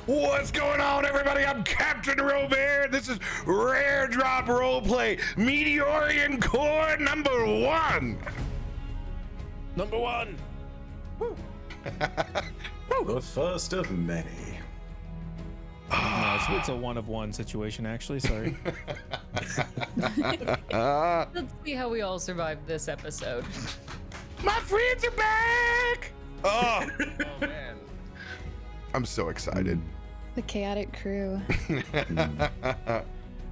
What's going on, everybody? I'm Captain Robert. This is Rare Drop Roleplay Meteorian Core number 1. Number 1. Woo. The first of many. No, it's a one of one situation, actually. Sorry. Let's see how we all survived this episode. My friends are back. Oh, Oh man. I'm so excited. The chaotic crew.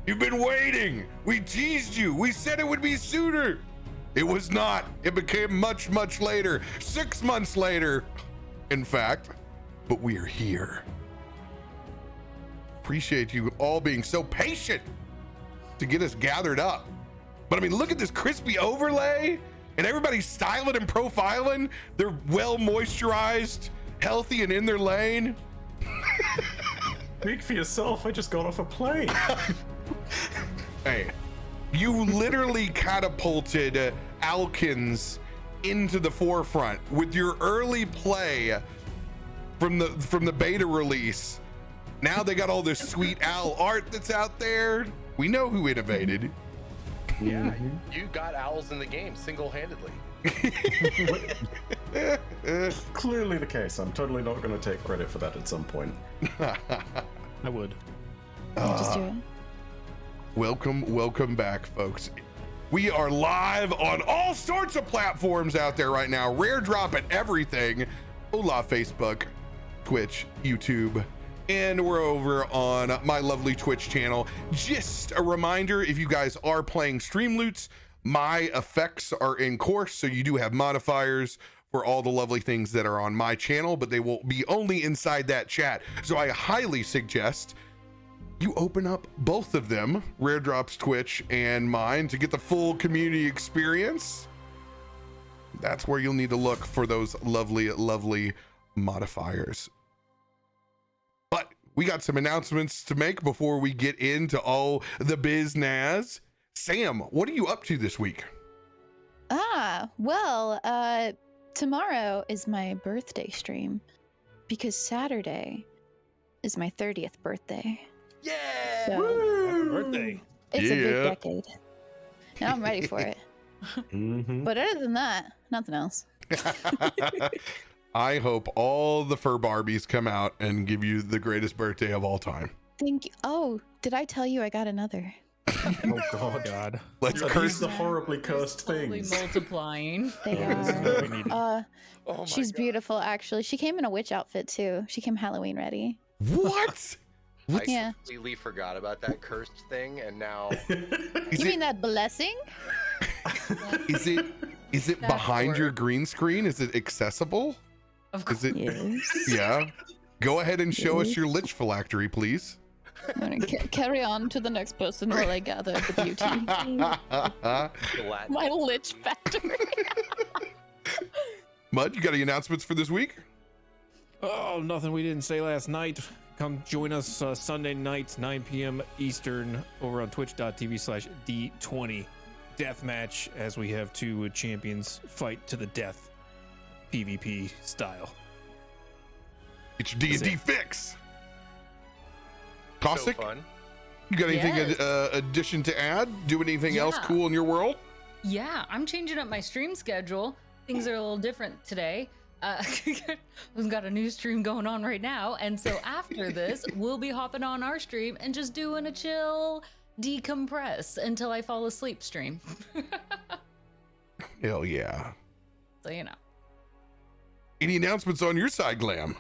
You've been waiting. We teased you. We said it would be sooner. It was not. It became much, much later. 6 months later, in fact. But we are here. Appreciate you all being so patient to get us gathered up. But I mean, look at this crispy overlay and everybody's styling and profiling. They're well moisturized, healthy, and in their lane. Speak for yourself. I just got off a plane. Hey, you literally catapulted Alkins into the forefront with your early play from the beta release. Now they got all this sweet owl art that's out there. We know who innovated. Yeah, you got owls in the game single-handedly. Clearly the case. I'm totally not going to take credit for that at some point. I would. Just do it. Welcome back, folks. We are live on all sorts of platforms out there right now. Rare Drop at everything. Hola, Facebook, Twitch, YouTube, and we're over on my lovely Twitch channel. Just a reminder, if you guys are playing Streamloots, my effects are in course, so you do have modifiers for all the lovely things that are on my channel, but they will be only inside that chat. So I highly suggest you open up both of them, Rare Drop's Twitch and mine, to get the full community experience. That's where you'll need to look for those lovely modifiers. But we got some announcements to make before we get into all the biznaz. Sam, what are you up to this week? Well, tomorrow is my birthday stream because Saturday is my 30th birthday. Yeah. So Birthday. it's a Yeah. big decade. Now I'm ready for it. Mm-hmm. But other than that, nothing else. I hope all the fur Barbies come out and give you the greatest birthday of all time. Thank you. Oh, did I tell you I got another? Oh God. God. Let's Are these curse the horribly cursed Slowly things? multiplying. They Yeah, this is what we are. needed. Oh my She's God. beautiful, actually. She came in a witch outfit too. She came Halloween ready. What? I Yeah. completely forgot about that cursed thing, and now Is You it, mean that blessing? is it That behind your word. green screen? Is it accessible? Of course. Is it? Yes. Yeah. Go ahead and show us your lich phylactery, please. I'm gonna carry on to the next person while I gather the beauty. Latin. My lich factory. Mud, you got any announcements for this week? Oh, nothing we didn't say last night. Come join us Sunday nights, 9 p.m. Eastern, over on twitch.tv/D20 deathmatch, as we have two champions fight to the death, PvP style. It's your D&D That's fix. So Caustic, fun. you got anything Yes. addition to add? Do anything else Yeah. cool in your world? Yeah, I'm changing up my stream schedule. Things are a little different today. We've got a new stream going on right now, and so after this, we'll be hopping on our stream and just doing a chill decompress until I fall asleep stream. Hell yeah. So you know. Any announcements on your side, Glam?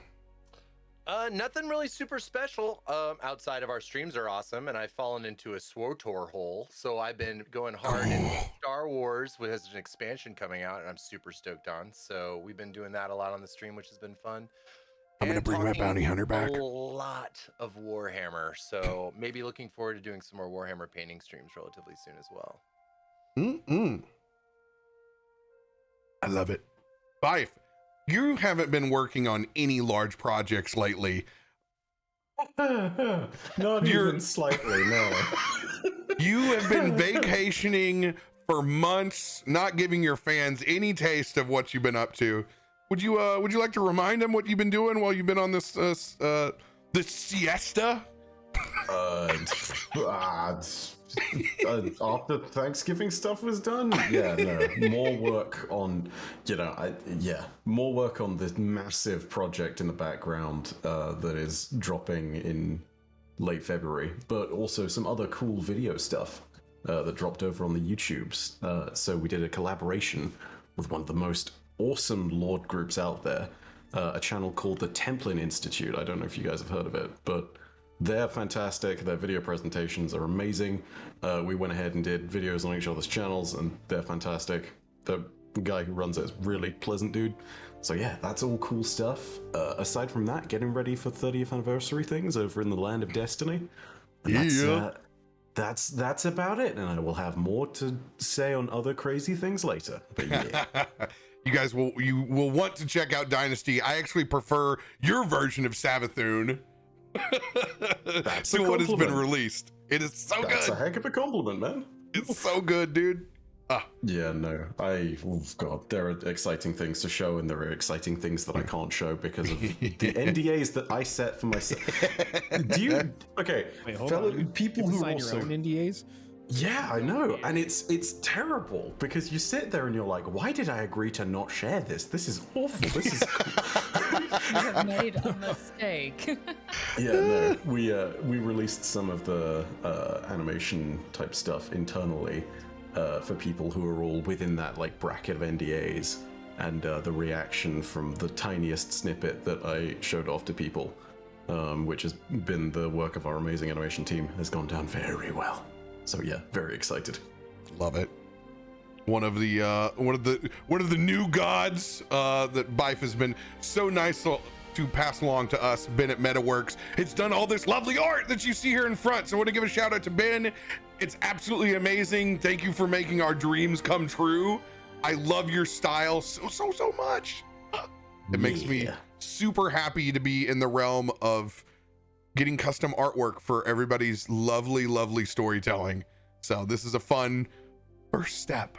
Nothing really super special. Outside of our streams are awesome, and I've fallen into a SWOTOR hole. So I've been going hard in Star Wars, which has an expansion coming out, and I'm super stoked on. So we've been doing that a lot on the stream, which has been fun. I'm gonna And bring my talking bounty hunter back. A lot of Warhammer. So maybe looking forward to doing some more Warhammer painting streams relatively soon as well. I love it. Fife, you haven't been working on any large projects lately. Not You're- even slightly, no. You have been vacationing for months, not giving your fans any taste of what you've been up to. Would you like to remind them what you've been doing while you've been on this The siesta? After Thanksgiving stuff was done, yeah, no, more work on, more work on this massive project in the background that is dropping in late February, but also some other cool video stuff that dropped over on the YouTubes. So we did a collaboration with one of the most awesome Lord groups out there, a channel called the Templin Institute. I don't know if you guys have heard of it, but they're fantastic. Their video presentations are amazing. We went ahead and did videos on each other's channels, and they're fantastic. The guy who runs it is really pleasant dude. So yeah, that's all cool stuff. Aside from that, getting ready for 30th anniversary things over in the Land of Destiny. And that's about it, and I will have more to say on other crazy things later. But yeah. You guys will want to check out Dynasty. I actually prefer your version of Savathun to what has been released. It is so good. That's a heck of a compliment, man. It's so good, dude. Yeah, no, God, there are exciting things to show, and there are exciting things that I can't show because of the NDAs that I set for myself. Do you? Okay, wait, hold fellow on. people you who sign also your own NDAs. Yeah, I know, and it's terrible because you sit there and you're like, why did I agree to not share this? This is awful. This is. You have made a mistake. Yeah, no, we released some of the animation type stuff internally for people who are all within that like bracket of NDAs, and the reaction from the tiniest snippet that I showed off to people, which has been the work of our amazing animation team, has gone down very well. So yeah, very excited. Love it. One of the new gods that Bife has been so nice to pass along to us. Ben at MetaWorks. It's done all this lovely art that you see here in front. So I want to give a shout out to Ben. It's absolutely amazing. Thank you for making our dreams come true. I love your style so much. It makes me super happy to be in the realm of getting custom artwork for everybody's lovely storytelling. So this is a fun first step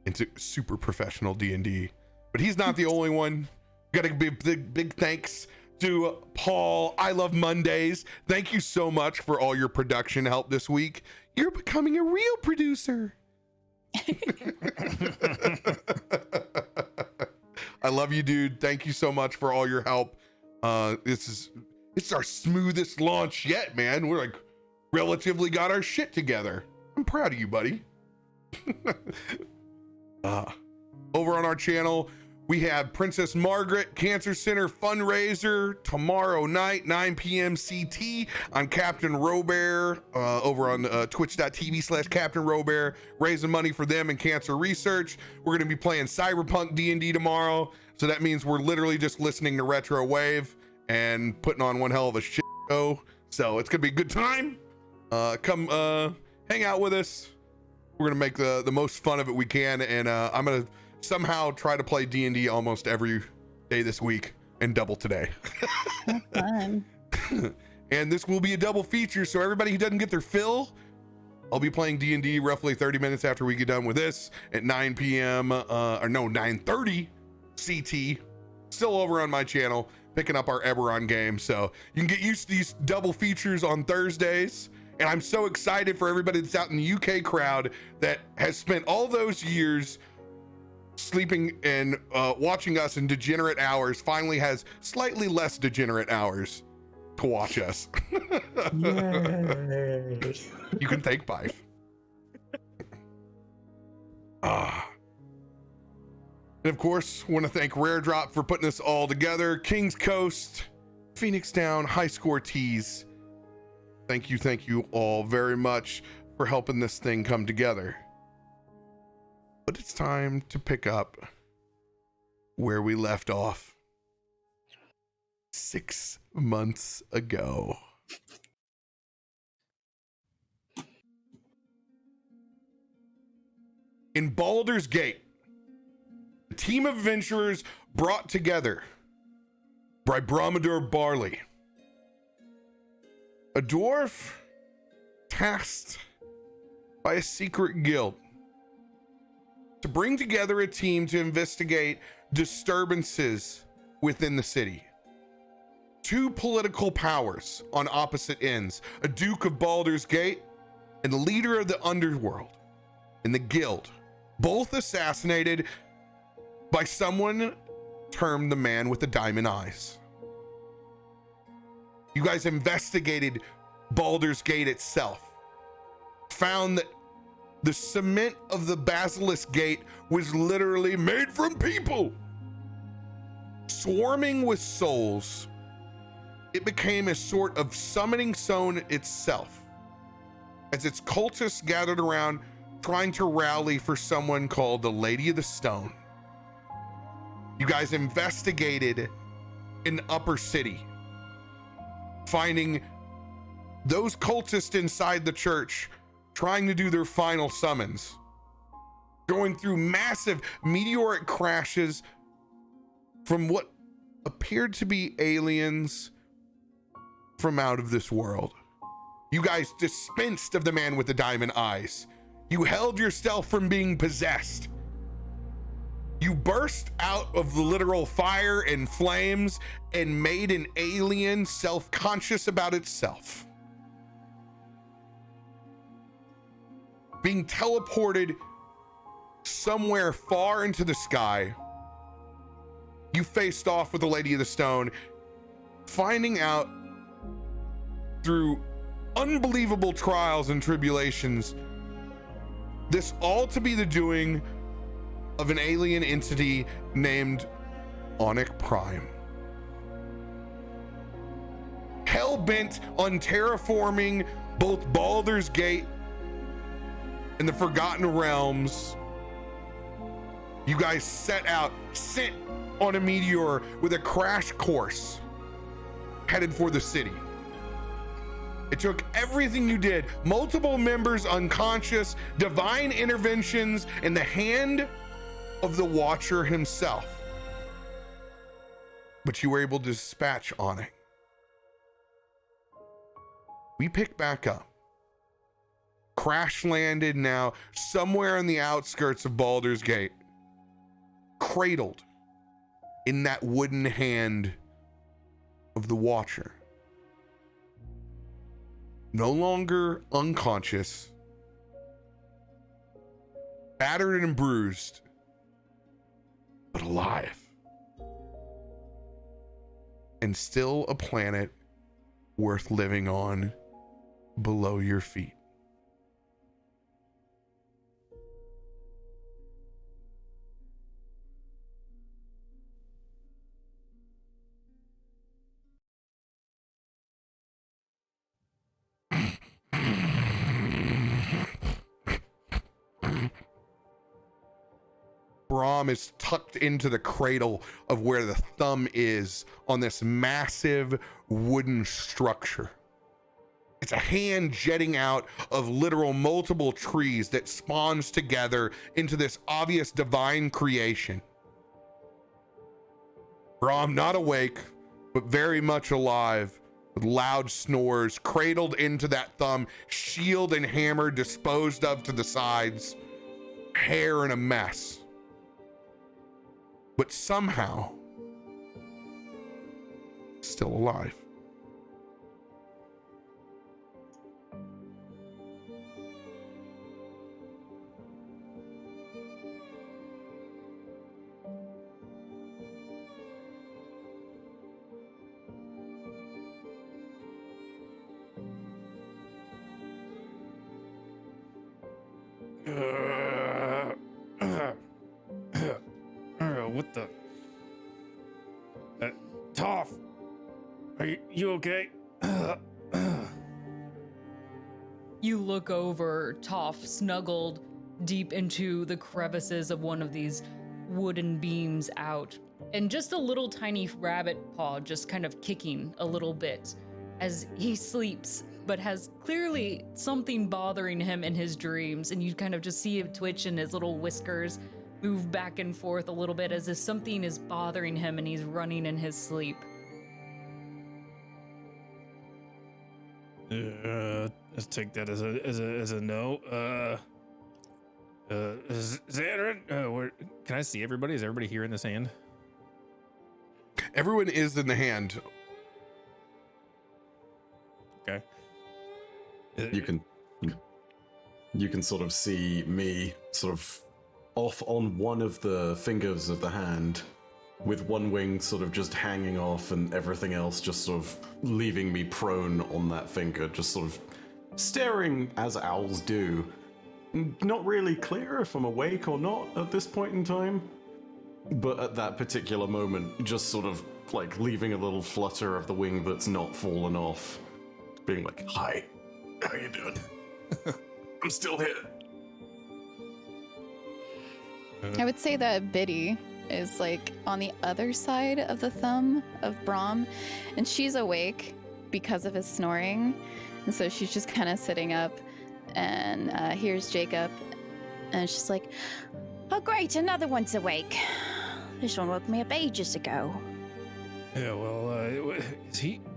into super professional D&D. But he's not the only one. Got to be big thanks to Paul. I Love Mondays. Thank you so much for all your production help this week. You're becoming a real producer. I love you, dude. Thank you so much for all your help. It's our smoothest launch yet, man. We're like relatively got our shit together. I'm proud of you, buddy. Over on our channel, we have Princess Margaret Cancer Center fundraiser tomorrow night, 9 p.m. CT on Captain Robert, over on twitch.tv/Captain Robert, raising money for them and cancer research. We're going to be playing Cyberpunk D&D tomorrow. So that means we're literally just listening to Retro Wave and putting on one hell of a shit show. So it's going to be a good time. Come hang out with us. We're going to make the most fun of it we can. And I'm going to somehow try to play D&D almost every day this week and double today. Have fun. And this will be a double feature, so everybody who doesn't get their fill, I'll be playing D&D roughly 30 minutes after we get done with this at 9 p.m. 9:30 CT, still over on my channel, picking up our Eberron game. So you can get used to these double features on Thursdays. And I'm so excited for everybody that's out in the UK crowd that has spent all those years sleeping and watching us in degenerate hours, finally has slightly less degenerate hours to watch us. Yay. You can thank Bife. And of course, want to thank Rare Drop for putting this all together. Kings Coast, Phoenix Down, High Score Tees. Thank you all very much for helping this thing come together. But it's time to pick up where we left off 6 months ago. In Baldur's Gate, a team of adventurers brought together by Bromidor Barley, a dwarf tasked by a secret guild to bring together a team to investigate disturbances within the city, two political powers on opposite ends, a Duke of Baldur's Gate and the leader of the underworld and the guild, both assassinated by someone termed the man with the diamond eyes. You guys investigated Baldur's Gate itself, found that the cement of the basilisk gate was literally made from people. Swarming with souls, it became a sort of summoning zone itself, as its cultists gathered around trying to rally for someone called the Lady of the Stone. You guys investigated in Upper City, finding those cultists inside the church trying to do their final summons, going through massive meteoric crashes from what appeared to be aliens from out of this world. You guys dispensed of the man with the diamond eyes. You held yourself from being possessed. You burst out of the literal fire and flames and made an alien self-conscious about itself, being teleported somewhere far into the sky. You faced off with the Lady of the Stone, finding out through unbelievable trials and tribulations, this all to be the doing of an alien entity named Onyx Prime, hell-bent on terraforming both Baldur's Gate and the Forgotten Realms. You guys set out, sent on a meteor with a crash course, headed for the city. It took everything you did, multiple members unconscious, divine interventions, and the hand of the Watcher himself. But you were able to dispatch on it. We pick back up. Crash landed now somewhere on the outskirts of Baldur's Gate, cradled in that wooden hand of the Watcher. No longer unconscious, battered and bruised, but alive. And still a planet worth living on below your feet. Brahm is tucked into the cradle of where the thumb is on this massive wooden structure. It's a hand jetting out of literal multiple trees that spawns together into this obvious divine creation. Brahm not awake, but very much alive, with loud snores, cradled into that thumb, shield and hammer disposed of to the sides, hair in a mess. But somehow still alive. What the? Toph, are you okay? You look over, Toph snuggled deep into the crevices of one of these wooden beams out, and just a little tiny rabbit paw just kind of kicking a little bit as he sleeps, but has clearly something bothering him in his dreams, and you kind of just see him twitch and his little whiskers move back and forth a little bit as if something is bothering him and he's running in his sleep. Let's take that as a no. Xandrin, can I see everybody? Is everybody here in this hand? Everyone is in the hand. Okay. You can sort of see me sort of off on one of the fingers of the hand, with one wing sort of just hanging off and everything else just sort of leaving me prone on that finger, just sort of staring as owls do. Not really clear if I'm awake or not at this point in time, but at that particular moment, just sort of like leaving a little flutter of the wing that's not fallen off, being like, "Hi, how you doing? I'm still here." I would say that Biddy is like on the other side of the thumb of Brahm, and she's awake because of his snoring, and so she's just kind of sitting up and here's Jacob, and she's like, "Oh great, another one's awake. This one woke me up ages ago." Yeah, well,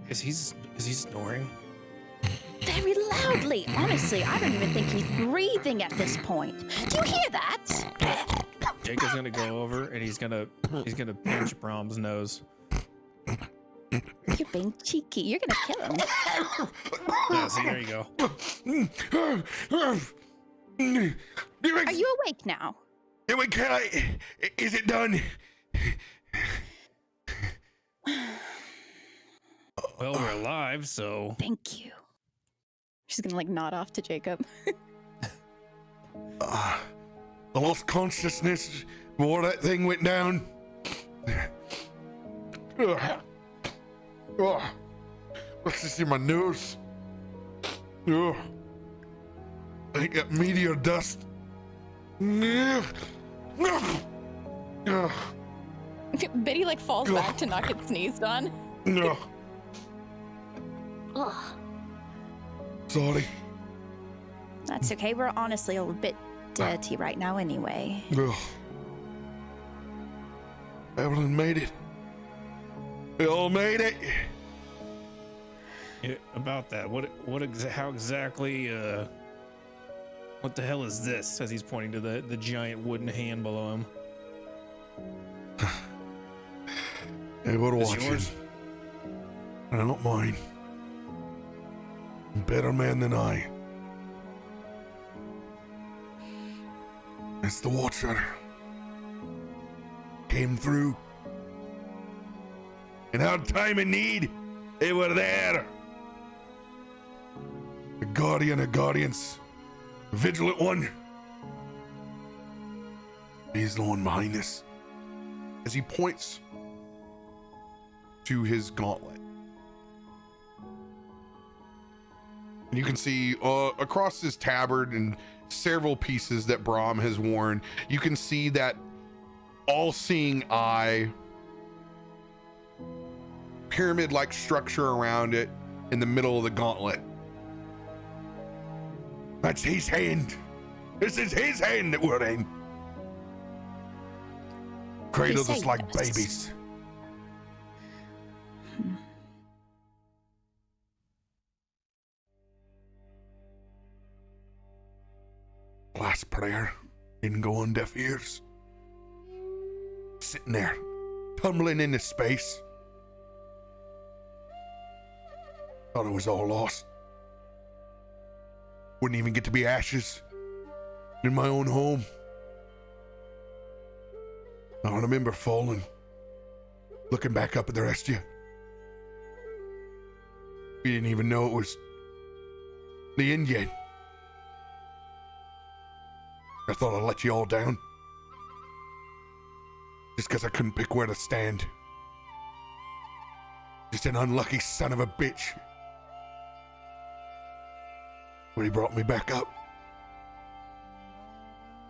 is he snoring? Very loudly. Honestly, I don't even think he's breathing at this point. Do you hear that? Jacob's gonna go over and he's gonna pinch Brahm's nose. You're being cheeky. You're gonna kill him. Yeah, see, there you go. Are you awake now? Is it done? Well, we're alive, so Thank you. She's gonna like nod off to Jacob. I lost consciousness before that thing went down. What's this in my nose? I got meteor dust. Biddy like falls back to not get sneezed on. Ugh. Sorry. That's okay. We're honestly a bit dirty right now anyway. Everyone made it. We all made it. yeah, about that. How exactly? What the hell is this? As he's pointing to the giant wooden hand below him. Hey, what Is watch yours? it? Not mine. Better man than I. It's the Watcher. Came through. In our time of need, they were there. The guardian of guardians. The vigilant one. He's the one behind this. As he points to his gauntlet. And you can see across his tabard and several pieces that Brahm has worn, you can see that all-seeing eye, pyramid-like structure around it in the middle of the gauntlet. That's his hand. This is his hand that we're in. Cradles us like babies. Last prayer didn't go on deaf ears. Sitting there, tumbling into space. Thought it was all lost. Wouldn't even get to be ashes in my own home. I remember falling, looking back up at the rest of you. We didn't even know it was the end yet. I thought I'd let you all down. Just because I couldn't pick where to stand. Just an unlucky son of a bitch. But he brought me back up.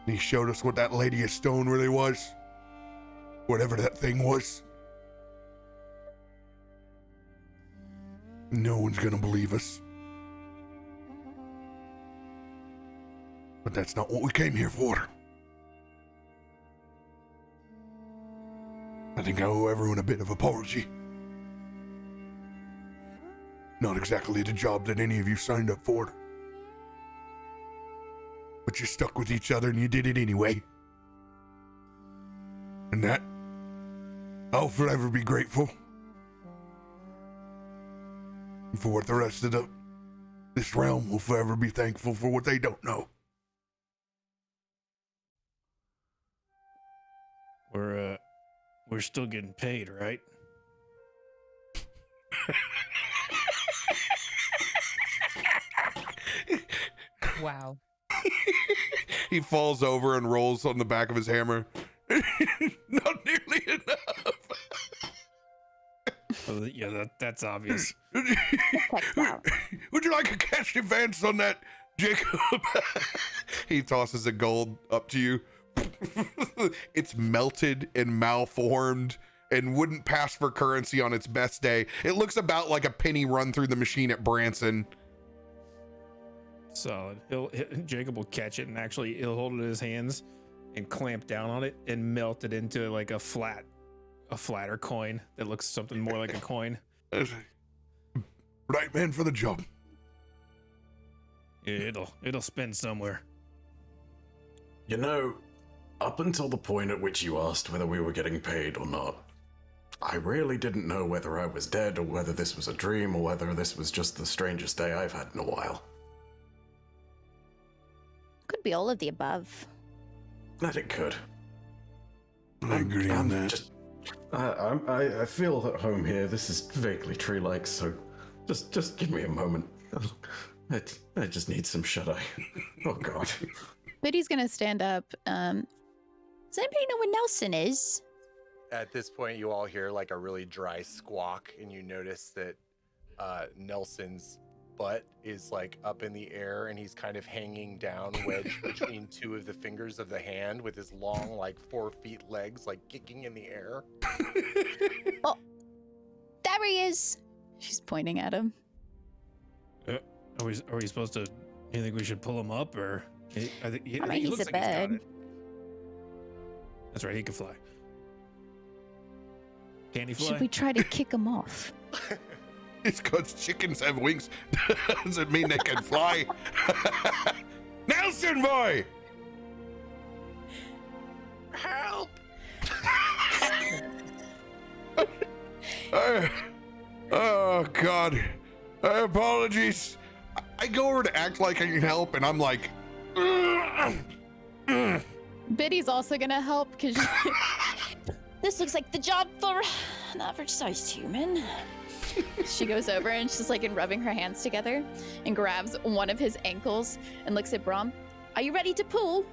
And he showed us what that Lady of Stone really was. Whatever that thing was. No one's gonna believe us. But that's not what we came here for. I think I owe everyone a bit of apology. Not exactly the job that any of you signed up for. But you stuck with each other and you did it anyway. And that, I'll forever be grateful. And for what the rest of the This realm will forever be thankful for what they don't know. We're still getting paid, right? Wow. He falls over and rolls on the back of his hammer. Not nearly enough. Oh, yeah, that's obvious. Would you like a cash advance on that, Jacob? He tosses a gold up to you. It's melted and malformed and wouldn't pass for currency on its best day. It looks about like a penny run through the machine at Branson. Solid. Jacob will catch it and actually he'll hold it in his hands and clamp down on it and melt it into like a flatter coin that looks something more like a coin. Right man for the job. Yeah, it'll spin somewhere. You know, up until the point at which you asked whether we were getting paid or not, I really didn't know whether I was dead or whether this was a dream or whether this was just the strangest day I've had in a while. Could be all of the above. That it could. I agree on that. I feel at home here. This is vaguely tree-like, so just give me a moment. I just need some shut-eye. Oh God. Biddy's gonna stand up. Does anybody know where Nelson is? At this point, you all hear like a really dry squawk, and you notice that Nelson's butt is like up in the air, and he's kind of hanging down, wedged between two of the fingers of the hand, with his long, like 4 feet legs, like kicking in the air. Oh, there he is. She's pointing at him. Are we supposed to? You think we should pull him up, or? I think he he's looks a like he's got bird. it. That's right. He can fly. Can he fly? Should we try to kick him off? It's because chickens have wings doesn't mean they can fly. Nelson boy! Help! Oh God. Apologies. I go over to act like I can help and I'm like Biddy's also gonna help because this looks like the job for an average-sized human. She goes over and she's like rubbing her hands together and grabs one of his ankles and looks at Brom. Are you ready to pull?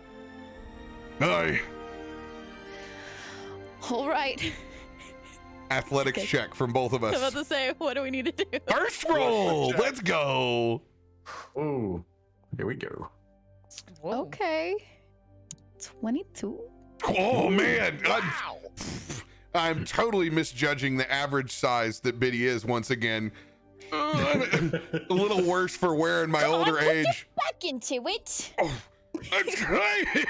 Aye. All right. Athletics check from both of I was us. about to say, what do we need to do? First roll. Let's go. Oh, here we go. Whoa. Okay. 22. Oh man. Wow! I'm totally misjudging the average size that Biddy is once again. I'm a little worse for wearing my older age. Back into it. Oh, I'm trying.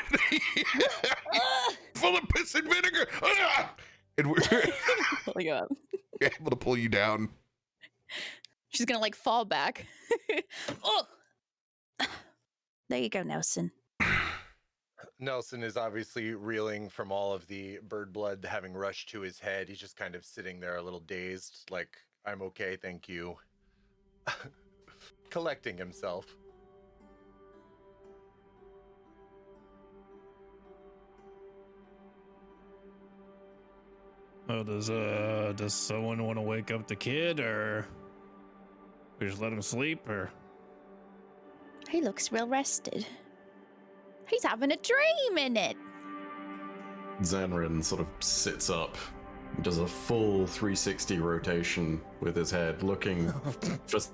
Full of piss and vinegar. And we're Pull you up. able to pull you down. She's gonna fall back. Oh. There you go, Nelson. Nelson is obviously reeling from all of the bird blood having rushed to his head. He's just kind of sitting there a little dazed, like, I'm okay, thank you. Collecting himself. Oh, does someone want to wake up the kid, or we just let him sleep, or? He looks real rested. He's having a dream in it. Zanrin sort of sits up, does a full 360 rotation with his head, looking just.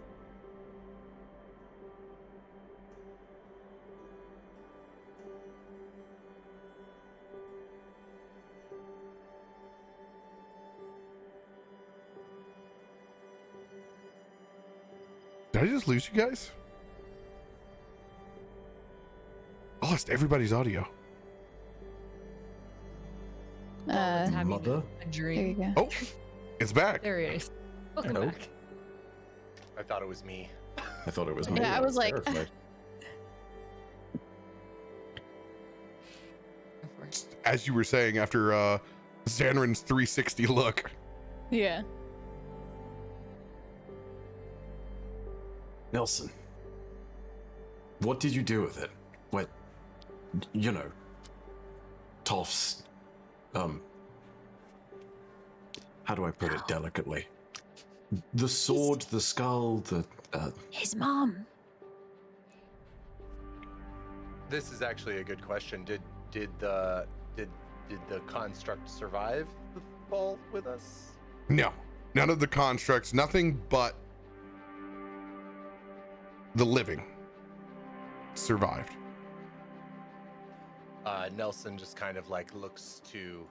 Did I just lose you guys? I lost everybody's audio. It's having Mother? a There you dream. go. Oh, it's back. There he is. Welcome Hello? back. I thought it was me. I thought it was me. Yeah, I was like- terrified. Go for it. As you were saying, after Xanrin's 360 look. Yeah. Nelson, What did you do with it? What, you know, Toph's, how do I put it delicately? The sword, the skull, the, His mom. This is actually a good question. Did the construct survive the fall with us? No, none of the constructs, nothing but the living survived. Nelson just kind of like looks to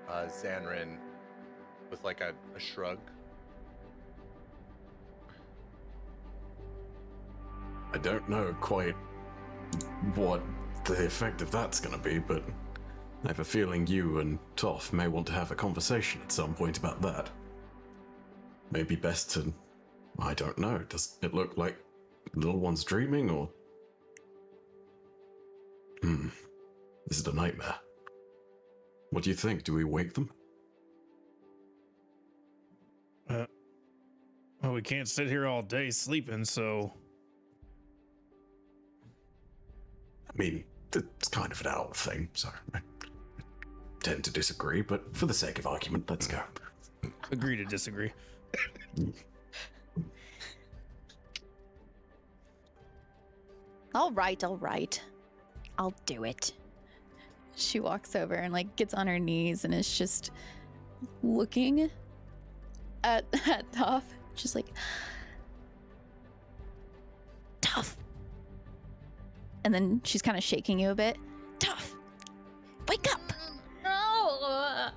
Xanrin with like a shrug. I don't know quite what the effect of that's gonna be, but I have a feeling you and Toph may want to have a conversation at some point about that. Maybe best to, I don't know, does it look like little one's dreaming, or? This is a nightmare. What do you think? Do we wake them? Well, we can't sit here all day sleeping, so I mean, it's kind of an adult thing, so I tend to disagree, but for the sake of argument, let's go. agree to disagree. All right. I'll do it. She walks over and like gets on her knees and is just looking at Toph, just like, Toph. And then she's kind of shaking you a bit. Toph, wake up. No.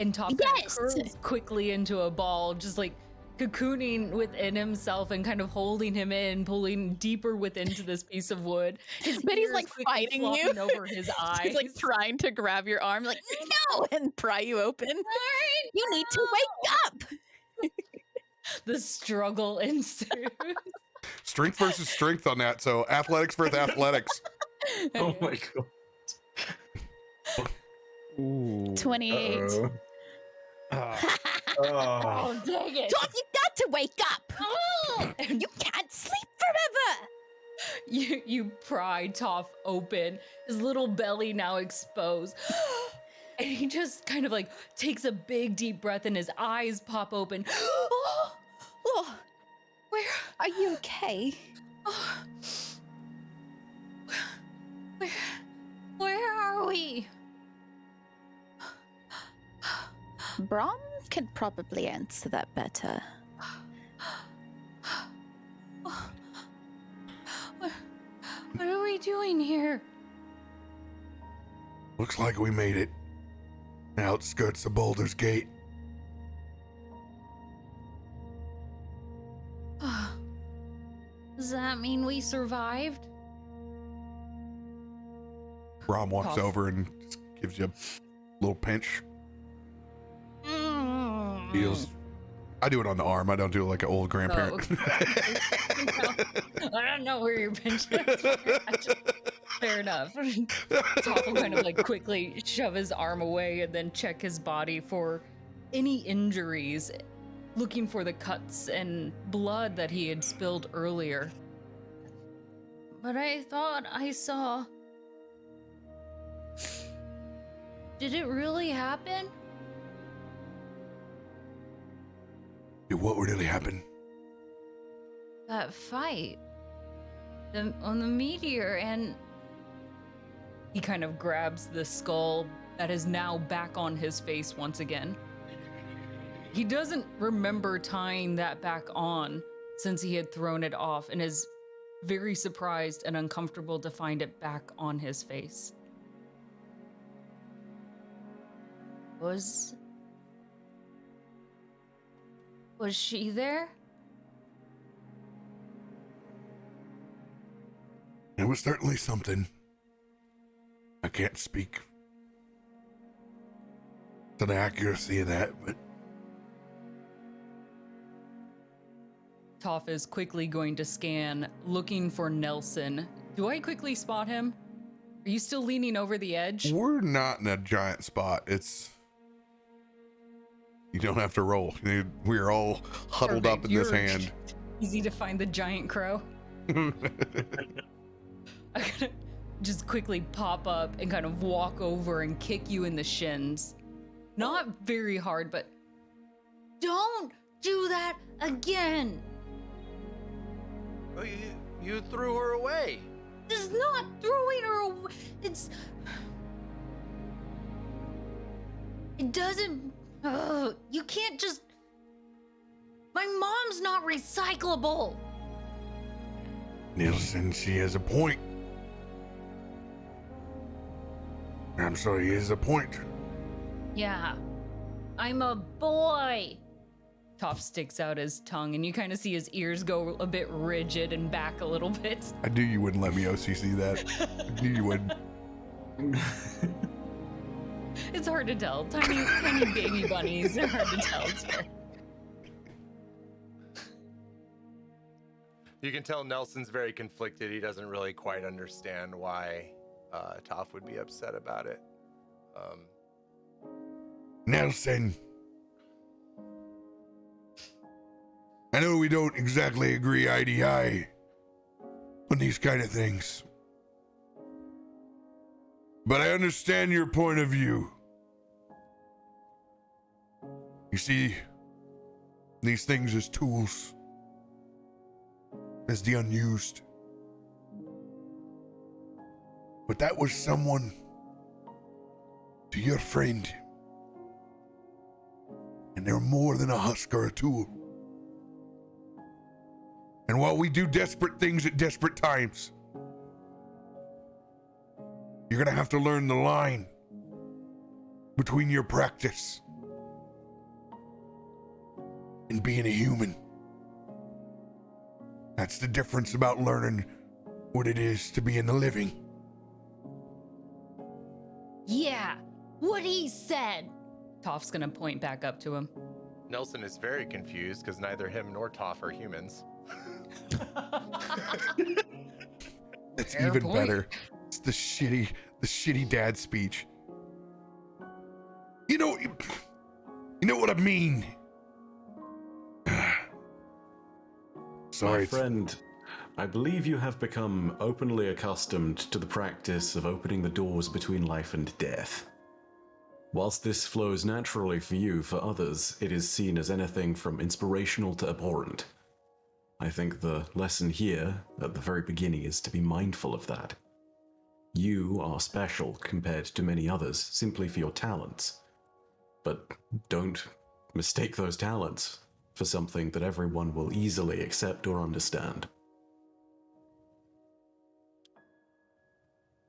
And Toph Yes! curls quickly into a ball, just like cocooning within himself and kind of holding him in, pulling deeper within to this piece of wood. But he's ears like quickly fighting you. flopping over his eyes. He's like trying to grab your arm, like, no, and pry you open. You need to wake up. The struggle ensues. Strength versus strength on that. So athletics versus athletics. Oh my god. Ooh. 28. Oh, dang it. Toph, you got to wake up. You can't sleep forever. You pry Toph open, his little belly now exposed. And he just kind of like takes a big deep breath and his eyes pop open. Oh, Where? are you okay? Where are we? Brom could probably answer that better. What are we doing here? Looks like we made it. Outskirts of Baldur's Gate. Does that mean we survived? Rom walks Cough. over and just gives you a little pinch. Feels. I do it on the arm. I don't do it like an old grandparent. okay. I don't know where you're pinching. Fair enough. Toph will kind of like quickly shove his arm away and then check his body for any injuries, looking for the cuts and blood that he had spilled earlier. But I thought I saw. Did it really happen? What really happened? That fight. On the meteor, and he kind of grabs the skull that is now back on his face once again. He doesn't remember tying that back on since he had thrown it off and is very surprised and uncomfortable to find it back on his face. Was she there? It was certainly something. I can't speak to the accuracy of that, but Toph is quickly going to scan, looking for Nelson. Do I quickly spot him? Are you still leaning over the edge? we're not in a giant spot. You don't have to roll. We're all huddled up Perfect. in this You're hand. Easy to find the giant crow. I'm gonna just quickly pop up and kind of walk over and kick you in the shins. Not very hard, but don't do that again. Oh, you threw her away. It's not throwing her away. It doesn't. You can't just. My mom's not recyclable. Nielsen, she has a point. I'm sorry, he has a point. Yeah, I'm a boy. Toph sticks out his tongue, and you kind of see his ears go a bit rigid and back a little bit. I knew you wouldn't let me OCC that. I knew you wouldn't. It's hard to tell. Tiny baby bunnies are hard to tell. It's fair. You can tell Nelson's very conflicted. He doesn't really quite understand why Toph would be upset about it. Nelson. I know we don't exactly agree eye to eye on these kind of things, but I understand your point of view. You see these things as tools, as the unused. But that was someone to your friend, and they're more than a husk or a tool. And while we do desperate things at desperate times, you're gonna have to learn the line between your practice and being a human. That's the difference about learning what it is to be in the living. Yeah, what he said. Toph's gonna point back up to him. Nelson is very confused because neither him nor Toph are humans. That's Fair even point. better. It's the shitty dad speech. You know what I mean. Sorry. My friend, I believe you have become openly accustomed to the practice of opening the doors between life and death. Whilst this flows naturally for you, for others, it is seen as anything from inspirational to abhorrent. I think the lesson here, at the very beginning, is to be mindful of that. You are special compared to many others, simply for your talents. But don't mistake those talents for something that everyone will easily accept or understand.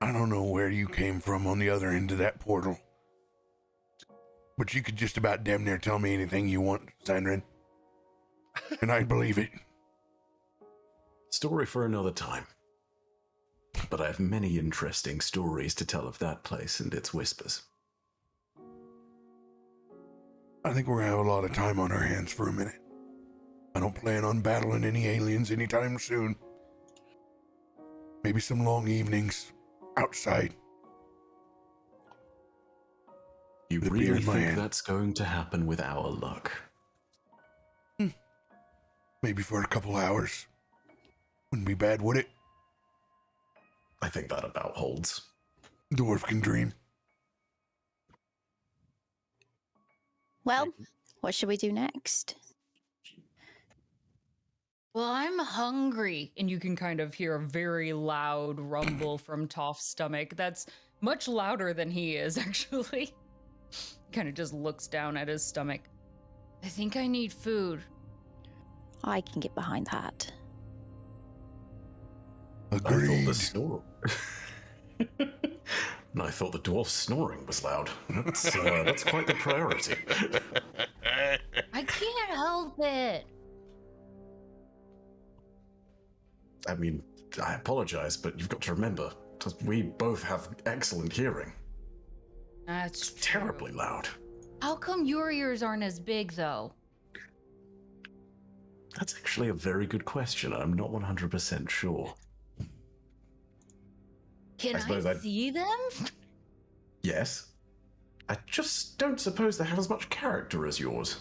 I don't know where you came from on the other end of that portal, but you could just about damn near tell me anything you want, Sandrin, and I'd believe it. Story for another time. But I have many interesting stories to tell of that place and its whispers. I think we're gonna have a lot of time on our hands for a minute. I don't plan on battling any aliens anytime soon. Maybe some long evenings outside. You With a beer really in my think hand. that's going to happen with our luck? Maybe for a couple hours. Wouldn't be bad, would it? I think that about holds. Dwarf can dream. Well, what should we do next? Well, I'm hungry. And you can kind of hear a very loud rumble from Toph's stomach. That's much louder than he is, actually. Kind of just looks down at his stomach. I think I need food. I can get behind that. Agreed. I thought the dwarf's snoring was loud. That's quite the priority. I can't help it. I mean, I apologize, but you've got to remember, we both have excellent hearing. That's It's terribly loud. How come your ears aren't as big, though? That's actually a very good question. I'm not 100% sure. Can suppose I I'd- see them? Yes. I just don't suppose they have as much character as yours.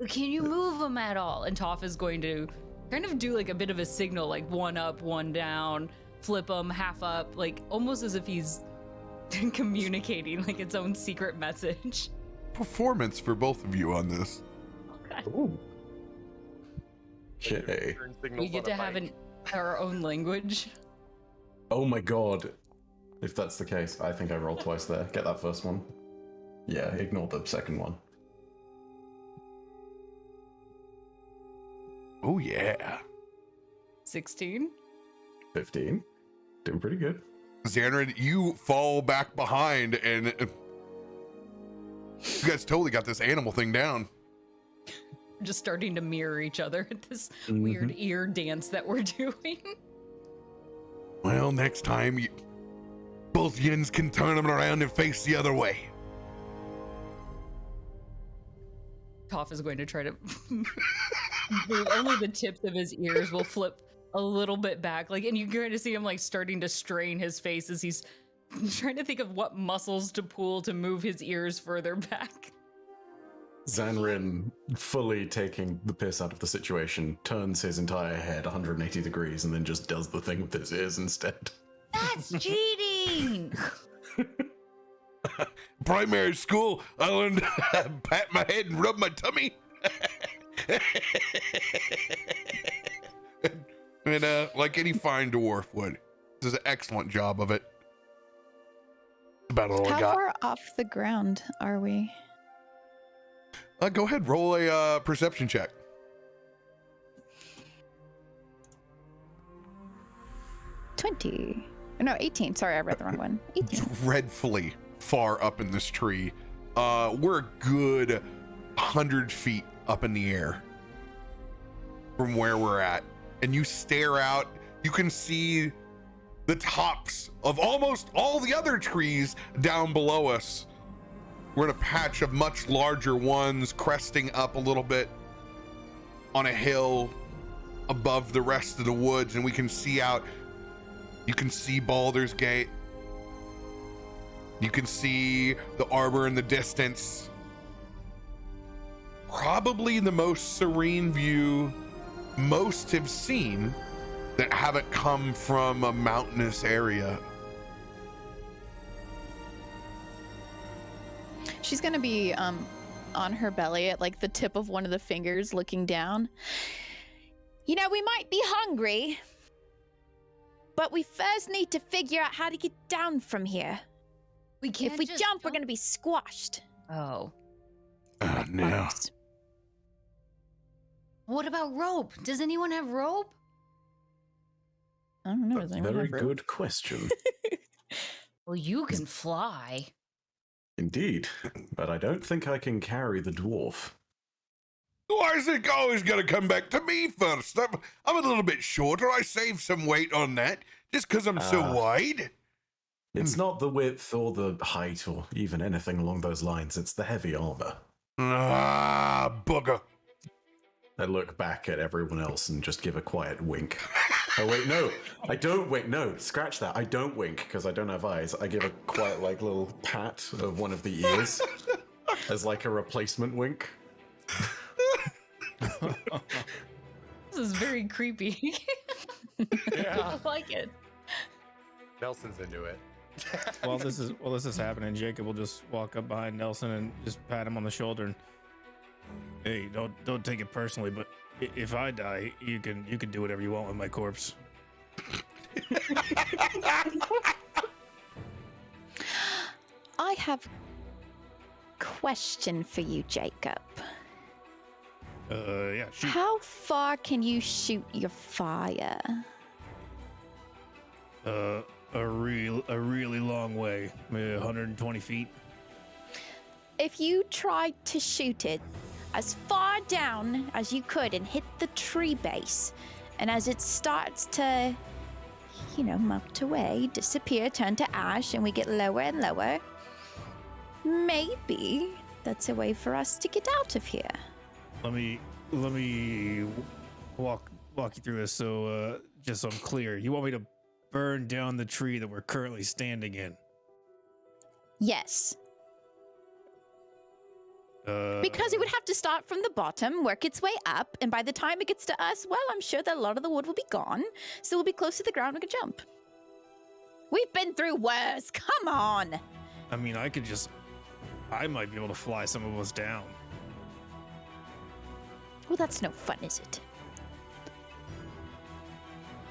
Can you move them at all? And Toph is going to kind of do like a bit of a signal, like one up, one down, flip him half up, like almost as if he's communicating like its own secret message. Performance for both of you on this. Ooh. Okay. Turn signals We get on to a have bike. our own language. Oh my god. If that's the case, I think I rolled twice there. Get that first one. Yeah, ignore the second one. Oh yeah. 16. 15. Doing pretty good. Xanrid, you fall back behind, and you guys totally got this animal thing down. We're just starting to mirror each other at this weird ear dance that we're doing. Well, next time, both yins can turn them around and face the other way. Toph is going to try to only the tips of his ears will flip a little bit back, like, and you're going to see him like starting to strain his face as he's trying to think of what muscles to pull to move his ears further back. Zanrin, fully taking the piss out of the situation, turns his entire head 180 degrees and then just does the thing with his ears instead. That's cheating. Primary school, I learned to pat my head and rub my tummy. And like any fine dwarf would. Does an excellent job of it. About all I How got. far off the ground are we? Go ahead, roll a perception check. 20. No, 18. Sorry, I read the wrong one. 18. Dreadfully far up in this tree. We're a good 100 feet up in the air from where we're at. And you stare out, you can see the tops of almost all the other trees down below us. We're in a patch of much larger ones cresting up a little bit on a hill above the rest of the woods, and we can see out. You can see Baldur's Gate. You can see the arbor in the distance. Probably the most serene view most have seen that haven't come from a mountainous area. She's gonna be on her belly at like the tip of one of the fingers looking down. You know, we might be hungry, but we first need to figure out how to get down from here. We can't If we just jump, we're gonna be squashed. Oh. No. What about rope? Does anyone have rope? I don't know. That's Does a anyone very have rope? good question. Well, you can fly. Indeed, but I don't think I can carry the dwarf. Why is it always got to come back to me first? I'm a little bit shorter. I save some weight on that just because I'm so wide. It's not the width or the height or even anything along those lines. It's the heavy armor. Ah, bugger. I look back at everyone else and just give a quiet wink. Oh wait, no, I don't wink. No, scratch that. I don't wink because I don't have eyes. I give a quiet, like, little pat of one of the ears as like a replacement wink. This is very creepy. Yeah. I like it. Nelson's into it. While this is happening, Jacob will just walk up behind Nelson and just pat him on the shoulder and, hey, don't take it personally, but if I die, you can do whatever you want with my corpse. I have a question for you, Jacob. Yeah, shoot. How far can you shoot your fire? A really long way, maybe 120 feet. If you tried to shoot it as far down as you could and hit the tree base, and as it starts to, melt away, disappear, turn to ash, and we get lower and lower, maybe that's a way for us to get out of here. Let me walk you through this so just so I'm clear. You want me to burn down the tree that we're currently standing in? Yes. Because it would have to start from the bottom, work its way up, and by the time it gets to us, well, I'm sure that a lot of the wood will be gone, so we'll be close to the ground and we can jump. We've been through worse. Come on. I mean, I might be able to fly some of us down. Well, that's no fun, is it?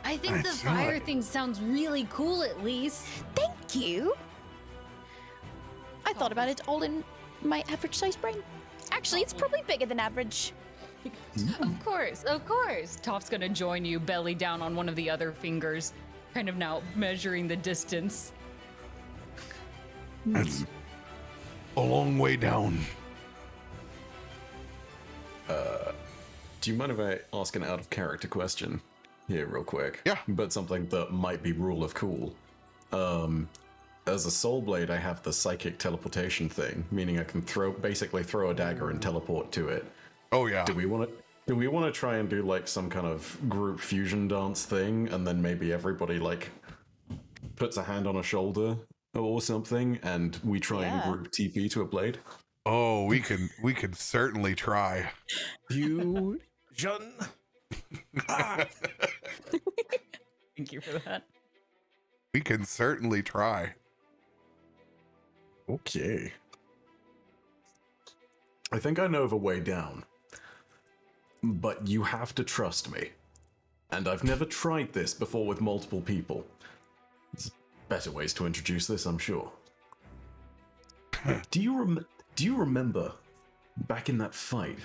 I think the fire thing sounds really cool, at least. Thank you. I thought about it all in my average-sized brain. Actually, it's probably bigger than average. Of course. Toph's gonna join you, belly down on one of the other fingers, kind of now measuring the distance. That's a long way down. Do you mind if I ask an out-of-character question here real quick? Yeah. But something that might be rule of cool. As a soul blade, I have the psychic teleportation thing, meaning I can basically throw a dagger and teleport to it. Oh yeah. Do we want to try and do like some kind of group fusion dance thing, and then maybe everybody like puts a hand on a shoulder or something, and we try and group TP to a blade? Oh, we can certainly try. Fusion. Thank you for that. We can certainly try. Okay. I think I know of a way down. But you have to trust me. And I've never tried this before with multiple people. There's better ways to introduce this, I'm sure. Do you remember back in that fight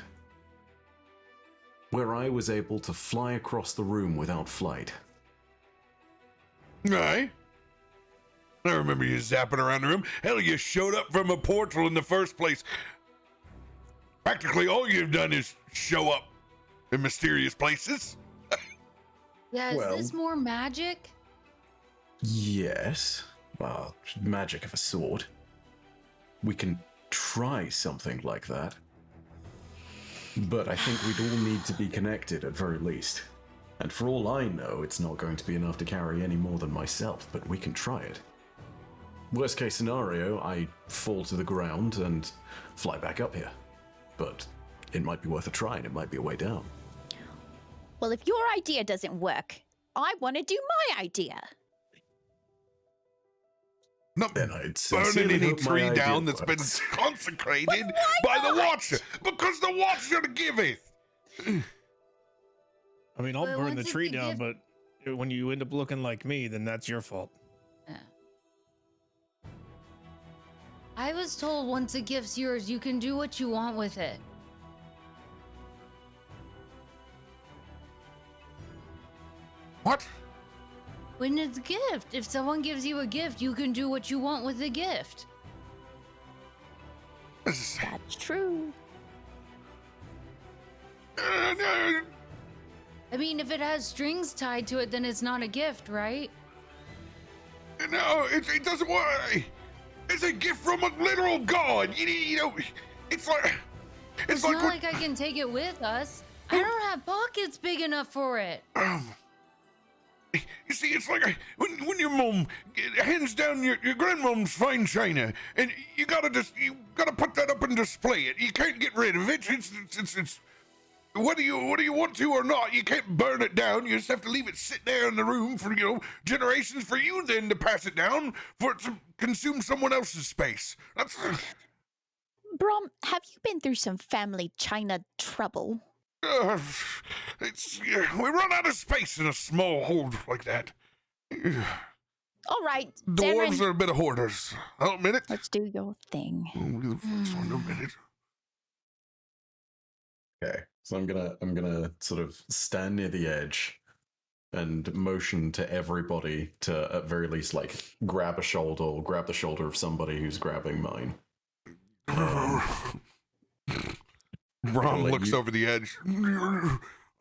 where I was able to fly across the room without flight? Aye. I remember you zapping around the room. Hell, you showed up from a portal in the first place. Practically all you've done is show up in mysterious places. Yeah, is this more magic? Yes. Well, magic of a sort. We can try something like that. But I think we'd all need to be connected at very least. And for all I know, it's not going to be enough to carry any more than myself, but we can try it. Worst case scenario, I fall to the ground and fly back up here. But it might be worth a try, and it might be a way down. Well, if your idea doesn't work, I want to do my idea. Not Then I'd burning sincerely any hope my tree idea down that's been works. consecrated by the Watcher, because the Watcher giveth. I mean, I'll Well, burn the once it's tree a down, gift- but when you end up looking like me, then that's your fault. Yeah. I was told once a gift's yours, you can do what you want with it. What? When it's a gift, if someone gives you a gift, you can do what you want with the gift. This is- That's true. I mean, if it has strings tied to it, then it's not a gift, right? No, it doesn't work. It's a gift from a literal god. You know, it's like It's not like I can take it with us. I don't have pockets big enough for it. You see, it's like when your mom hands down your grandmom's fine china, and you gotta put that up and display it. You can't get rid of it. It's whether you want to or not, you can't burn it down. You just have to leave it sit there in the room for generations for you then to pass it down for it to consume someone else's space. That's Brom, have you been through some family China trouble? we run out of space in a small hold like that. All right, Dwarves Darren, are a bit of hoarders. Oh, a minute. let's do your thing. Oh, the first one, a minute. Okay, so I'm gonna sort of stand near the edge and motion to everybody to at very least like grab a shoulder or grab the shoulder of somebody who's grabbing mine. Brom let looks you- over the edge.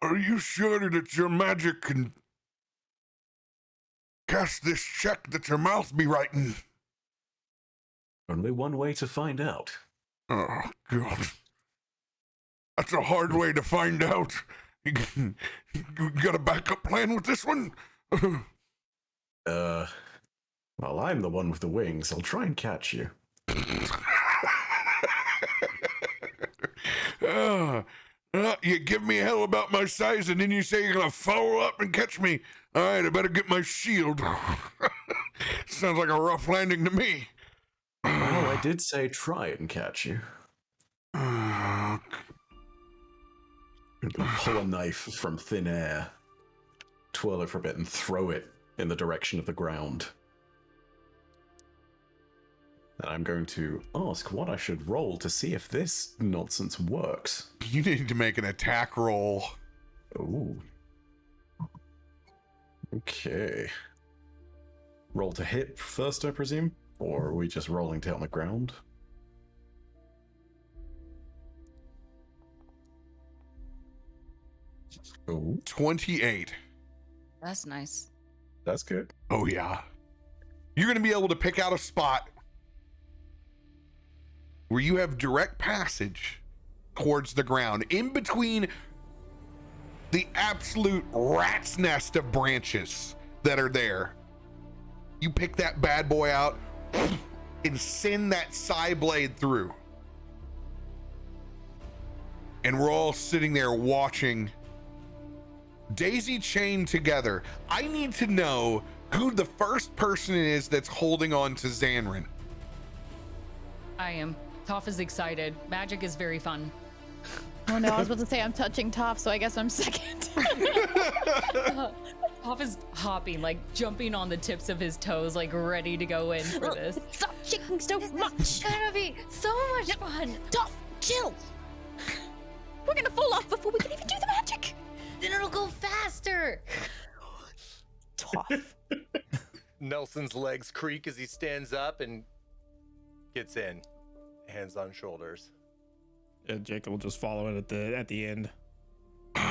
Are you sure that your magic can cast this check that your mouth be writing? Only one way to find out. Oh, God. That's a hard way to find out. You got a backup plan with this one? Well, I'm the one with the wings. I'll try and catch you. You give me hell about my size, and then you say you're gonna follow up and catch me. All right, I better get my shield. Sounds like a rough landing to me. Well, I did say try and catch you. Pull a knife from thin air, twirl it for a bit, and throw it in the direction of the ground. And I'm going to ask what I should roll to see if this nonsense works. You need to make an attack roll. Ooh. Okay. Roll to hit first, I presume? Or are we just rolling to hit on the ground? Oh, 28. That's nice. that's good. Oh, yeah. You're going to be able to pick out a spot where you have direct passage towards the ground, in between the absolute rat's nest of branches that are there. You pick that bad boy out and send that side blade through. And we're all sitting there watching, daisy chained together. I need to know who the first person is that's holding on to Xanrin. I am. Toph is excited. Magic is very fun. Oh no, I was about to say I'm touching Toph, so I guess I'm second. Toph is hopping, like jumping on the tips of his toes, like ready to go in for this. Stop shaking so much. It's gonna be so much fun. Toph, chill. We're gonna fall off before we can even do the magic. Then it'll go faster. Toph. Nelson's legs creak as he stands up and gets in, hands on shoulders. Yeah, Jacob will just follow it at the end. All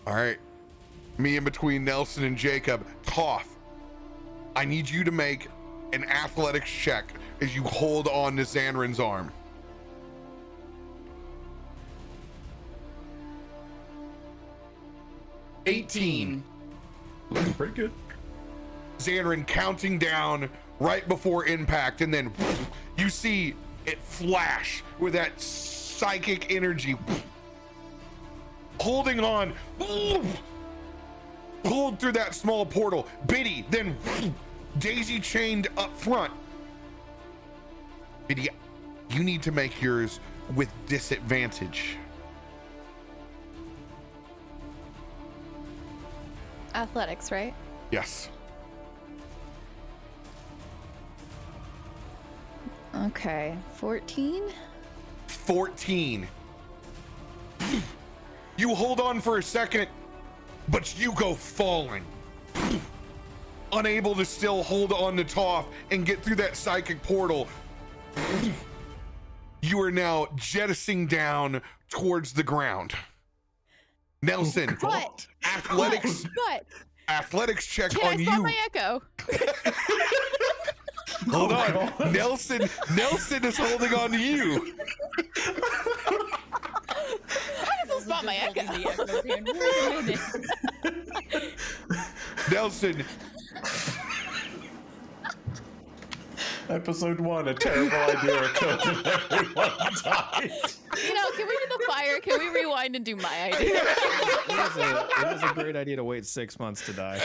right. Me in between Nelson and Jacob. Toph, I need you to make an athletics check as you hold on to Xanrin's arm. Looking pretty good. Xanrin counting down right before impact, and then you see it flash with that psychic energy. Holding on, pulled through that small portal. Biddy, then daisy chained up front. Biddy, you need to make yours with disadvantage. Athletics, right? Yes. Okay, 14. 14. You hold on for a second, but you go falling. Unable to still hold on to Toph and get through that psychic portal. You are now jettisoning down towards the ground. Nelson, What? athletics What? athletics check Can on I spot you. my echo? Hold on. Nelson is holding on to you. I can still spot my Just echo. holding the echoes here. Wait a minute. Nelson, Episode 1, a terrible idea occurred and everyone died. You know, can we do the fire? Can we rewind and do my idea? It was a great idea to wait 6 months to die.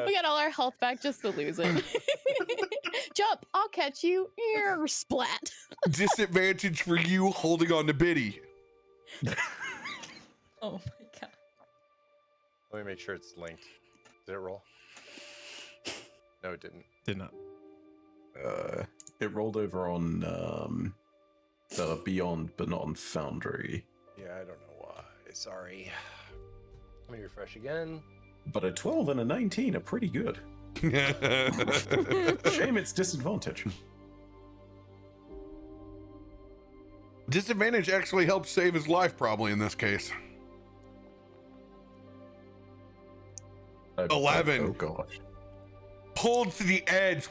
We got all our health back just to lose it. Jump, I'll catch you. Ear splat. disadvantage for you holding on to Biddy. Oh my god. Let me make sure it's linked. Did it roll? No, it didn't. Did not. It rolled over on the Beyond, but not on Foundry. Yeah, I don't know why. Sorry. Let me refresh again. But a 12 and a 19 are pretty good. Shame it's disadvantage. Disadvantage actually helps save his life, probably in this case. 11. Oh gosh. Pulled to the edge.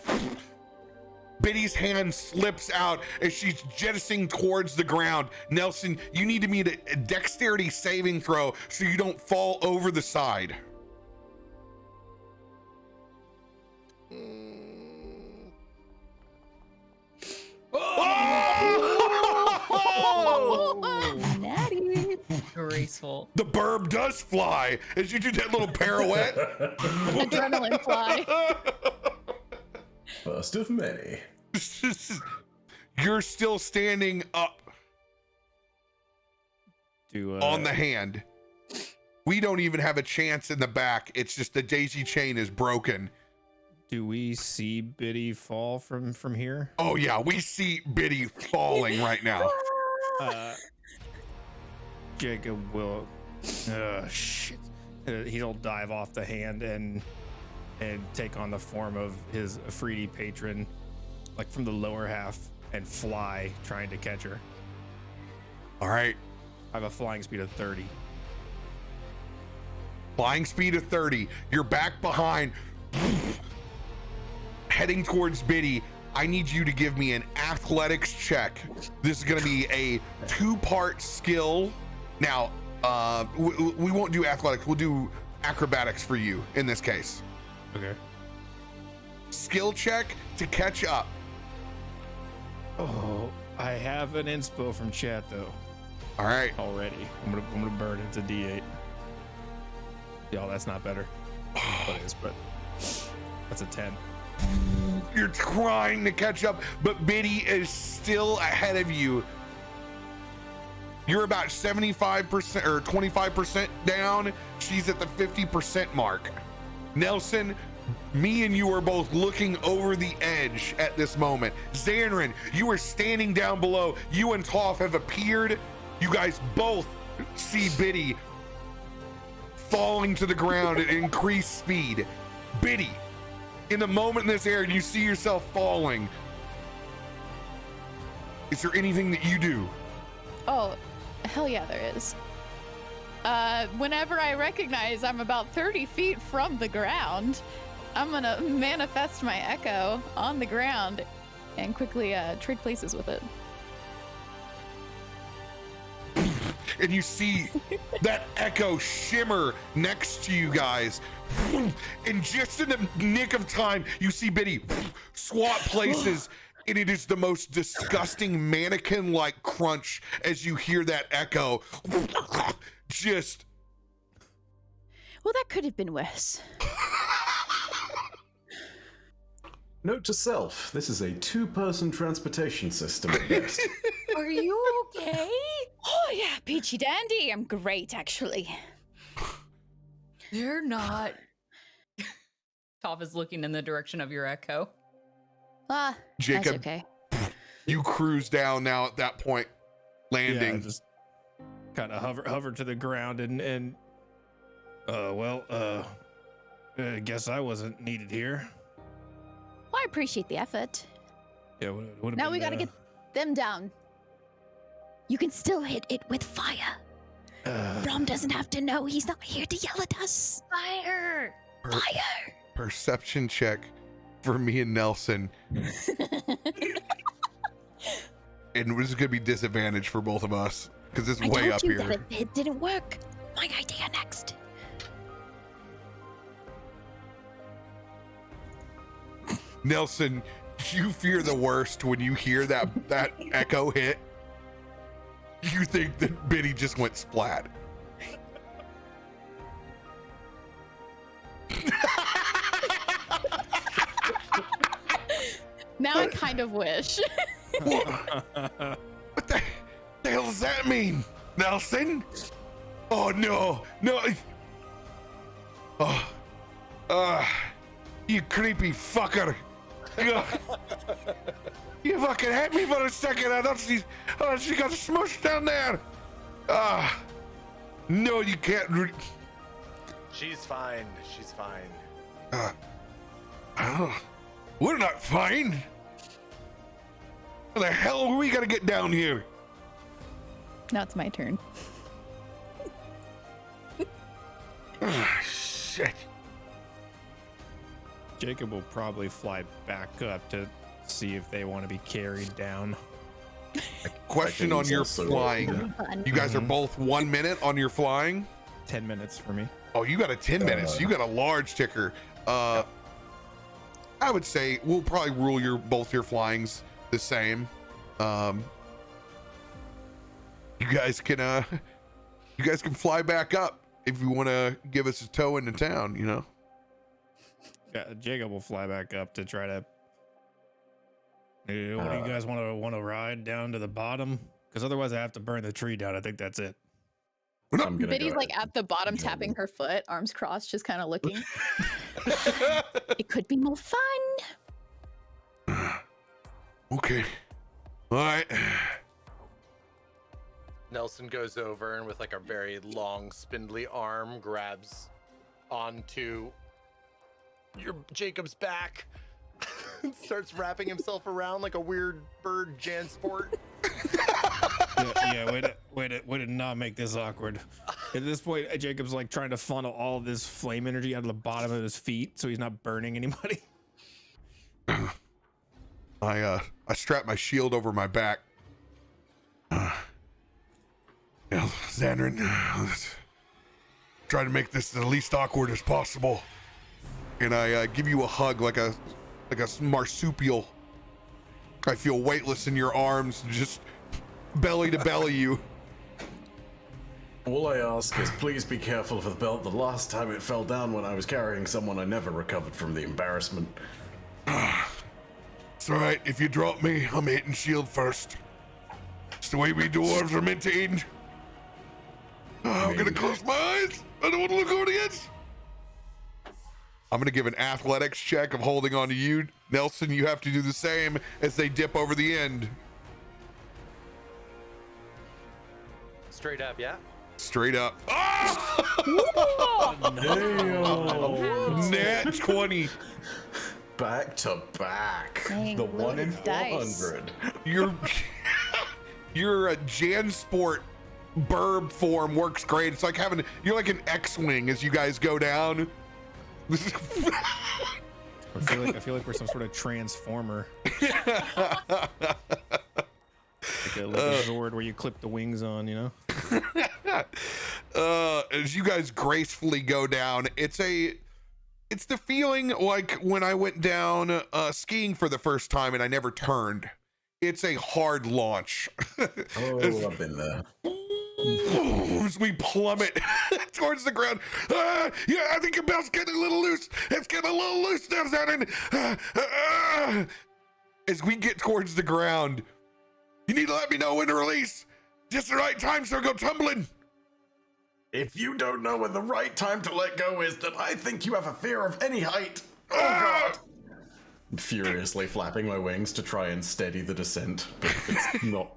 Biddy's hand slips out as she's jettisoning towards the ground. Nelson, you need to meet a dexterity saving throw so you don't fall over the side. Oh! Natty. Graceful. The burb does fly as you do that little pirouette. Adrenaline fly. First of many. You're still standing up on the hand. We don't even have a chance in the back. It's just the daisy chain is broken. Do we see Biddy fall from here? Oh yeah, we see Biddy falling right now. Jacob will shit. He'll dive off the hand and take on the form of his Afridi patron, like from the lower half, and fly, trying to catch her. All right. I have a flying speed of 30. Flying speed of 30. You're back behind, heading towards Biddy. I need you to give me an athletics check. This is going to be a 2-part skill. Now, we won't do athletics. We'll do acrobatics for you in this case. Okay. Skill check to catch up. Oh, I have an inspo from chat though. All right. Already. I'm gonna burn into D8. Y'all, that's not better. It is, but that's a 10. You're trying to catch up, but Biddy is still ahead of you. You're about 75% or 25% down. She's at the 50% mark. Nelson, me and you are both looking over the edge at this moment. Xanrin, you are standing down below. You and Toph have appeared. You guys both see Biddy falling to the ground at increased speed. Biddy, in the moment in this air, you see yourself falling. Is there anything that you do? Oh, hell yeah, there is. Whenever I recognize I'm about 30 feet from the ground, I'm gonna manifest my echo on the ground and quickly trade places with it. And you see that echo shimmer next to you guys. And just in the nick of time, you see Biddy swap places. And it is the most disgusting mannequin-like crunch as you hear that echo. Just. Well, that could have been worse. Note to self, this is a 2-person transportation system at best. Are you okay? Oh yeah, peachy dandy. I'm great, actually. They're not. Toph is looking in the direction of your echo. Jacob, that's okay. You cruise down now at that point, landing. Yeah, just kind of hover to the ground and I guess I wasn't needed here. Well, I appreciate the effort. Yeah, Now we gotta get them down. You can still hit it with fire. Brom doesn't have to know. He's not here to yell at us. Fire! Fire! Perception check for me and Nelson. And this is gonna be disadvantage for both of us because it's way up here. I told you that it didn't work. My idea next. Nelson, you fear the worst when you hear that echo hit. You think that Biddy just went splat. Now I kind of wish. What the hell does that mean, Nelson? Oh no, no. You creepy fucker. You fucking hit me for a second. I thought she got smushed down there. No, you can't. She's fine. She's fine. We're not fine. How the hell are we gonna get down here? Now it's my turn. Shit. Jacob will probably fly back up to see if they want to be carried down. Question on your flying. You guys are both 1 minute on your flying? 10 minutes for me. Oh, you got a 10 minutes. You got a large ticker. I would say we'll probably rule both your flyings the same. guys can fly back up if you want to give us a tow into town, you know. Yeah, Jacob will fly back up to try to. What do you guys want to ride down to the bottom? Because otherwise, I have to burn the tree down. I think that's it. Biddy's like at the bottom, tapping her foot, arms crossed, just kind of looking. It could be more fun. Okay. All right. Nelson goes over and with like a very long, spindly arm grabs onto your Jacob's back and starts wrapping himself around like a weird bird Jansport. Way to not make this awkward. At this point, Jacob's like trying to funnel all of this flame energy out of the bottom of his feet so he's not burning anybody. I strap my shield over my back. Xandrin, let's try to make this the least awkward as possible. And I give you a hug like a marsupial. I feel weightless in your arms, just belly to belly you. All I ask is please be careful of the belt. The last time it fell down when I was carrying someone, I never recovered from the embarrassment. It's alright, if you drop me, I'm hitting shield first. It's the way we dwarves are meant to end. I'm gonna close my eyes. I don't want to look over the edge. I'm gonna give an athletics check of holding on to you. Nelson, you have to do the same as they dip over the end. Straight up, yeah? Straight up. Oh! Damn. Nat 20. Back to back. Dang, The 1 in loaded dice. 400. Your Jansport burb form works great. It's like you're like an X-wing as you guys go down. I feel like we're some sort of transformer. like a Zord where you clip the wings on, you know? As you guys gracefully go down, it's the feeling like when I went down skiing for the first time and I never turned. It's a hard launch. Oh, I've been there. As we plummet towards the ground. Yeah, I think your belt's getting a little loose. It's getting a little loose now, Xandrin. As we get towards the ground, you need to let me know when to release. Just the right time so go tumbling. If you don't know when the right time to let go is, then I think you have a fear of any height. Oh, God. Furiously flapping my wings to try and steady the descent, but it's not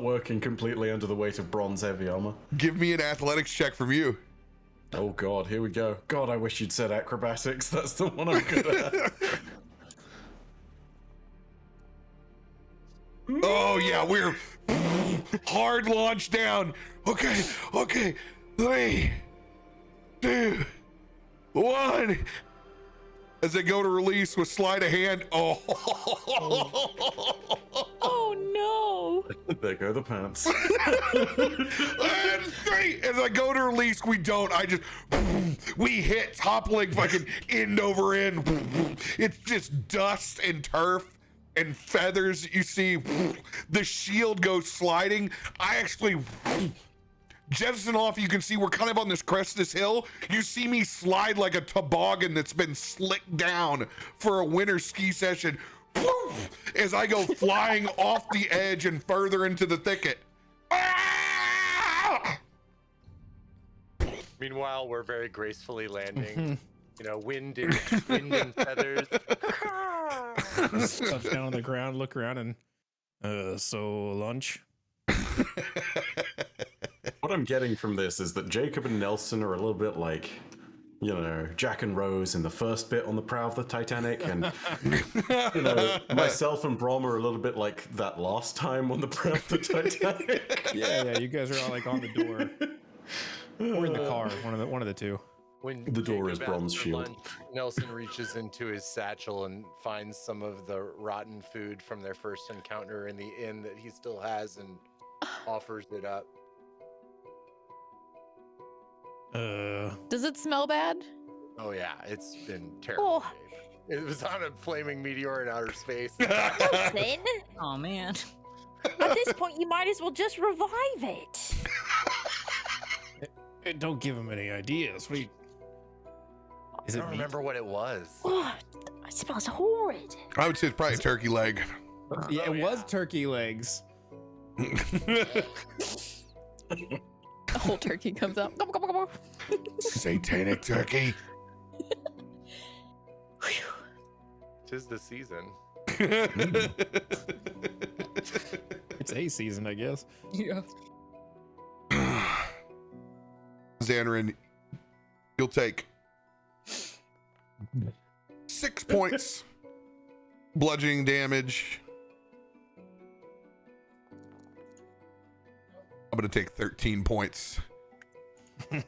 working completely under the weight of bronze heavy armor. Give me an athletics check from you. Oh God, here we go. God, I wish you'd said acrobatics. That's the one I'm good at. Oh yeah, we're hard launch down. Okay. 3, 2, 1. As they go to release with sleight of hand. Oh Oh no! There go the pants. And 3. As I go to release, we hit toppling fucking end over end. It's just dust and turf and feathers. You see the shield goes sliding. I actually jettison off. You can see we're kind of on this crest of this hill. You see me slide like a toboggan that's been slicked down for a winter ski session as I go flying off the edge and further into the thicket. Ah! Meanwhile, we're very gracefully landing. You know, wind and feathers. Just touch down on the ground, look around, and so lunch. What I'm getting from this is that Jacob and Nelson are a little bit like, you know, Jack and Rose in the first bit on the prow of the Titanic, and you know, myself and Brom are a little bit like that last time on the prow of the Titanic. Yeah, you guys are all like on the door or in the car, one of the two. When The door Jacob is Brom's asks for shield. lunch, Nelson reaches into his satchel and finds some of the rotten food from their first encounter in the inn that he still has and offers it up. Does it smell bad? Oh yeah, it's been terrible. Oh. It was on a flaming meteor in outer space. Nelson? Oh man. At this point, you might as well just revive it. Hey, don't give him any ideas. Is I it don't meat? remember what it was. Oh, it smells horrid. I would say it's probably a turkey leg. Yeah, it was turkey legs. A whole turkey comes out. Satanic turkey. Tis the season. It's a season, I guess. Yeah. Xanarin, you'll take 6 points bludgeoning damage. I'm gonna take 13 points. Could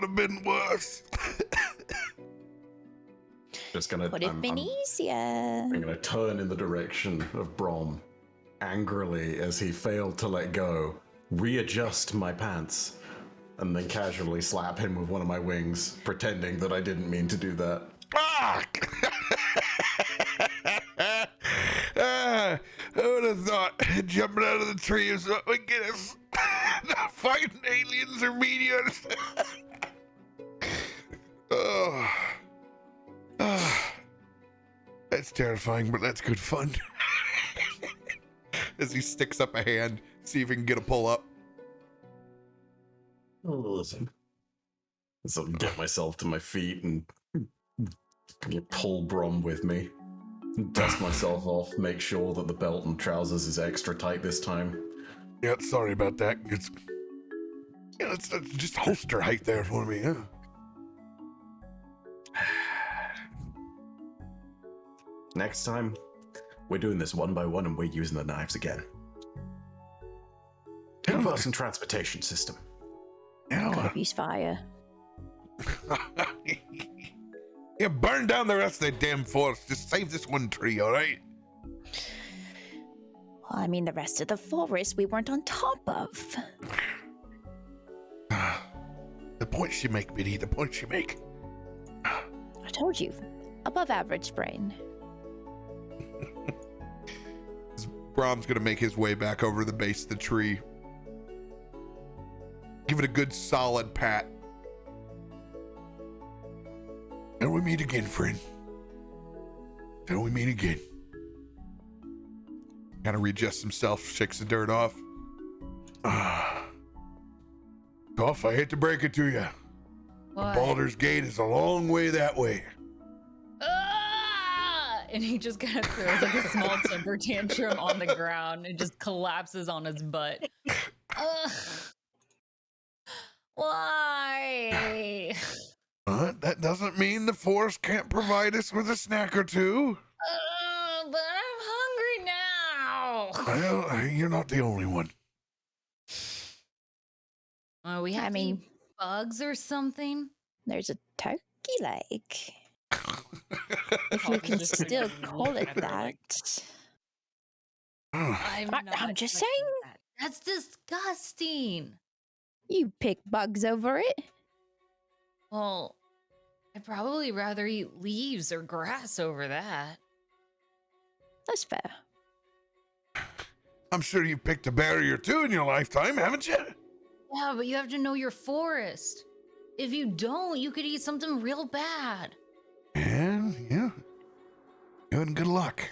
have been worse. Just gonna. Would have been easier. I'm gonna turn in the direction of Brom, angrily as he failed to let go, readjust my pants, and then casually slap him with one of my wings, pretending that I didn't mean to do that. Fuck! I would have thought jumping out of the tree is what would get us. Not fighting aliens or meteors. Oh. That's terrifying, but that's good fun. As he sticks up a hand, see if he can get a pull up. Listen. So get myself to my feet and pull Brom with me. Dust myself off, make sure that the belt and trousers is extra tight this time. Yeah, sorry about that. It's just holster height there for me, huh? Next time, we're doing this one by one and we're using the knives again. Two-person transportation system. Yeah. Use fire. Yeah, burn down the rest of the damn forest. Just save this one tree, all right? Well, I mean, the rest of the forest we weren't on top of. The points you make, Biddy, the points you make. I told you, above average brain. Brom's gonna make his way back over to the base of the tree. Give it a good solid pat. Till we meet again, friend. Till we meet again. Kind of readjusts himself, shakes the dirt off. Goff, I hate to break it to you. What? Baldur's Gate is a long way that way. Ah! And he just kind of throws like a small temper tantrum on the ground and just collapses on his butt. Why? But that doesn't mean the forest can't provide us with a snack or two. But I'm hungry now. Well, you're not the only one. We have to eat bugs or something. There's a turkey leg. If you can still call it that. I'm just saying. That's disgusting. You pick bugs over it. Well, I'd probably rather eat leaves or grass over that. That's fair. I'm sure you picked a berry or two in your lifetime, haven't you? Yeah, but you have to know your forest. If you don't, you could eat something real bad. And yeah, you had good luck.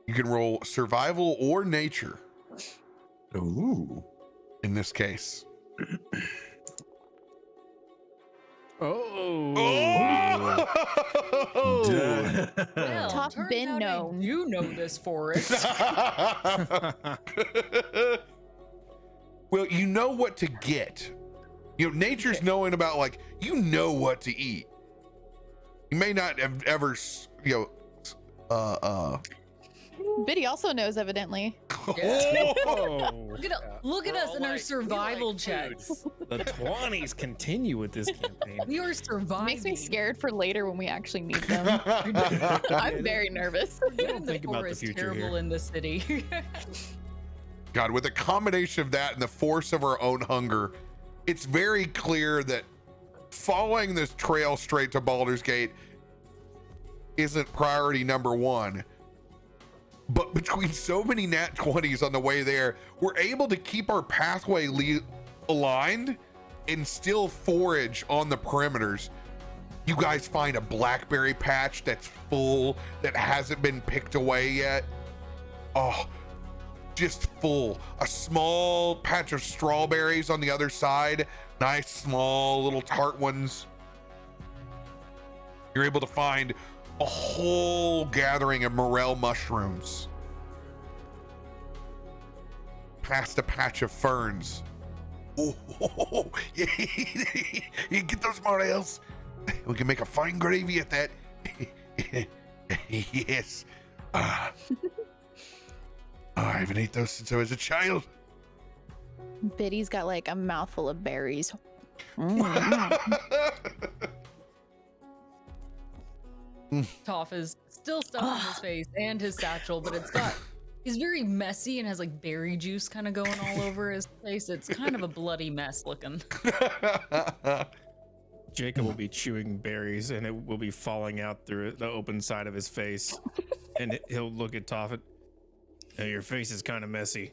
You can roll survival or nature. Ooh. In this case. Oh. Well, Top turns bin, out no. You know this forest. Well, you know what to get. You know, nature's knowing about, like, you know what to eat. You may not have ever, Biddy also knows, evidently. Oh. Look at us in our like, survival we like checks. The 20s continue with this campaign. We are surviving. Makes me scared for later when we actually need them. I'm very nervous. Don't think about the forest future terrible here. in the city. God, with a combination of that and the force of our own hunger, it's very clear that following this trail straight to Baldur's Gate isn't priority number one. But between so many nat 20s on the way there, we're able to keep our pathway aligned and still forage on the perimeters. You guys find a blackberry patch that's full, that hasn't been picked away yet. Oh, just full. A small patch of strawberries on the other side. Nice, small, little tart ones. You're able to find a whole gathering of morel mushrooms. Past a patch of ferns. Oh, yeah. You get those morels. We can make a fine gravy at that. Yes. I haven't ate those since I was a child. Biddy's got like a mouthful of berries. Toph is still stuck on his face and his satchel, but he's very messy and has like berry juice kind of going all over his face. It's kind of a bloody mess looking. Jacob will be chewing berries and it will be falling out through the open side of his face. And he'll look at Toph. Hey, your face is kind of messy.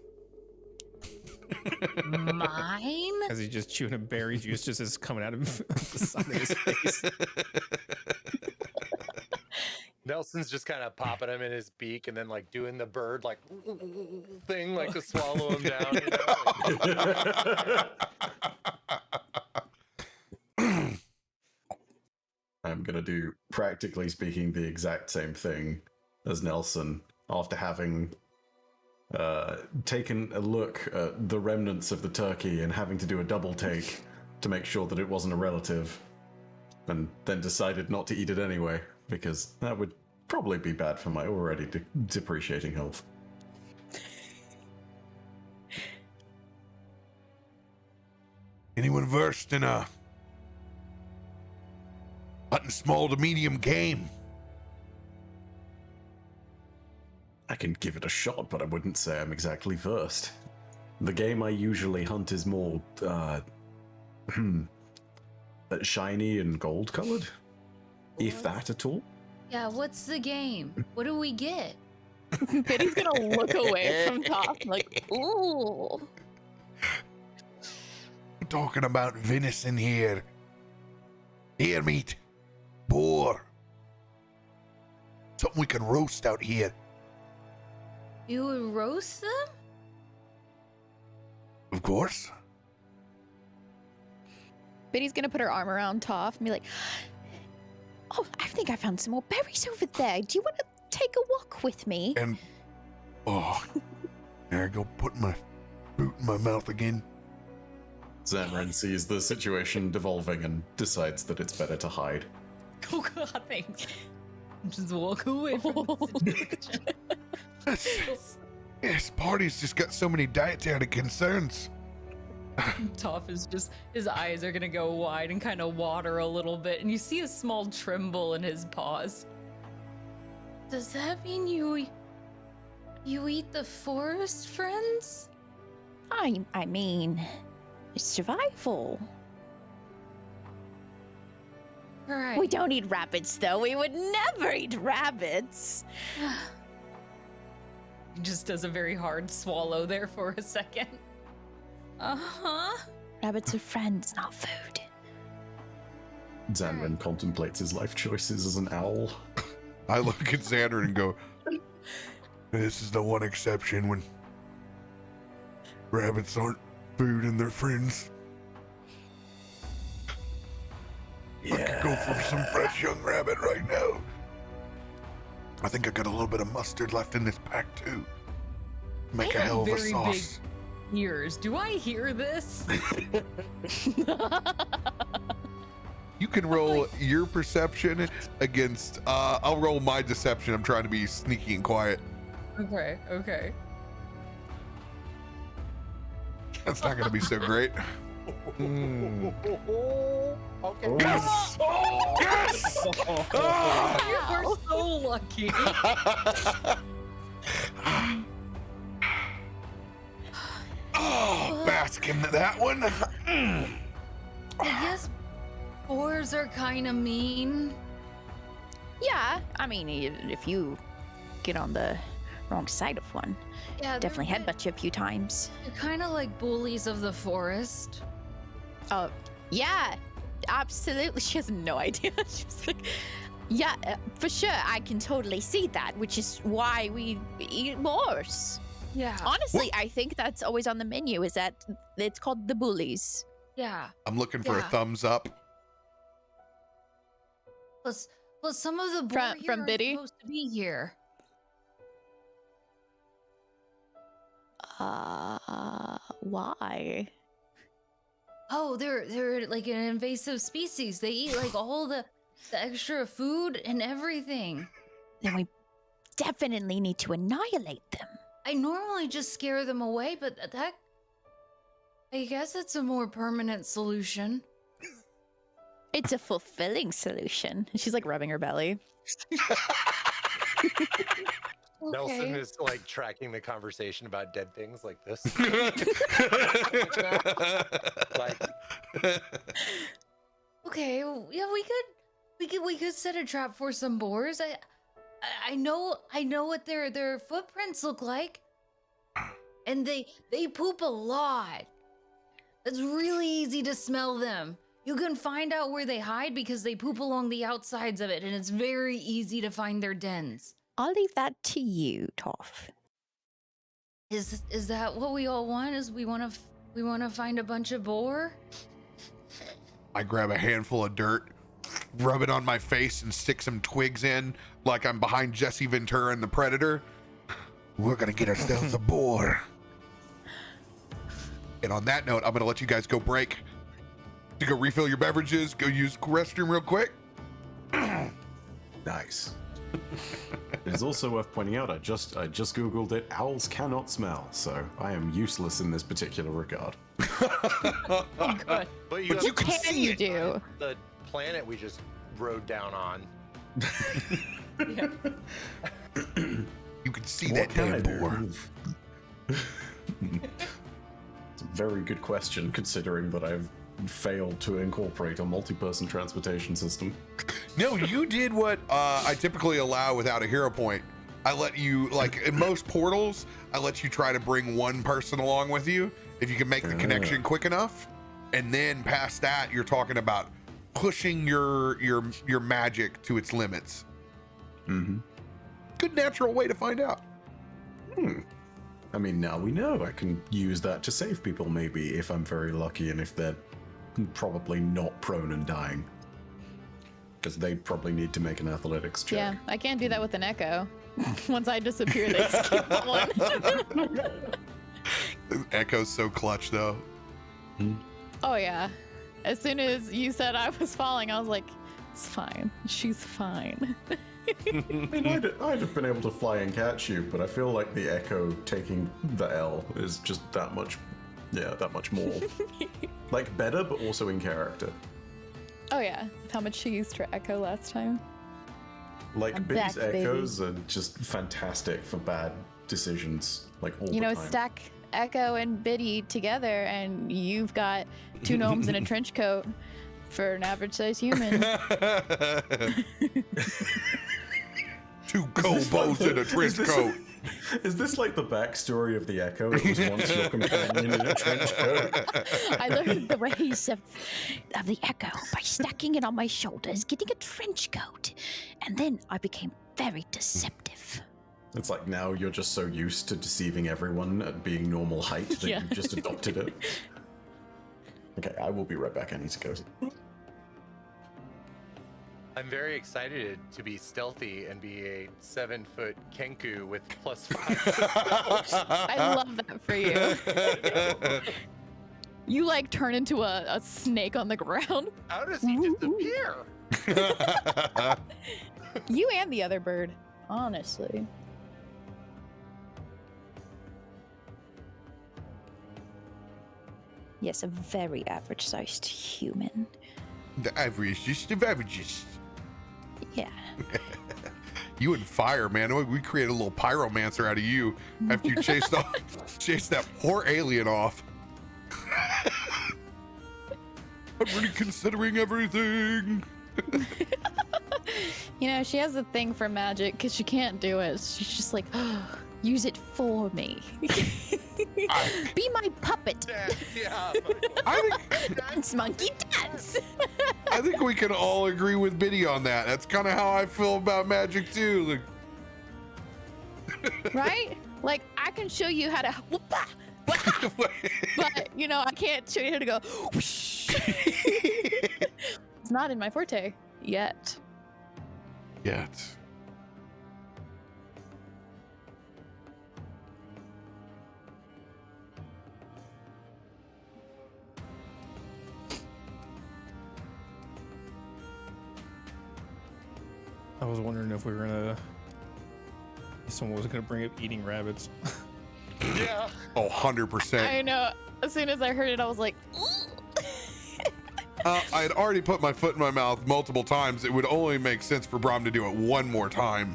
Mine? As he's just chewing a berry juice just as coming out of the side of his face. Nelson's just kind of popping him in his beak and then like doing the bird like thing like to swallow him down, you know? I'm gonna do, practically speaking, the exact same thing as Nelson after having taken a look at the remnants of the turkey and having to do a double take to make sure that it wasn't a relative, and then decided not to eat it anyway because that would probably be bad for my already depreciating health. Anyone versed in hunting small to medium game? I can give it a shot, but I wouldn't say I'm exactly versed. The game I usually hunt is more, shiny and gold-colored, if that at all. Yeah, what's the game? What do we get? Biddy's gonna look away from Toph, like, ooh. We're talking about venison here. Deer meat. Boar. Something we can roast out here. You would roast them? Of course. Biddy's gonna put her arm around Toph and be like, oh, I think I found some more berries over there. Do you want to take a walk with me? And, there I go, putting my boot in my mouth again. Xamarin sees the situation devolving and decides that it's better to hide. Oh god, thanks. Just walk away from the situation. This party's just got so many dietary concerns. Toph is just, his eyes are gonna go wide and kind of water a little bit, and you see a small tremble in his paws. Does that mean you eat the forest, friends? I mean, it's survival. Right. We don't eat rabbits, though. We would never eat rabbits. He just does a very hard swallow there for a second. Uh-huh. Rabbits are friends, not food. Xamarin contemplates his life choices as an owl. I look at Xander and go, this is the one exception when rabbits aren't food and they're friends. I could go for some fresh young rabbit right now. I think I got a little bit of mustard left in this pack too. Make a hell of a sauce. Big ears. Do I hear this? You can roll your perception against, I'll roll my deception. I'm trying to be sneaky and quiet. Okay. That's not going to be so great. Okay. Yes! Yes! You are so lucky. Oh, bask in that one. I guess Boars are kind of mean. Yeah, I mean, if you get on the wrong side of one, Yeah, definitely headbutt you a few times. They're kind of like bullies of the forest. Oh, yeah, absolutely. She has no idea. She's like, yeah, for sure. I can totally see that, which is why we eat boars. Yeah. Honestly, I think that's always on the menu. Is that it's called the bullies? Yeah. I'm looking for a Yeah. thumbs up. Plus some of the boar here From aren't Biddy? supposed to be here. Why? Oh, they're like an invasive species. They eat like all the extra food and everything. Then we definitely need to annihilate them. I normally just scare them away, but that I guess it's a more permanent solution. It's a fulfilling solution. She's like rubbing her belly. Nelson Okay. is like tracking the conversation about dead things like this. Like, Okay, well, yeah, we could set a trap for some boars. I know what their footprints look like, and they poop a lot. It's really easy to smell them. You can find out where they hide because they poop along the outsides of it, and it's very easy to find their dens. I'll leave that to you, Toph. Is that what we all want? Is we want to find a bunch of boar? I grab a handful of dirt, rub it on my face, and stick some twigs in like I'm behind Jesse Ventura and the Predator. We're gonna get ourselves a boar. And on that note, I'm gonna let you guys go break to go refill your beverages, go use the restroom real quick. Nice. It's also worth pointing out, I just googled it. Owls cannot smell, so I am useless in this particular regard. but you, But you can Can see you it. do? the planet we just rode down on. You can see What that can I damn do? boar. It's a very good question, considering that I've failed to incorporate a multi-person transportation system. No, you did what I typically allow without a hero point. I let you, like in most portals, I let you try to bring one person along with you if you can make the connection quick enough. And then past that, you're talking about pushing your magic to its limits. Mm-hmm. Good natural way to find out. I mean, now we know I can use that to save people, maybe, if I'm very lucky and if they're probably not prone and dying. Because they probably need to make an athletics check. Yeah, I can't do that with an echo. Once I disappear, they skip one. Echo's so clutch, though. Oh yeah. As soon as you said I was falling, I was like, it's fine. She's fine. I mean, I'd have been able to fly and catch you, but I feel like the Echo taking the L is just that much more. Like, better, but also in character. Oh yeah. How much she used her echo last time. Like, I'm Biddy's back, baby. Echoes are just fantastic for bad decisions, like all You know, the time. stack Echo and Biddy together, and you've got two gnomes in a trench coat for an average-sized human. Two kobolds in a trench coat. Is this like the backstory of the Echo? It was once your companion in a trench coat. I learned the ways of the Echo by stacking it on my shoulders, getting a trench coat, and then I became very deceptive. It's like now you're just so used to deceiving everyone at being normal height that Yeah. you've just adopted it. Okay, I will be right back. I need to go. I'm very excited to be stealthy and be a 7-foot Kenku with +5. I love that for you. You like turn into a snake on the ground. How does he disappear? You and the other bird, honestly. Yes, a very average-sized human. The average, the averages. Yeah. You and fire, man. We created a little pyromancer out of you after you chased that poor alien off. I'm really considering everything. You know, she has a thing for magic because she can't do it. She's just like, use it for me. Be my puppet. Dance, yeah. I think, Dance, monkey, dance. I think we can all agree with Biddy on that. That's kind of how I feel about magic too. Right? Like, I can show you how to whoop-ah, wah, but, you know, I can't show you how to go whoosh. It's not in my forte yet. Yet. I was wondering if we were gonna. If someone was gonna bring up eating rabbits. Yeah. Oh, 100%. I know. As soon as I heard it, I was like, I had already put my foot in my mouth multiple times. It would only make sense for Brom to do it one more time.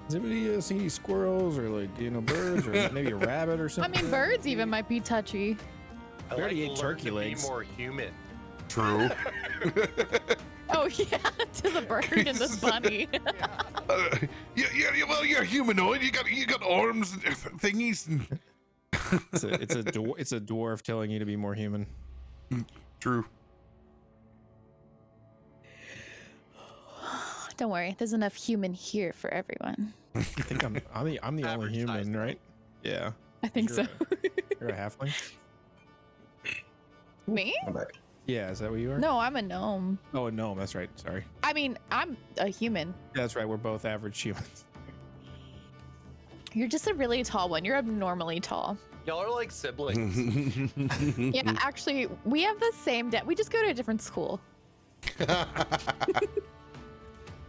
Has anybody seen any squirrels or like birds or maybe a rabbit or I something? mean, birds even might be touchy. I We already like ate to learn turkey to legs. Be more human. True. Oh yeah, to the bird and the bunny. Yeah. Well, you're humanoid. You got arms and thingies. And... It's a dwarf telling you to be more human. True. Don't worry, there's enough human here for everyone. I think I'm the only human, Advertised. right? Yeah. I think so. You're a halfling. Me? I'm back. Yeah, is that what you are? No, I'm a gnome. Oh, a gnome. That's right. Sorry. I mean, I'm a human. That's right. We're both average humans. You're just a really tall one. You're abnormally tall. Y'all are like siblings. Yeah, actually, we have the same we just go to a different school.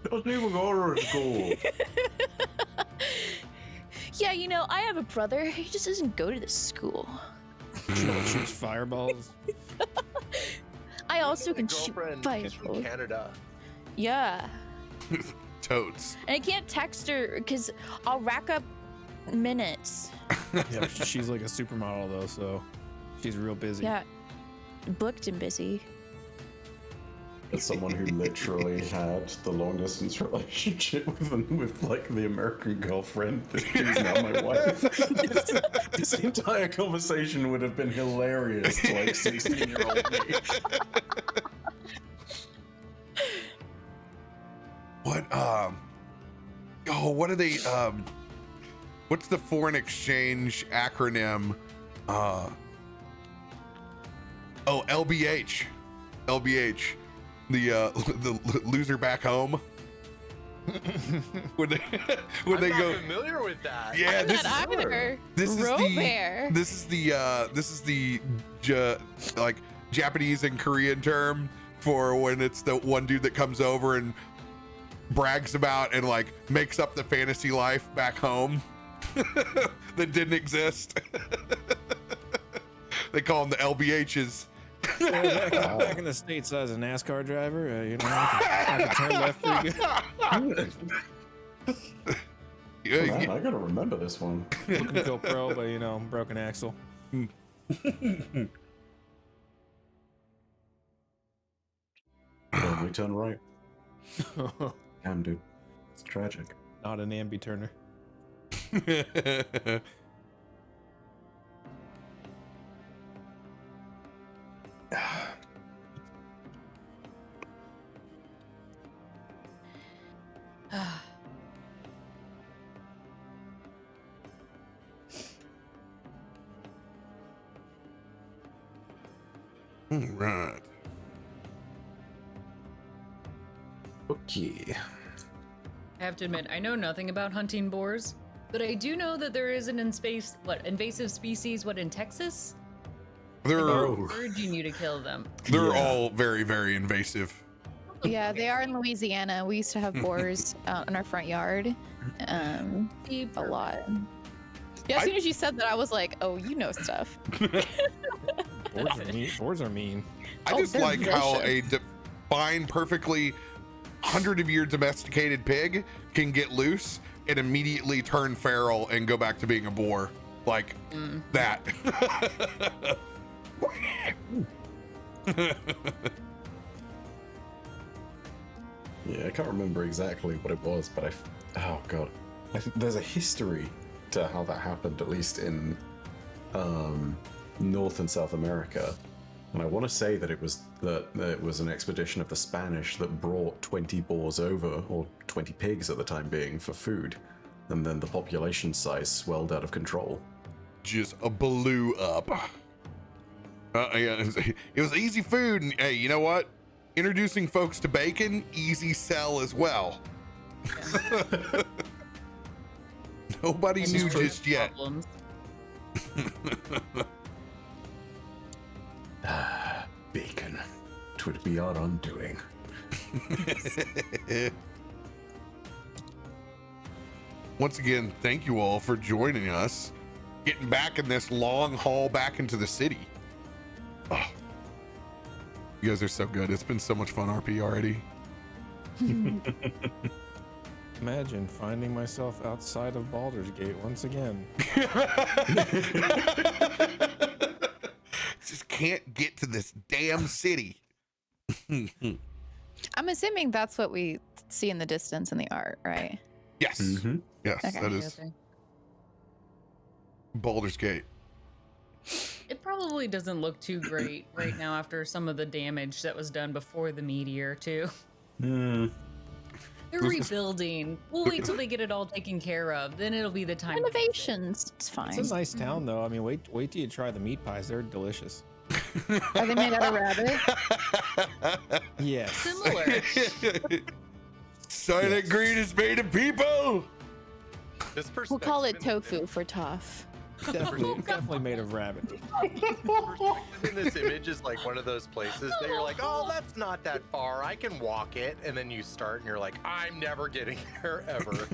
Doesn't even go to school. Yeah, you know, I have a brother. He just doesn't go to the school. Shoots fireballs. I also can My shoot girlfriend is from fireballs. Canada. Yeah. Totes. And I can't text her because I'll rack up minutes. Yeah, she's like a supermodel though, so she's real busy. Yeah. Booked and busy. As someone who literally had the long distance relationship with like the American girlfriend who's now my wife, this entire conversation would have been hilarious to like 16-year-old me. What are they what's the foreign exchange acronym? LBH. The loser back home. when they I'm go not familiar with that. Yeah, I'm not either. this is Robear. this is the like Japanese and Korean term for when it's the one dude that comes over and brags about and like makes up the fantasy life back home that didn't exist. They call them the LBHs. Back in the States, I was a NASCAR driver. You know, I could turn left pretty good. Yeah, Man, I gotta remember this one. Looking to go pro, but you know, broken axle. Then we turn right. Damn, dude. It's tragic. Not an ambi turner. Right. Okay. I have to admit, I know nothing about hunting boars, but I do know that there is an invasive species, in Texas? They're Urging you to kill them. all very, very invasive. Yeah, they are in Louisiana. We used to have boars out in our front yard. A lot. Yeah, as soon as you said that, I was like, oh, you know stuff. Boars are mean. I just they're like how vicious. a fine, perfectly 100-year domesticated pig can get loose and immediately turn feral and go back to being a boar. Like that. Yeah, I can't remember exactly what it was, but oh god, I think there's a history to how that happened, at least in North and South America. And I want to say that it was an expedition of the Spanish that brought 20 boars over, or 20 pigs at the time being, for food, and then the population size swelled out of control. Just blew up. Yeah, it was easy food, and hey, you know what? Introducing folks to bacon, easy sell as well. Nobody knew just yet. Problems. Bacon. 'Twould be our undoing. Once again, thank you all for joining us, getting back in this long haul back into the city. Oh, you guys are so good. It's been so much fun, RP, already. Imagine finding myself outside of Baldur's Gate once again. Just can't get to this damn city. I'm assuming that's what we see in the distance in the art, right? Yes. Mm-hmm. Yes, Okay. that is Baldur's Gate. It probably doesn't look too great right now after some of the damage that was done before the meteor, too. Mm. They're rebuilding. We'll wait till they get it all taken care of. Then it'll be the time. to fix it. Renovations. It's fine. It's a nice town, though. I mean, wait till you try the meat pies. They're delicious. Are they made out of rabbit? Yes. Similar. Silent Green is made of people. This We'll call it perspective tofu for tough. Definitely made of rabbit. in this image is like one of those places that you're like, oh, that's not that far. I can walk it. And then you start and you're like, I'm never getting there ever.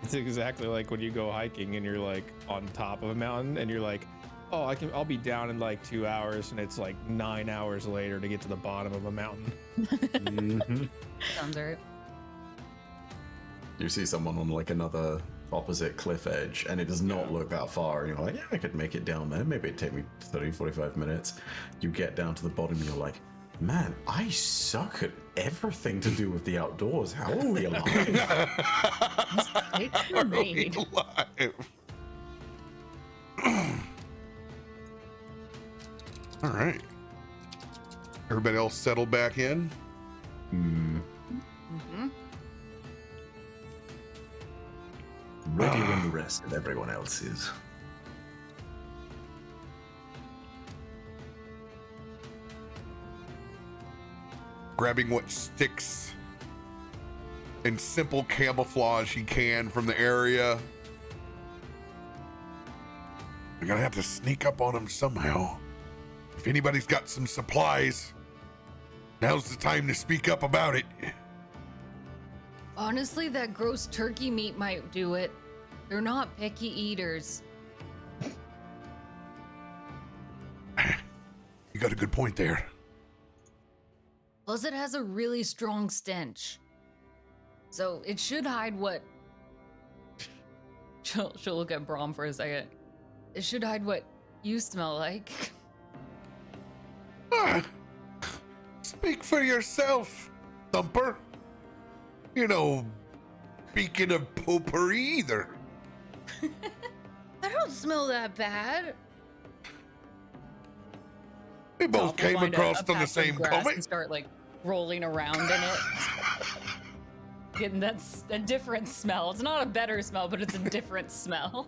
It's exactly like when you go hiking and you're like on top of a mountain and you're like, oh, I'll be down in like 2 hours, and it's like 9 hours later to get to the bottom of a mountain. Mm-hmm. Sounds right. You see someone on like another opposite cliff edge, and it does not look that far, and you're like, yeah, I could make it down there. Maybe it'd take me 30-45 minutes. You get down to the bottom, and you're like, man, I suck at everything to do with the outdoors. How are we alive? It's Are we made. alive? All right. Everybody else settled back in? Hmm. Mm-hmm. Ready when the rest of everyone else is. Grabbing what sticks and simple camouflage he can from the area. We're gonna have to sneak up on him somehow. If anybody's got some supplies, now's the time to speak up about it. Honestly, that gross turkey meat might do it. They're not picky eaters. You got a good point there. Plus, it has a really strong stench. So it should hide what... She'll look at Braum for a second. It should hide what you smell like. Speak for yourself, Thumper. You know, speaking of potpourri either. I don't smell that bad. We both We'll came find across a on the patch of same grass comet. and start like rolling around in it. Getting that's a different smell. It's not a better smell, but it's a different smell.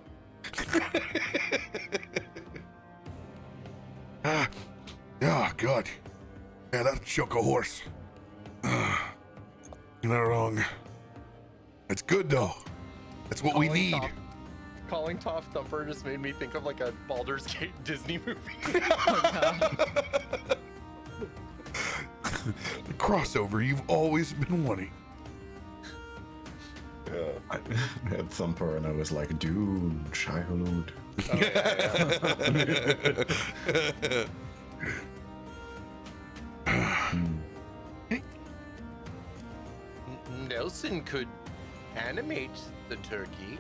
Oh, God. Yeah, that'll choke a horse. You're not wrong. It's good, though. That's what we need. Calling Toph Thumper just made me think of like a Baldur's Gate Disney movie. The crossover you've always been wanting. I had Thumper, and I was like, dude, childhood. Nelson could animate the turkey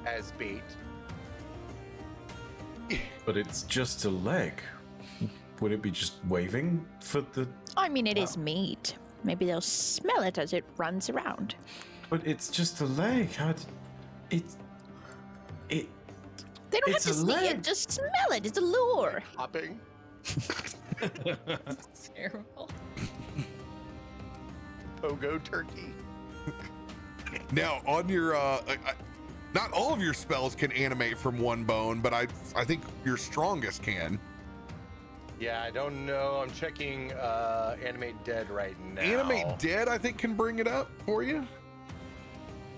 as bait. But it's just a leg. would it be just waving for the? I mean, it is meat. Maybe they'll smell it as it runs around. But it's just a leg. It. They don't have It's to a see leg. it. Just smell it. It's a lure. Hopping. Terrible. Pogo turkey. Now, on your, not all of your spells can animate from one bone, but I think your strongest can. Yeah, I don't know. I'm checking Animate Dead right now. Animate Dead, I think, can bring it up for you.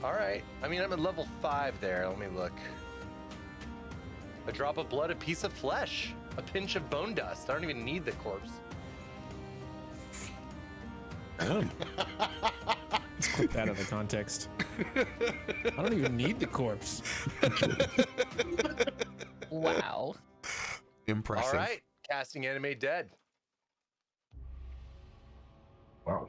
All right. I mean, I'm at level 5 there. Let me look. A drop of blood, a piece of flesh, a pinch of bone dust. I don't even need the corpse. Oh. Let's clip that out of the context. I don't even need the corpse. Wow. Impressive. All right. Casting Animate Dead. Wow.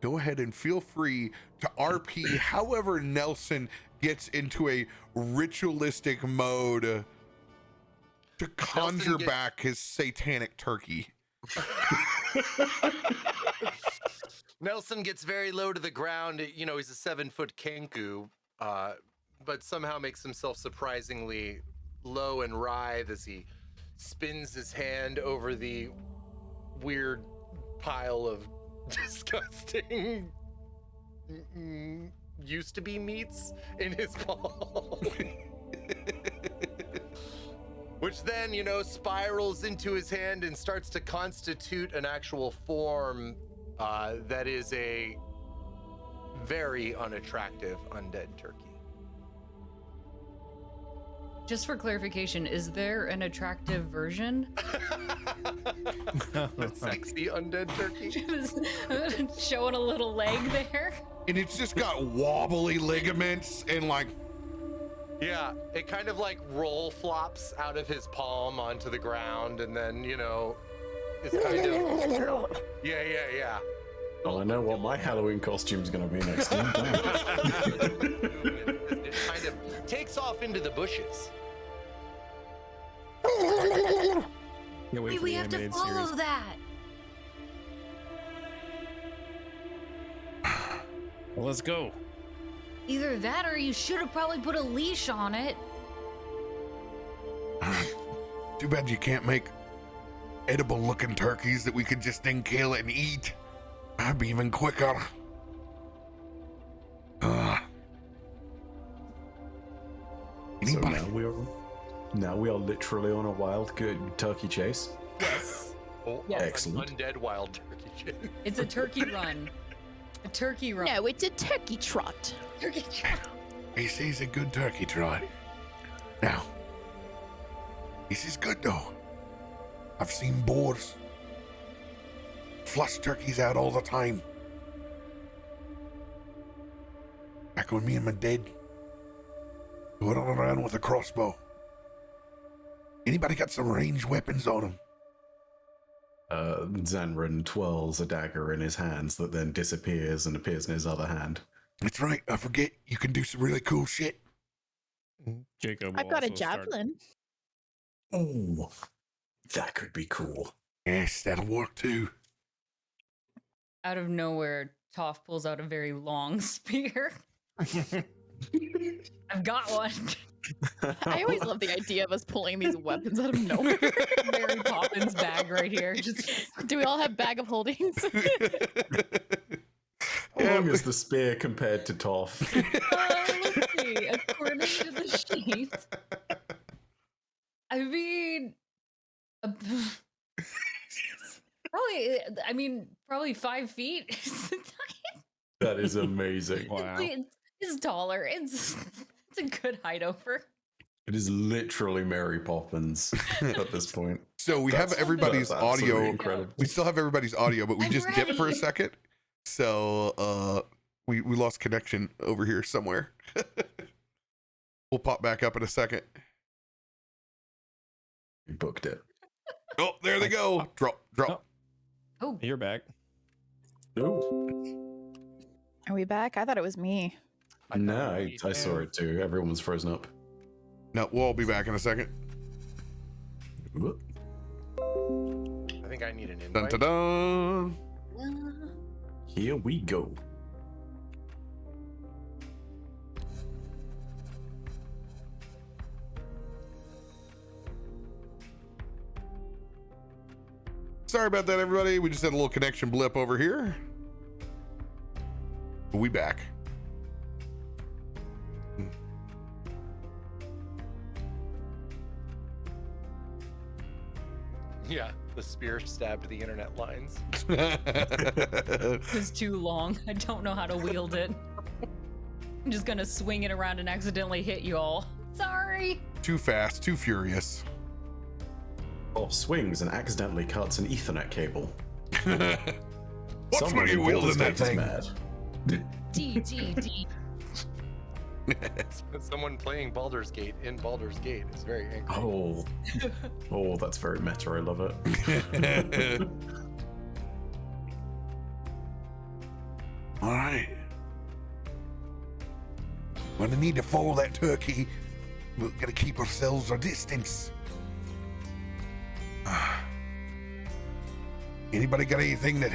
Go ahead and feel free to RP however Nelson gets into a ritualistic mode to conjure back his satanic turkey. Nelson gets very low to the ground. You know, he's a 7-foot kenku, but somehow makes himself surprisingly low and writhe as he spins his hand over the weird pile of disgusting used to be meats in his palm. Which then, you know, spirals into his hand and starts to constitute an actual form that is a very unattractive undead turkey. Just for clarification, is there an attractive version? A sexy undead turkey? Showing a little leg there. And it's just got wobbly ligaments and like, Yeah, it kind of like roll flops out of his palm onto the ground, and then, you know, it's kind of yeah. Well, I know what my Halloween costume's gonna be next time. It kind of takes off into the bushes. Can't wait for We the have to animated follow series. that. Well, let's go. Either that or you should have probably put a leash on it. too bad you can't make edible looking turkeys that we could just then kill and eat. I'd be even quicker. So Anybody? now we are literally on a wild good turkey chase. Yes. Oh, Yes. Excellent. An undead wild turkey chase. It's a turkey run. A turkey run. No, it's a turkey trot. Turkey trot. He sees a good turkey trot. Now, this is good though. I've seen boars flush turkeys out all the time. Back when me and my dad going around with a crossbow. Anybody got some ranged weapons on them? Zanran twirls a dagger in his hands that then disappears and appears in his other hand. That's right. I forget you can do some really cool shit. Jacob. I've will got a also start- javelin. Oh, that could be cool. Yes, that'll work too. Out of nowhere, Toph pulls out a very long spear. I've got one. I always love the idea of us pulling these weapons out of nowhere. Mary Poppins bag right here. Just Do we all have bag of holdings? How long is the spear compared to Toph? let's see. According to the sheet, I mean, probably 5 feet. That is amazing. Wow. It's taller. It's a good height over. It is literally Mary Poppins at this point. So we have everybody's That's absolutely audio. incredible. We still have everybody's audio, but we I'm just dipped for a ready. second. So we lost connection over here somewhere. We'll pop back up in a second. We booked it. Oh, there they go. Drop. Oh, You're back. Ooh. Are we back? I thought it was me. No, I saw it too. Everyone was frozen up. No, we'll all be back in a second. Whoop. I think I need an Dun, invite. dun, dun. Here we go. Sorry about that, everybody. We just had a little connection blip over here. But we back. Yeah, the spear stabbed the internet lines. It was too long. I don't know how to wield it. I'm just gonna swing it around and accidentally hit you all. Sorry. Too fast, too furious. Oh, swings and accidentally cuts an Ethernet cable. What's when Someone you in wielding that Baldur's Gate is thing? mad. D. Someone playing Baldur's Gate in Baldur's Gate is very angry. Oh, oh, that's very meta. I love it. All right. Gonna need to follow that turkey. We're gonna keep ourselves our distance. Anybody got anything that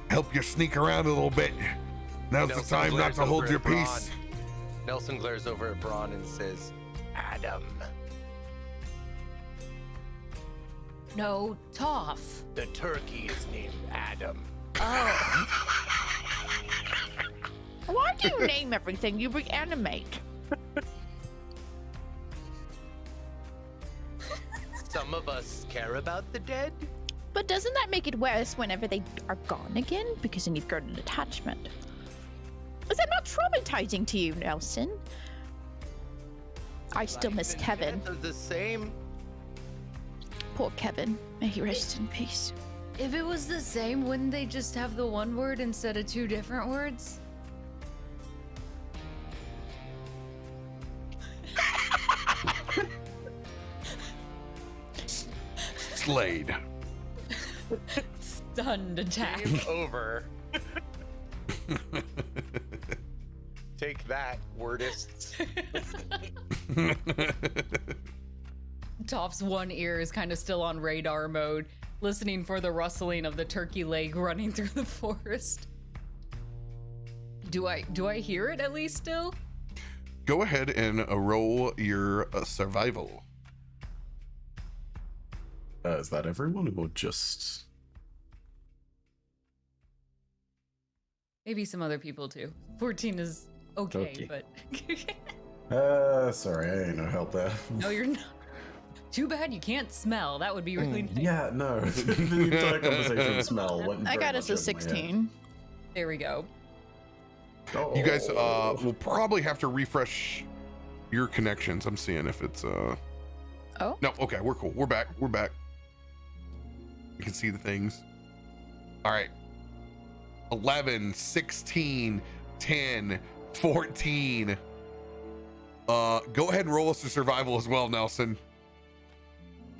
help you sneak around a little bit? Now's the Nelson time not glares to hold over your at Braun. peace. Nelson glares over at Braun and says, Adam, No, Toph. the turkey is named Adam. Oh, Why do you name everything you reanimate? Some of us care about the dead. But doesn't that make it worse whenever they are gone again? Because then you've got an attachment. Is that not traumatizing to you, Nelson? I still Life miss and Kevin. death are the same. Poor Kevin. May he rest in peace. if it was the same, wouldn't they just have the one word instead of two different words? Slade. Stunned attack. Game over. Take that, wordists. Toph's one ear is kind of still on radar mode, listening for the rustling of the turkey leg running through the forest. Do I hear it at least still? Go ahead and roll your survival. Is that everyone or just? Maybe some other people too. 14 is okay, Okay. but Sorry, I ain't no help there. no, you're not. Too bad you can't smell. That would be really nice. Yeah, no. The entire conversation smell went. I very got us much a over my head. 16. There we go. Oh. You guys will probably have to refresh your connections. I'm seeing if it's Oh? No, okay, we're cool. We're back. We're back. You can see the things. All right. 11, 16, 10, 14. Go ahead and roll us a survival as well, Nelson.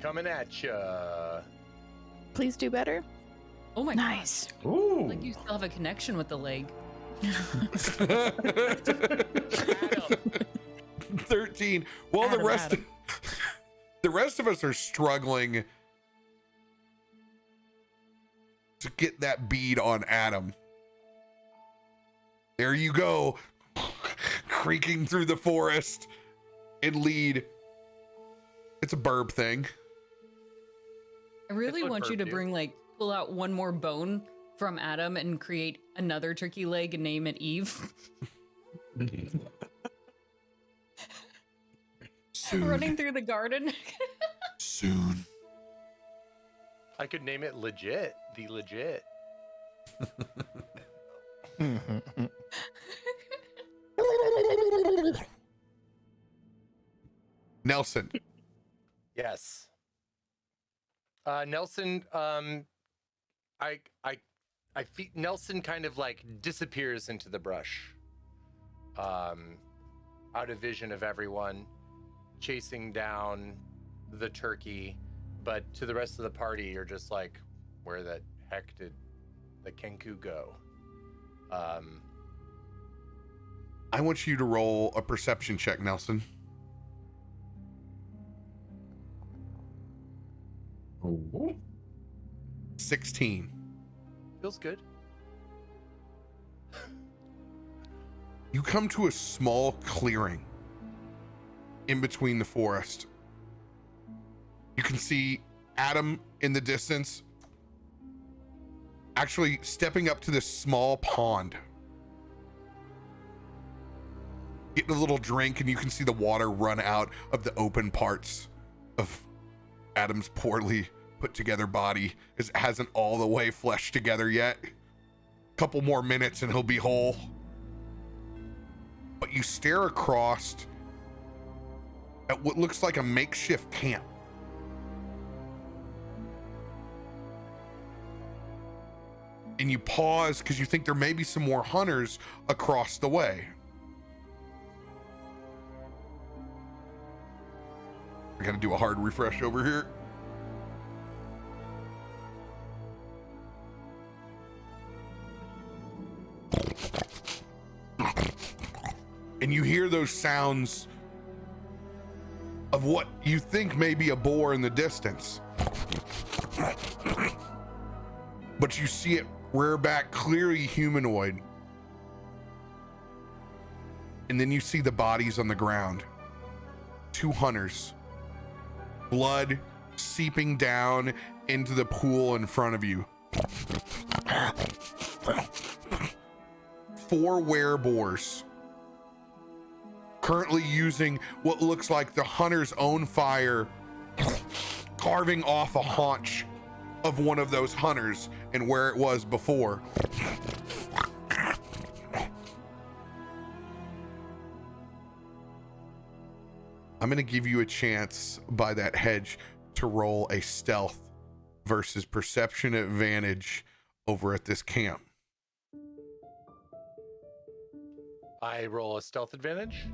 Coming at ya. Please do better. Oh my Nice. Ooh. god. Like you still have a connection with the leg. 13. Well, Adam, the rest Adam. the rest of us are struggling to get that bead on Adam. There you go. Creaking through the forest and lead. It's a burb thing. I really what want you to burp do. bring pull out one more bone from Adam and create another turkey leg and name it Eve. Soon. Running through the garden. Soon. I could name it legit. The legit. Nelson. Yes. Nelson, I feel Nelson kind of disappears into the brush. Out of vision of everyone, chasing down the turkey, but to the rest of the party, you're just like, where the heck did the Kenku go? I want you to roll a perception check, Nelson. Ooh. 16. Feels good. You come to a small clearing in between the forest. You can see Adam in the distance, actually stepping up to this small pond, getting a little drink, and you can see the water run out of the open parts of Adam's poorly put together body. It hasn't all the way fleshed together yet. Couple more minutes and he'll be whole. But you stare across at what looks like a makeshift camp. And you pause because you think there may be some more hunters across the way. I gotta do a hard refresh over here. And you hear those sounds of what you think may be a boar in the distance. But you see it rear back, clearly humanoid. And then you see the bodies on the ground. 2 hunters. Blood seeping down into the pool in front of you. 4 were-boars. Currently using what looks like the hunter's own fire, carving off a haunch of one of those hunters and where it was before. I'm gonna give you a chance by that hedge to roll a stealth versus perception advantage over at this camp. I roll a stealth advantage.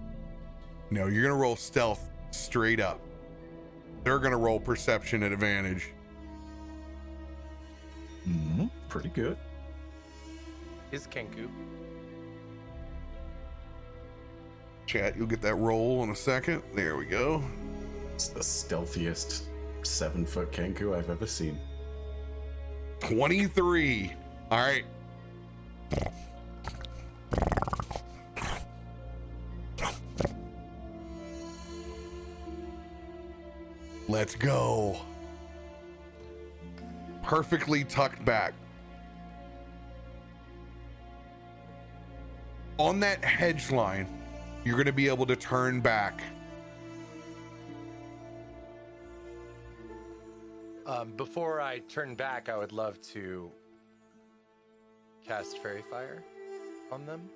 No, you're gonna roll stealth straight up. They're gonna roll perception at advantage. Pretty good. Is Kenku. Chat, you'll get that roll in a second. There we go. It's the stealthiest 7-foot Kenku I've ever seen. 23. All right. Let's go. Perfectly tucked back. On that hedge line, you're going to be able to turn back. Before I turn back, I would love to cast Fairy Fire on them.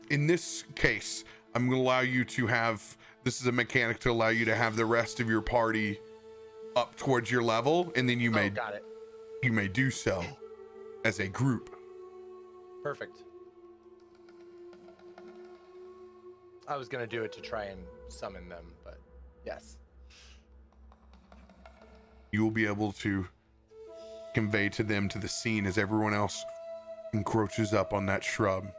In this case, I'm going to allow you to have, this is a mechanic to allow you to have the rest of your party up towards your level, and then you may got it. You may do so as a group. Perfect. I was gonna do it to try and summon them, but yes. You will be able to convey to them to the scene as everyone else encroaches up on that shrub.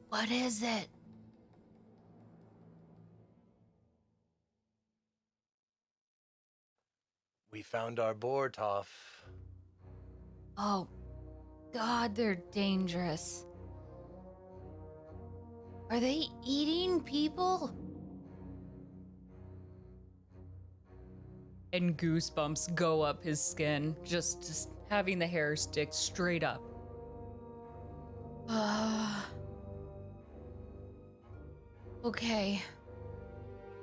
What is it? We found our boar, Toph. Oh, God, they're dangerous. Are they eating people? And goosebumps go up his skin, just having the hair stick straight up. Okay.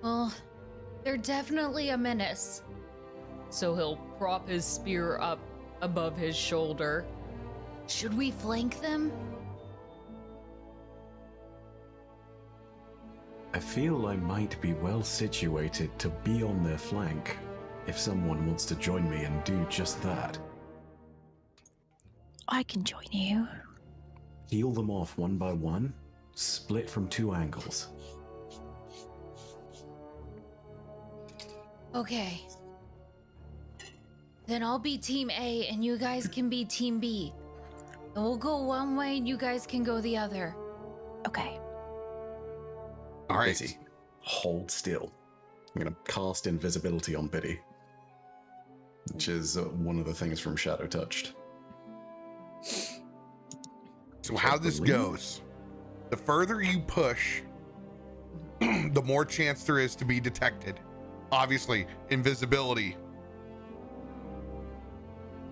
Well, they're definitely a menace. So he'll prop his spear up above his shoulder. Should we flank them? I feel I might be well situated to be on their flank if someone wants to join me and do just that. I can join you. Heal them off one by one, split from 2 angles. Okay. Then I'll be Team A and you guys can be Team B. And we'll go one way and you guys can go the other. Okay. All right. Easy. hold still. I'm going to cast invisibility on Biddy, which is one of the things from Shadow Touched. So how this goes, the further you push, the more chance there is to be detected. Obviously, invisibility,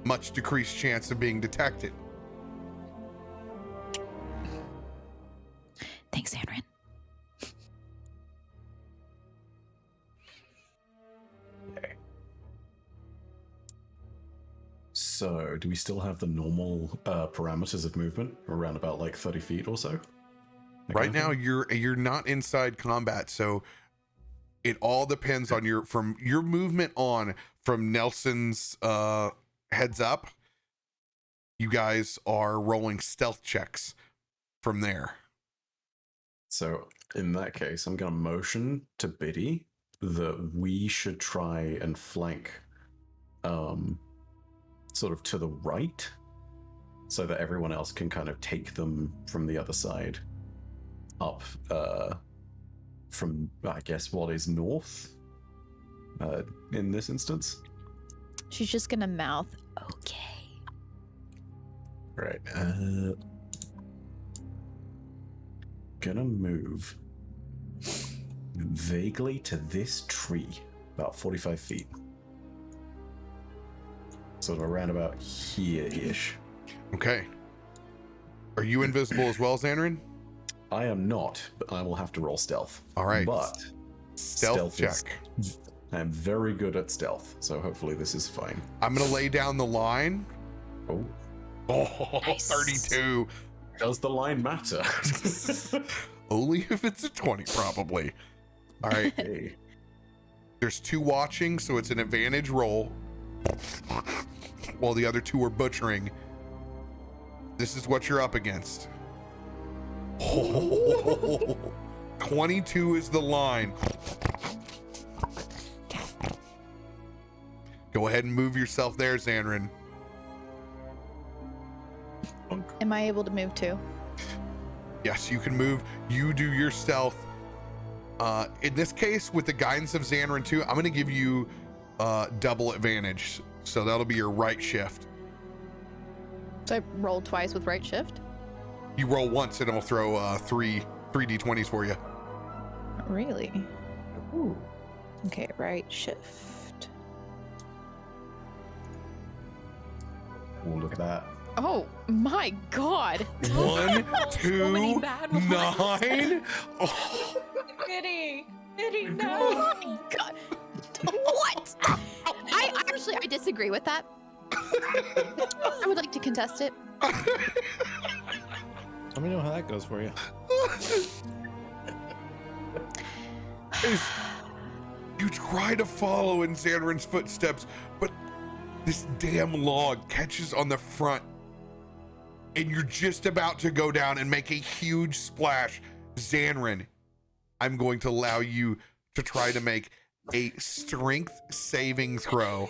much decreased chance of being detected. Thanks, Anrin. Okay. So, do we still have the normal parameters of movement around about like 30 feet or so? Right now, you're not inside combat, so it all depends on your movement on from Nelson's heads up. You guys are rolling stealth checks from there. So in that case, I'm going to motion to Biddy that we should try and flank sort of to the right so that everyone else can kind of take them from the other side up from, I guess, what is north in this instance. She's just gonna mouth, okay. Right. Gonna move vaguely to this tree, about 45 feet. Sort of around about here-ish. Okay. Are you invisible as well, Xanrin? I am not, but I will have to roll stealth. All right. But Stealth check. I am very good at stealth, so hopefully this is fine. I'm going to lay down the line. Oh. Oh, Nice. 32. Does the line matter? Only if it's a 20, probably. All right. Hey. There's 2 watching, so it's an advantage roll. While the other 2 are butchering. This is what you're up against. Oh, 22 is the line. Go ahead and move yourself there, Xanrin. Am I able to move too? Yes, you can move. You do your stealth. In this case, with the guidance of Xanrin too, I'm going to give you double advantage. So that'll be your right shift. So I rolled twice with right shift? You roll once and it'll throw 3 d20s for you. Really? Ooh. Okay, right shift. Oh, look at that. Oh my god! 1, 2, many bad ones. 9. Oh, Biddy, no. Oh my god! What? I actually I disagree with that. I would like to contest it. Let me know how that goes for you. You try to follow in Xanrin's footsteps, but this damn log catches on the front, and you're just about to go down and make a huge splash. Xanrin, I'm going to allow you to try to make a strength saving throw.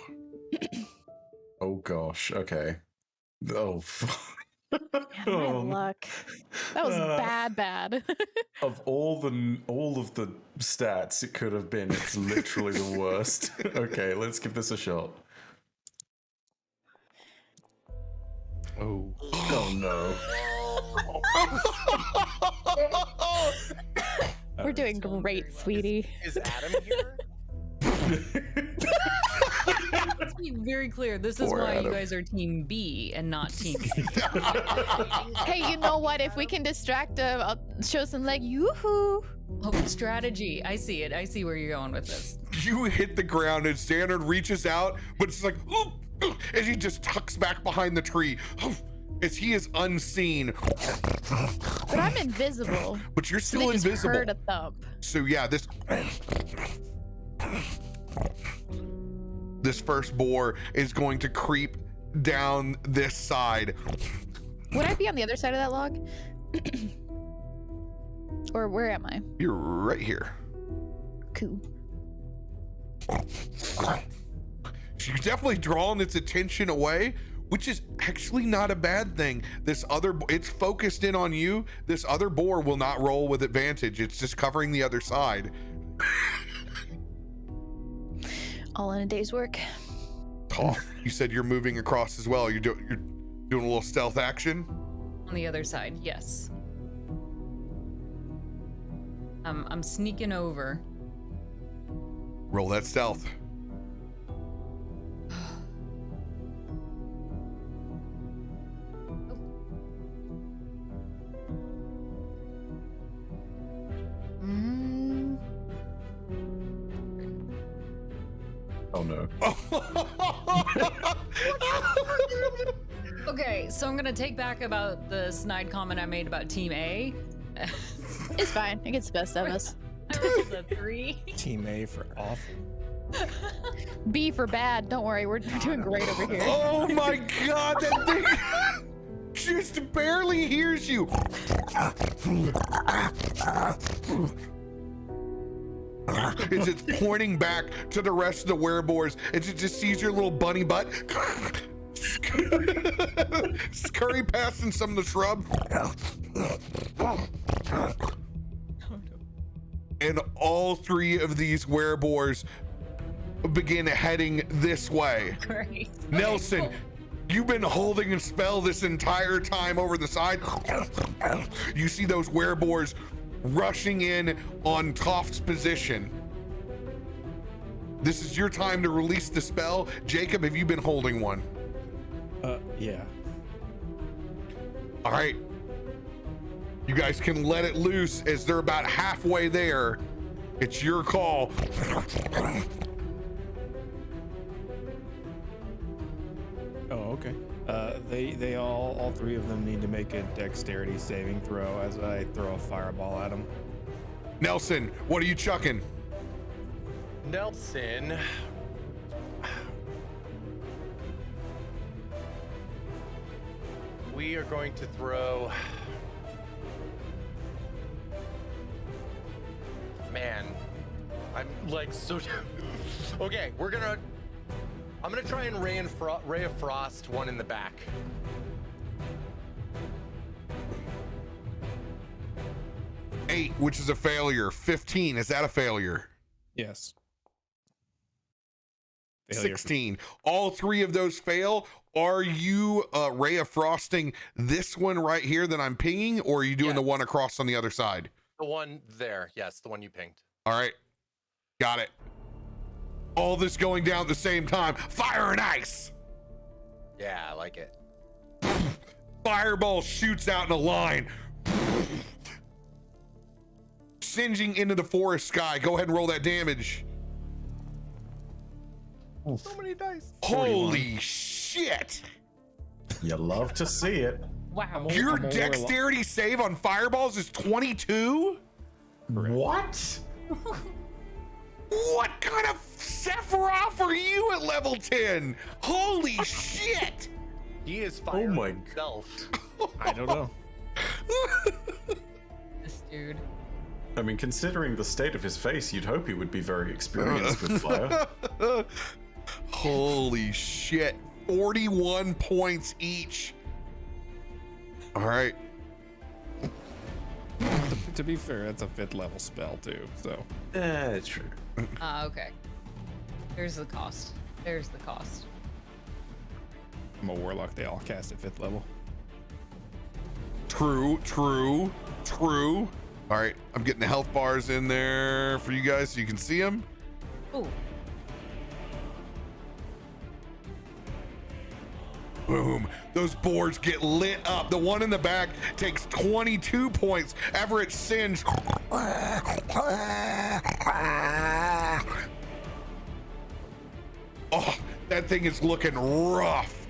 Oh gosh. Okay. Oh. My luck. That was bad. Of all of the stats it could have been, it's literally the worst. Okay, let's give this a shot. Oh. Oh no. We're doing great, sweetie. Is Adam here? Let's be very clear. This is Poor why Adam. you guys are Team B and not Team C. Hey, you know what? If we can distract him, I'll show some leg. Yoo-hoo! Oh, strategy. I see it. I see where you're going with this. You hit the ground and Xanrin reaches out, but it's like, "Ooh, ooh," and he just tucks back behind the tree. As he is unseen. But I'm invisible. But you're So still they just invisible. heard a thump. So yeah, this first boar is going to creep down this side. Would I be on the other side of that log? Or where am I? You're right here. Cool. She's definitely drawing its attention away, which is actually not a bad thing. It's focused in on you. This other boar will not roll with advantage. It's just covering the other side. All in a day's work. Tough. You said you're moving across as well. You're doing a little stealth action. On the other side, yes. I'm sneaking over. Roll that stealth. Oh no. Okay, so I'm gonna take back about the snide comment I made about Team A. It's fine. It gets the best of us. I rolled a 3. Team A for awful. B for bad. Don't worry, we're doing great over here. Oh my god, that thing just barely hears you. As it's pointing back to the rest of the wereboars, as it just sees your little bunny butt scurry past in some of the shrub. And all 3 of these wereboars begin heading this way. Great. Nelson, you've been holding a spell this entire time over the side. You see those wereboars rushing in on Toft's position. This is your time to release the spell. Jacob, have you been holding one? Yeah. All right. You guys can let it loose as they're about halfway there. It's your call. Oh, okay. They all 3 of them need to make a dexterity saving throw as I throw a fireball at them. Nelson, what are you chucking? Nelson. We are going to throw. Man, I'm like so. Okay, I'm gonna try and Ray of Frost one in the back. Eight, which is a failure. 15, is that a failure? Yes. Failure. 16. All 3 of those fail. Are you Ray of Frosting this one right here that I'm pinging, or are you doing the one across on the other side? The one there, yes, the one you pinged. All right, got it. All this going down at the same time. Fire and ice. Yeah, I like it. Fireball shoots out in a line, singeing into the forest sky. Go ahead and roll that damage. So many dice. Holy shit. You love to see it. Wow. Your dexterity save on fireballs is 22? What? What kind of Sephiroth are you at level 10? Holy shit. He is firing my himself. I don't know. This dude. I mean, considering the state of his face, you'd hope he would be very experienced with fire. Holy shit. 41 points each. All right. To be fair, that's a 5th level spell too, so. It's true. Okay. There's the cost. There's the cost. I'm a warlock, they all cast at 5th level. True. All right, I'm getting the health bars in there for you guys so you can see them. Oh. Boom. Those boards get lit up. The one in the back takes 22 points. Everett Singe. Oh, that thing is looking rough.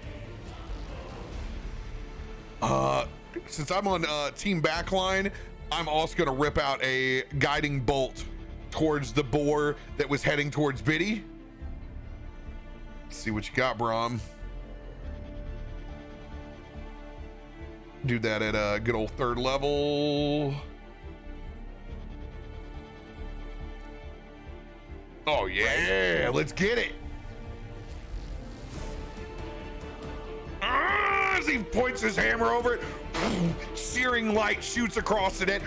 Since I'm on team backline, I'm also going to rip out a guiding bolt towards the boar that was heading towards Biddy. Let's see what you got, Brom. Do that at a good old 3rd level. Oh yeah, let's get it. As he points his hammer over it, searing light shoots across it.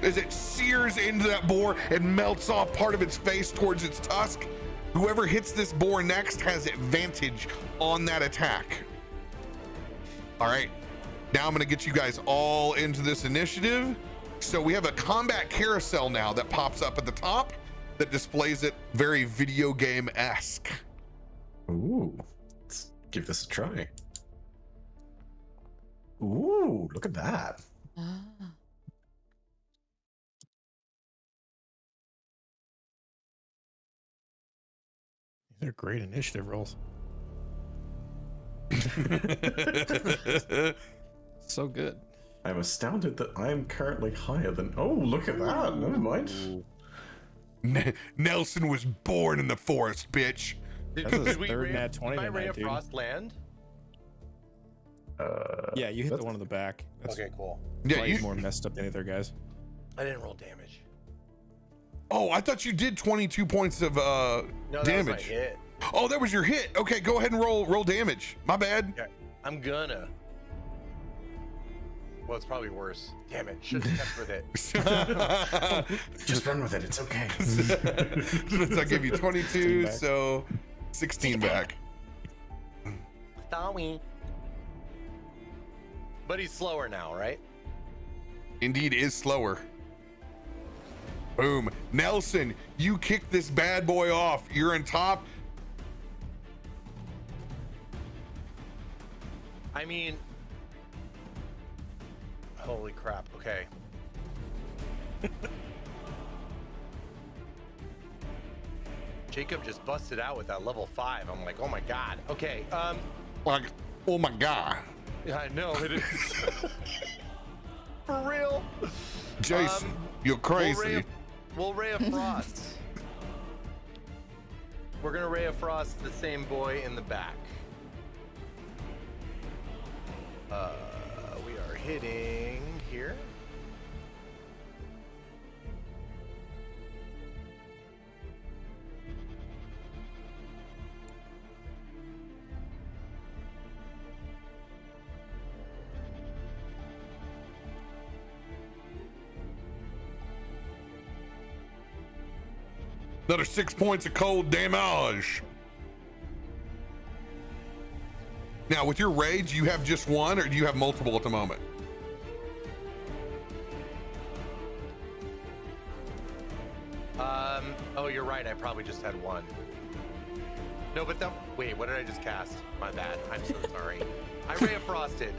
as it sears into that boar and melts off part of its face towards its tusk. Whoever hits this boar next has advantage on that attack. All right, now I'm gonna get you guys all into this initiative. So we have a combat carousel now that pops up at the top that displays it very video game-esque. Ooh, let's give this a try. Ooh, look at that. Ah. These are great initiative rolls. So good. I'm astounded that I am currently higher than. Oh, look at that. Never mind. Nelson was born in the forest, bitch. That's his third nat 20 my Ray tonight, of dude. Frost land? Yeah, you hit the one in the back. That's Okay, cool. Yeah, why he's more messed up than the other guys. I didn't roll damage. Oh, I thought you did 22 points of No, that damage. was my hit. Oh, that was your hit. Okay, go ahead and roll damage. My bad. Okay, I'm gonna. Well, it's probably worse. Damn it, should have kept with it. Just run with it. It's okay. I gave you 22, back. so 16 back. Sorry. But he's slower now, right? Indeed is slower. Boom. Nelson, you kick this bad boy off. You're on top. I mean, holy crap. Okay. Jacob just busted out with that level 5. I'm like, oh my god. Okay. Like, oh my God. Yeah, I know it is. For real. Jason, you're crazy. We'll Ray of Frost. We're gonna Ray of Frost the same boy in the back. We are hitting here. Another 6 points of cold damage. Now, with your rage, you have just one, or do you have multiple at the moment? Oh, you're right. I probably just had one. No, but that. Wait, what did I just cast? My bad. I'm so sorry. I Ray of Frosted.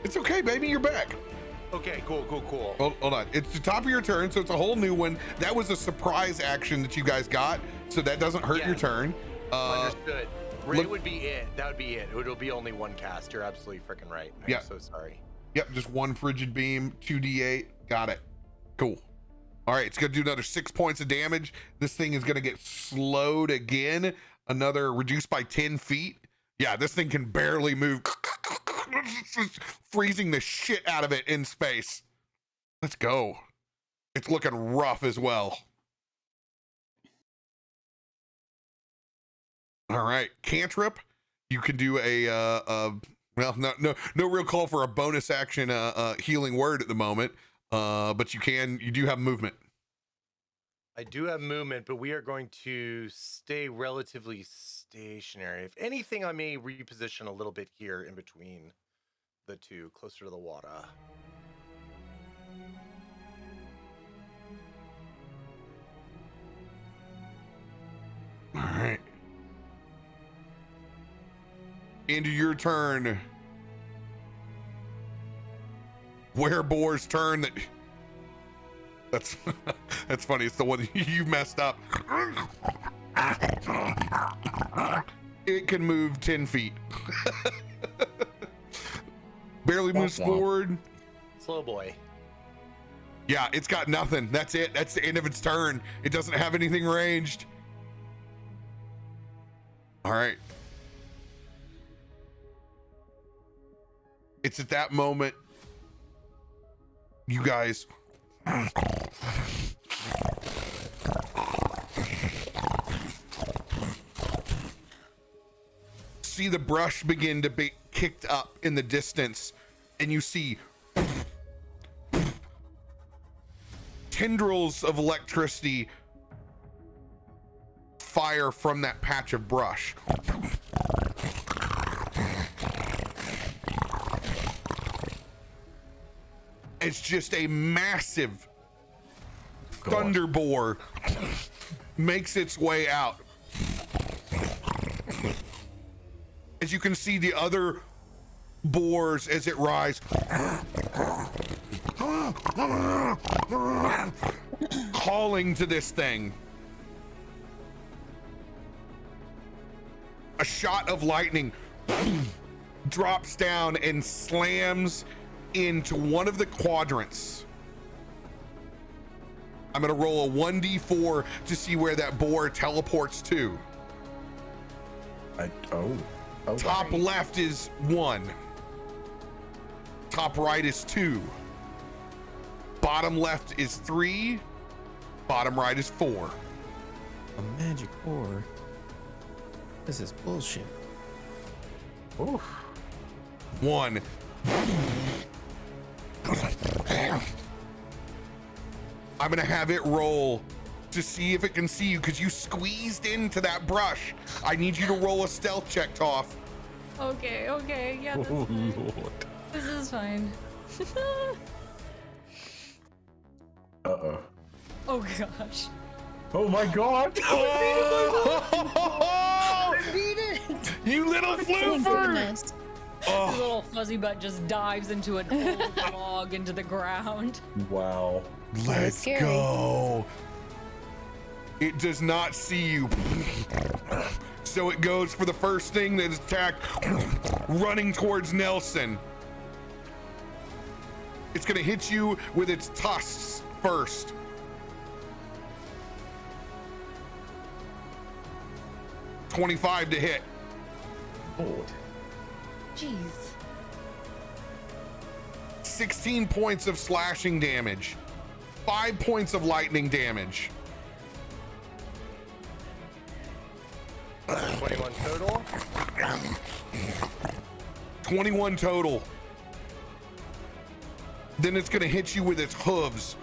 It's okay, baby. You're back. Okay, cool. Hold on. It's the top of your turn, so it's a whole new one. That was a surprise action that you guys got, so that doesn't hurt your turn. Understood. Ray look- would be it. That would be it. It'll be only one cast. You're absolutely freaking right. I'm Yeah. so sorry. Yep, just one frigid beam, 2d8. Got it. Cool. All right, it's gonna do another 6 points of damage. This thing is gonna get slowed again. Another reduced by 10 feet. Yeah, this thing can barely move. Freezing the shit out of it in space. Let's go. It's looking rough as well. All right, cantrip. You can do well, no real call for a bonus action healing word at the moment. But you do have movement. I do have movement, but we are going to stay relatively stationary. If anything, I may reposition a little bit here in between the two, closer to the water. All right. Into your turn. Wereboar's turn. That's funny. It's the one you messed up. It can move 10 feet. Barely moves forward. Slow boy. Yeah, it's got nothing. That's it. That's the end of its turn. It doesn't have anything ranged. All right. It's at that moment you guys see the brush begin to be kicked up in the distance, and you see tendrils of electricity fire from that patch of brush. It's just a massive thunder boar makes its way out. As you can see, the other boars, as it rises, calling to this thing. A shot of lightning drops down and slams into one of the quadrants. I'm gonna roll a 1d4 to see where that boar teleports to. Top left is 1. Top right is 2. Bottom left is 3. Bottom right is 4. A magic ore. This is bullshit. Oof. 1. I'm gonna have it roll to see if it can see you because you squeezed into that brush. I need you to roll a stealth check, Toph. Okay, yeah, that's fine. Lord. This is fine. Uh-oh. Oh gosh. Oh my god! I beat it! You little Oh, floofer! goodness. His little fuzzy butt just dives into an old log into the ground. Wow. Let's scary. go. It does not see you. So it goes for the first thing that is attacked, running towards Nelson. It's gonna hit you with its tusks first. $25 to hit. Lord. Jeez. 16 points of slashing damage. 5 points of lightning damage. 21 total. 21 total. Then it's gonna hit you with its hooves.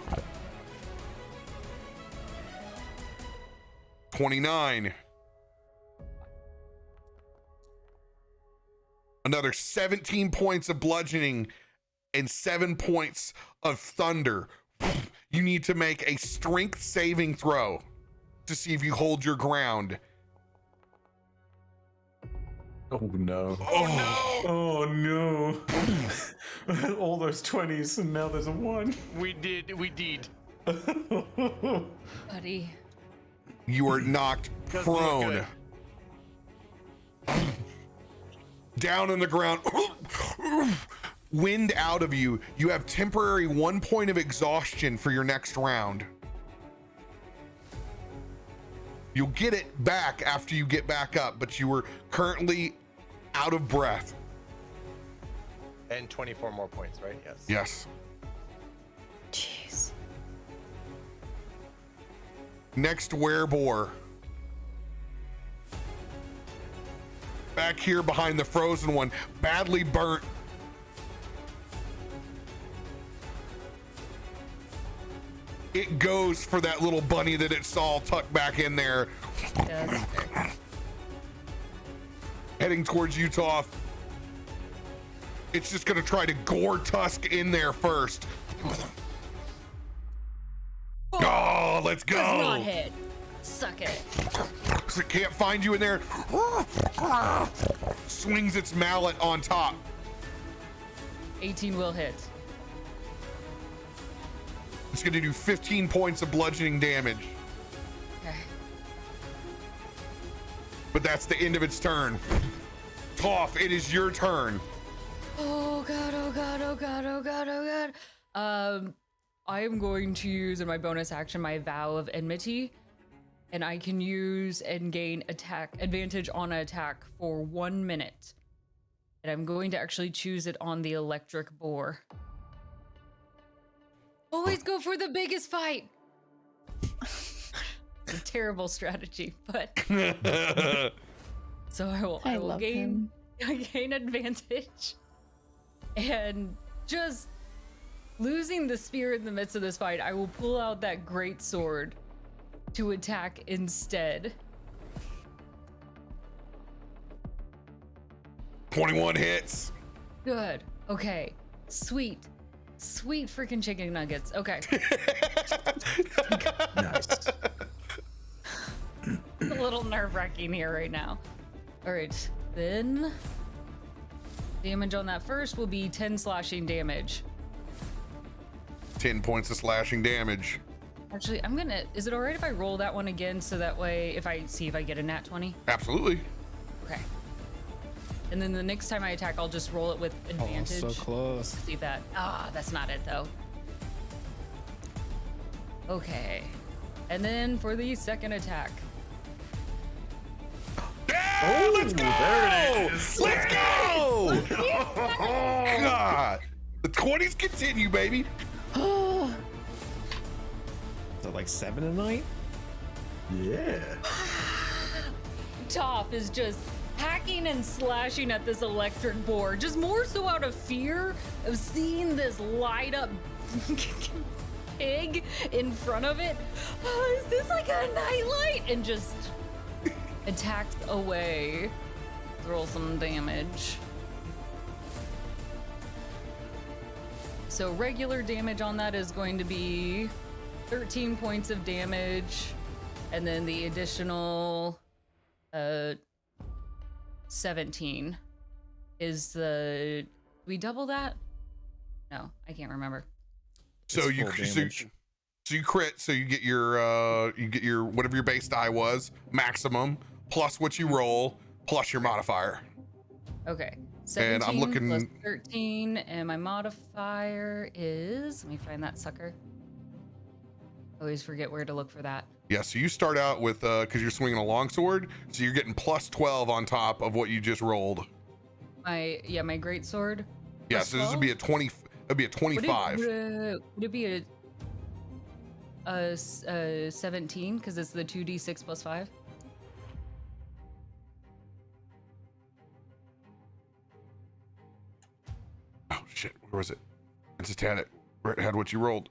29. Another 17 points of bludgeoning and 7 points of thunder. You need to make a strength saving throw to see if you hold your ground. Oh no. Oh, Oh no. All those 20s and now there's a 1. We did. Buddy. you are knocked Doesn't look prone. Down on the ground. Wind out of you. You have temporary 1 point of exhaustion for your next round. You'll get it back after you get back up, but you were currently out of breath. And 24 more points, right? Yes. Yes. Jeez. Next werebore. Back here behind the frozen one, badly burnt. It goes for that little bunny that it saw tucked back in there. Does. Heading towards Utah. It's just gonna try to gore Tusk in there first. Oh, let's go. Does not hit. Suck it. So it can't find you in there. Swings its mallet on top. 18 will hit. It's gonna do 15 points of bludgeoning damage. Okay. But that's the end of its turn. Toph, it is your turn. Oh god, oh god, oh god, oh god, oh god. I am going to use in my bonus action my Vow of Enmity, and I can use and gain attack advantage on an attack for 1 minute. And I'm going to actually choose it on the electric boar. Always go for the biggest fight. It's a terrible strategy, but so I will love gain advantage and just losing the spear in the midst of this fight, I will pull out that great sword to attack instead. 21 hits. Good. Okay. Sweet freaking chicken nuggets. Okay. Nice. A little nerve-wracking here right now. All right, then damage on that first will be 10 slashing damage. 10 points of slashing damage. Actually, is it all right if I roll that one again so that way if I get a nat 20? Absolutely. Okay. And then the next time I attack, I'll just roll it with advantage. Oh, so close. See that? That's not it though. Okay. And then for the second attack. Yeah, let's go! There it is. Let's go! God. The 20s continue, baby. Is it like 7 a night? Yeah. Toph is just hacking and slashing at this electric board, just more so out of fear of seeing this light up pig in front of it. Is this like a nightlight? And just attacks away. Roll some damage. So regular damage on that is going to be 13 points of damage, and then the additional 17 is the. Do we double that? No, I can't remember. So It's you full so damage. you crit, so you get your whatever your base die was, maximum, plus what you roll, plus your modifier. Okay. 17 And I'm looking- plus 13, and my modifier is. Let me find that sucker. Always forget where to look for that. Yeah, so you start out with because you're swinging a longsword, so you're getting plus 12 on top of what you just rolled. My great sword. Yeah, Plus so this would be a 20. It'd be a 25. Would it be a 17 because it's the 2d6 plus 5? Oh shit, where was it? I just had it. Right, had what you rolled.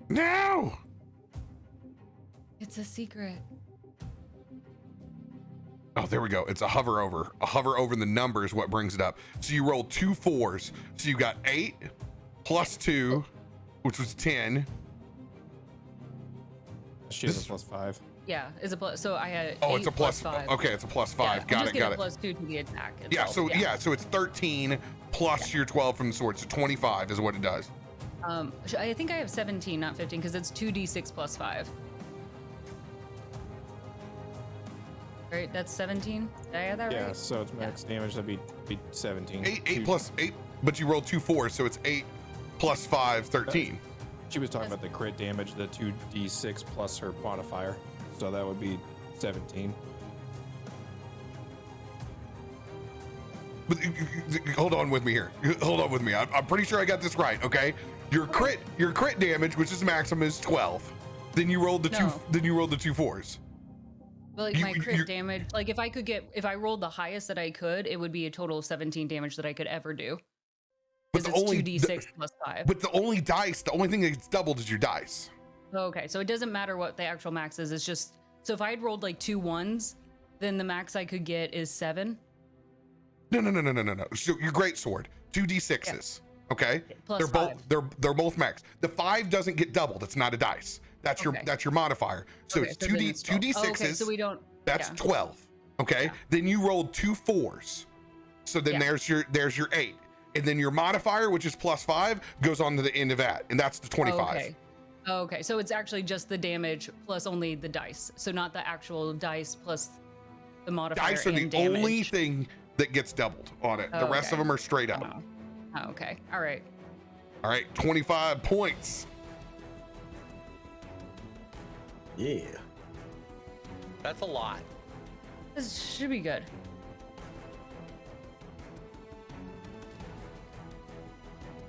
No. It's a secret. Oh, there we go. It's a hover over. A hover over the number is what brings it up. So you rolled 2 4s. So you got 8 plus 2, which was 10. She has a +5. Yeah, it's a plus. So I had. Oh, 8 it's a plus 5. Okay, it's a plus 5. Yeah, Got it. Got it. Plus 2 to the attack. Yeah. itself, So so it's 13 plus your 12 from the sword. So 25 is what it does. I think I have 17, not 15, because it's 2d6 plus 5. Right, that's 17. Did I have that Yeah, right? so it's max damage. That'd be 17. 8 plus 8, but you rolled 2 4s, so it's 8 plus 5, 13. She was talking about the crit damage, the 2d6 plus her modifier. So that would be 17. But hold on with me here. Hold on with me. I'm pretty sure I got this right. Okay, your crit damage, which is maximum, is 12. Then you rolled the No. two 4s. Well, like You- my crit you're- damage, like if I rolled the highest that I could, it would be a total of 17 damage that I could ever do. But Because the it's only 2d6 plus 5. but the only thing that gets doubled is your dice. Okay, so it doesn't matter what the actual max is. It's just, so if I had rolled like 2 1s, then the max I could get is 7. No. So your great sword, 2d6s. Okay, Plus they're both 5. they're both max. The 5 doesn't get doubled. It's not a dice. That's Okay. your modifier. So Okay, it's so 2d then it's 12. 2d6s. Oh, okay, so we don't. That's yeah. 12. Okay. Yeah. Then you rolled 2 4s. So then Yeah. there's your 8. And then your modifier, which is plus 5, goes on to the end of that. And that's the 25. Okay. Okay, so it's actually just the damage plus only the dice. So not the actual dice plus the modifier Dice are the and damage. only thing that gets doubled on it. The rest Okay. of them are straight up. Oh, okay. All right. All right. 25 points. Yeah. That's a lot. This should be good.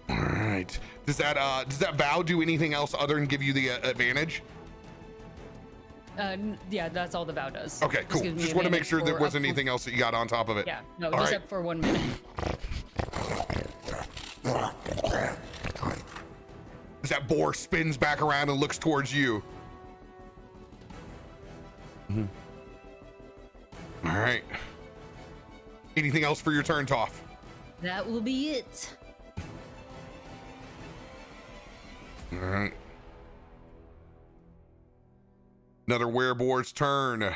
All right. Does that vow do anything else other than give you the advantage? Yeah, that's all the vow does. Okay, cool. gives me Just want to make advantage sure there for wasn't up to- anything else that you got on top of it. Yeah, no, All just right. up for 1 minute. as that boar spins back around and looks towards you. All right. Anything else for your turn, Toph? That will be it. All right. Another wereboar's turn.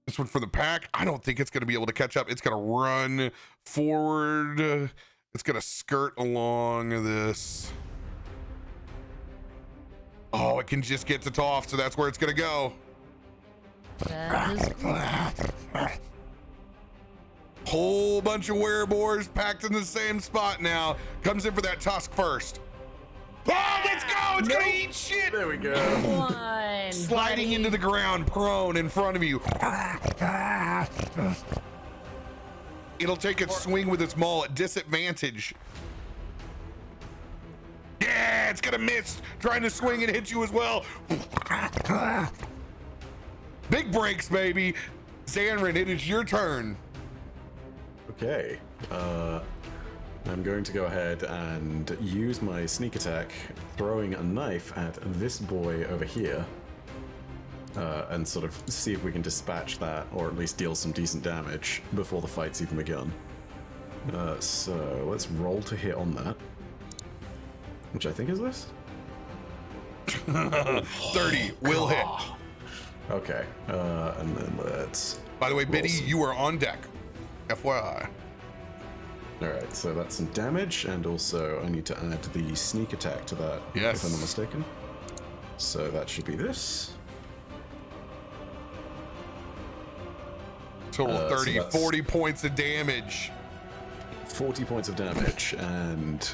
This one for the pack. I don't think it's going to be able to catch up. It's going to run forward. It's going to skirt along this. Oh, it can just get to Toph, so that's where it's going to go. That is cool. Whole bunch of wereboars packed in the same spot now. Comes in for that tusk first. Oh, let's go! It's gonna eat shit! There we go. One. Sliding into the ground, prone in front of you. It'll take its swing with its maul at disadvantage. Yeah, it's gonna miss. Trying to swing and hit you as well. Big breaks, baby. Zanrin, it is your turn. Okay. I'm going to go ahead and use my sneak attack, throwing a knife at this boy over here, and sort of see if we can dispatch that, or at least deal some decent damage before the fight's even begun. So let's roll to hit on that, which I think is this. 30 will hit. Okay, and then let's. By the way, Biddy, you are on deck. FYI. Alright, so that's some damage, and also I need to add the sneak attack to that, Yes. if I'm not mistaken. So that should be this. Total So 30, that's 40 points of damage. 40 points of damage, and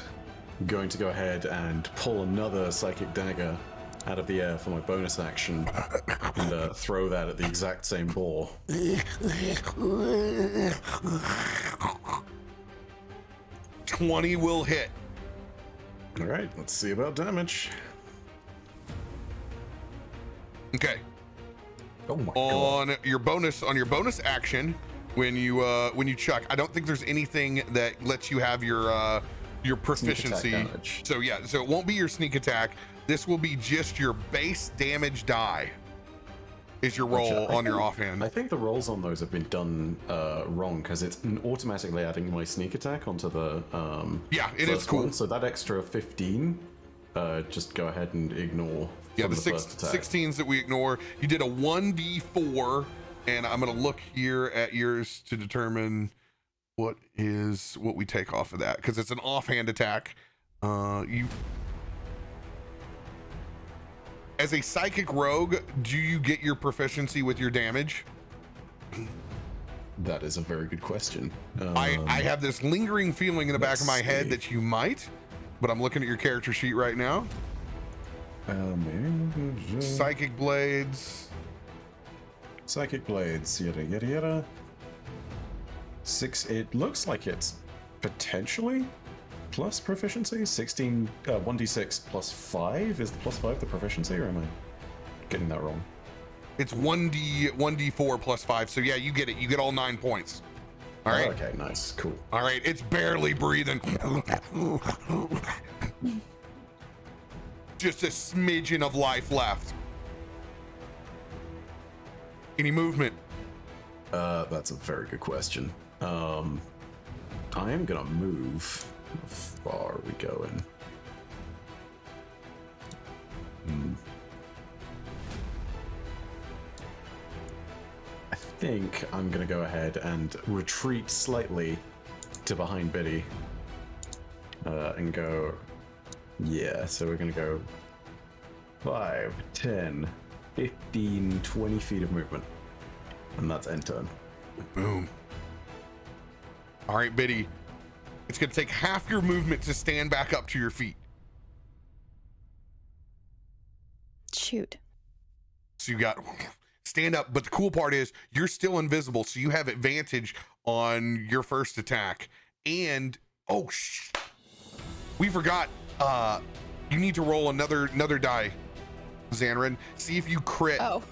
I'm going to go ahead and pull another psychic dagger out of the air for my bonus action and throw that at the exact same boar. 20 will hit. Alright, let's see about damage. Okay. Oh my god. On your bonus action, when you chuck, I don't think there's anything that lets you have your proficiency. damage. So yeah, so it won't be your sneak attack. This will be just your base damage die. Is your roll on your offhand? I think the rolls on those have been done wrong, because it's automatically adding my sneak attack onto the Yeah, it is first cool. one. So that extra 15, just go ahead and ignore. Yeah, from the first attack. 16s that we ignore. You did a 1d4, and I'm gonna look here at yours to determine what we take off of that, because it's an offhand attack. You, as a psychic rogue, do you get your proficiency with your damage? That is a very good question. I have this lingering feeling in the back of my head that you might, but I'm looking at your character sheet right now. Psychic blades. Psychic blades, yada yada yada. 6. It looks like it's potentially plus proficiency. 16, 1d6 plus 5. Is the plus 5 the proficiency, or am I getting that wrong? It's 1d4 plus 5. So yeah, you get it. You get all 9 points. All right. Okay, nice, cool. All right. It's barely breathing. Just a smidgen of life left. Any movement? That's a very good question. I am gonna move. How far are we going? I think I'm gonna go ahead and retreat slightly to behind Biddy. And go. Yeah, so we're gonna go 5, 10, 15, 20 feet of movement. And that's end turn. Boom. All right, Biddy. It's going to take half your movement to stand back up to your feet. Shoot. So you got stand up, but the cool part is you're still invisible, so you have advantage on your first attack. And we forgot. You need to roll another die, Zanrin. See if you crit. Oh.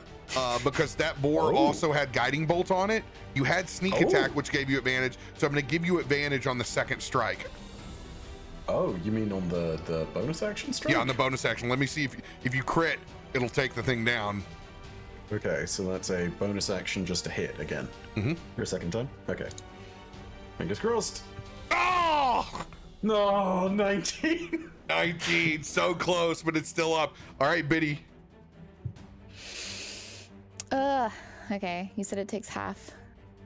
Because that boar also had guiding bolt on it. You had sneak attack, which gave you advantage. So I'm going to give you advantage on the second strike. Oh, you mean on the bonus action strike? Yeah, on the bonus action. Let me see if you crit, it'll take the thing down. Okay, so that's a bonus action just to hit again. Mm-hmm. Your second time? Okay. Fingers crossed. Oh! No, 19. 19, so close, but it's still up. All right, Biddy. Okay. You said it takes half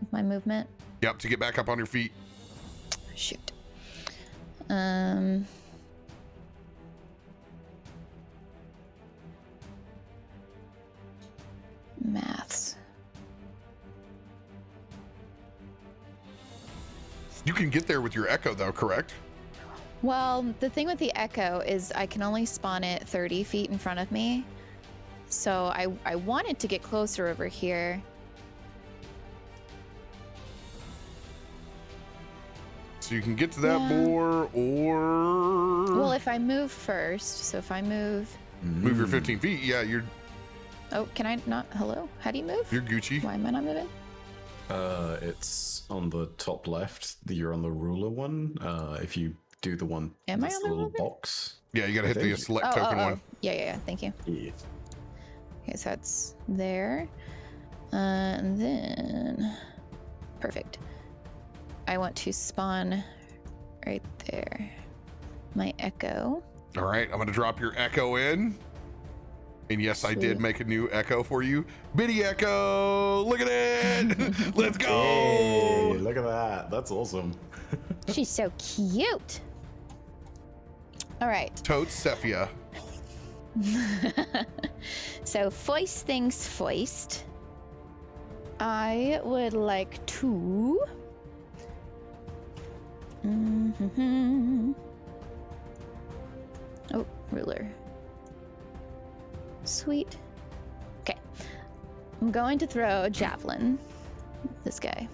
of my movement. Yep, to get back up on your feet. Shoot. Maths. You can get there with your echo, though, correct? Well, the thing with the echo is I can only spawn it 30 feet in front of me. So I wanted to get closer over here. So you can get to that more, or Well, if I move first, so if I move... move your 15 feet. Yeah, you're Oh, can I not? Hello? How do you move? you're Gucci. Why am I not moving? It's on the top left. You're on the ruler one. If you do the one, Am I that's on the the little ruler? box. Yeah, you gotta hit the think- select token one. Yeah. Thank you. Yeah. Okay, so that's there. And then... Perfect. I want to spawn right there. My echo. All right, I'm gonna drop your echo in. And yes, I did Sweet. make a new echo for you. Biddy Echo! Look at it! Let's go! Hey, look at that. That's awesome. She's so cute. All right. Totes Cephia. So first things first. I would like to... Oh, ruler. Sweet. Okay. I'm going to throw a javelin. This guy.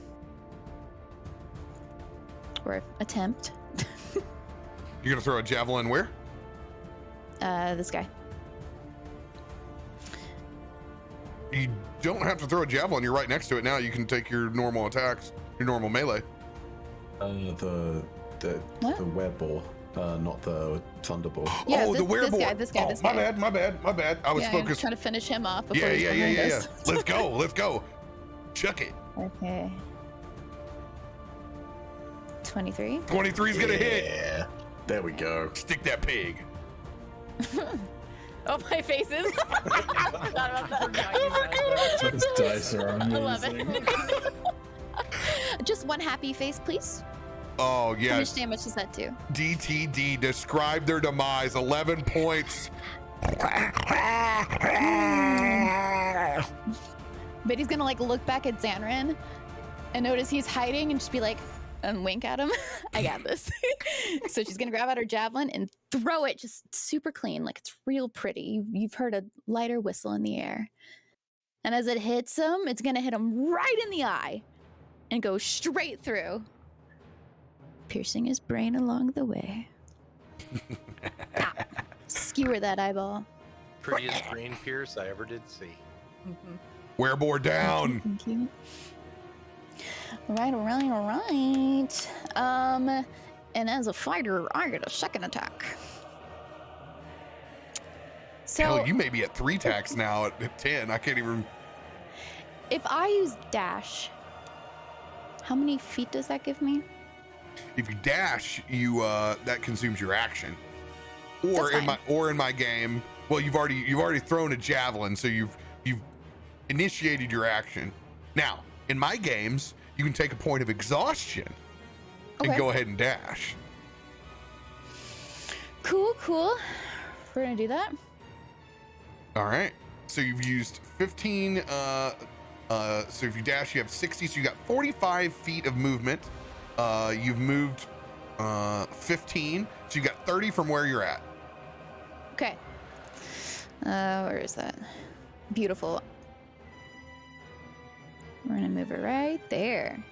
Or attempt. You're gonna throw a javelin where? This guy. You don't have to throw a javelin. You're right next to it now. You can take your normal attacks, your normal melee. The What? wereball, not the thunderbolt. Yeah, oh, the wereball. This guy. My bad. I was I'm focused. trying to finish him off before Yeah. he's behind us. Let's go. Chuck it. Okay. 23. 23's gonna hit. Yeah. There we go. Stick that pig. Oh, my faces. I forgot about that. Those dice are amazing. 11. Just one happy face, please. Oh How yeah. much damage does that do? DTD. Describe their demise. 11 points. But he's gonna like look back at Xanran and notice he's hiding and just be like, and wink at him. I got this. So she's gonna grab out her javelin and throw it just super clean, like it's real pretty. You've heard a lighter whistle in the air. And as it hits him, it's gonna hit him right in the eye and go straight through, piercing his brain along the way. Ah, skewer that eyeball. Prettiest brain pierce I ever did see. Werebore down. Thank you. All right. And as a fighter, I get a second attack. So Hell, you may be at 3 attacks now at 10. I can't even. if I use dash, how many feet does that give me? If you dash, you that consumes your action. Or That's in my game, well, you've already thrown a javelin, so you've initiated your action. Now, in my games, you can take a point of exhaustion and Okay. go ahead and dash. Cool. We're gonna do that. All right. So you've used 15. So if you dash, you have 60. So you got 45 feet of movement. You've moved 15. So you got 30 from where you're at. Okay. Where is that? Beautiful. We're gonna move it right there.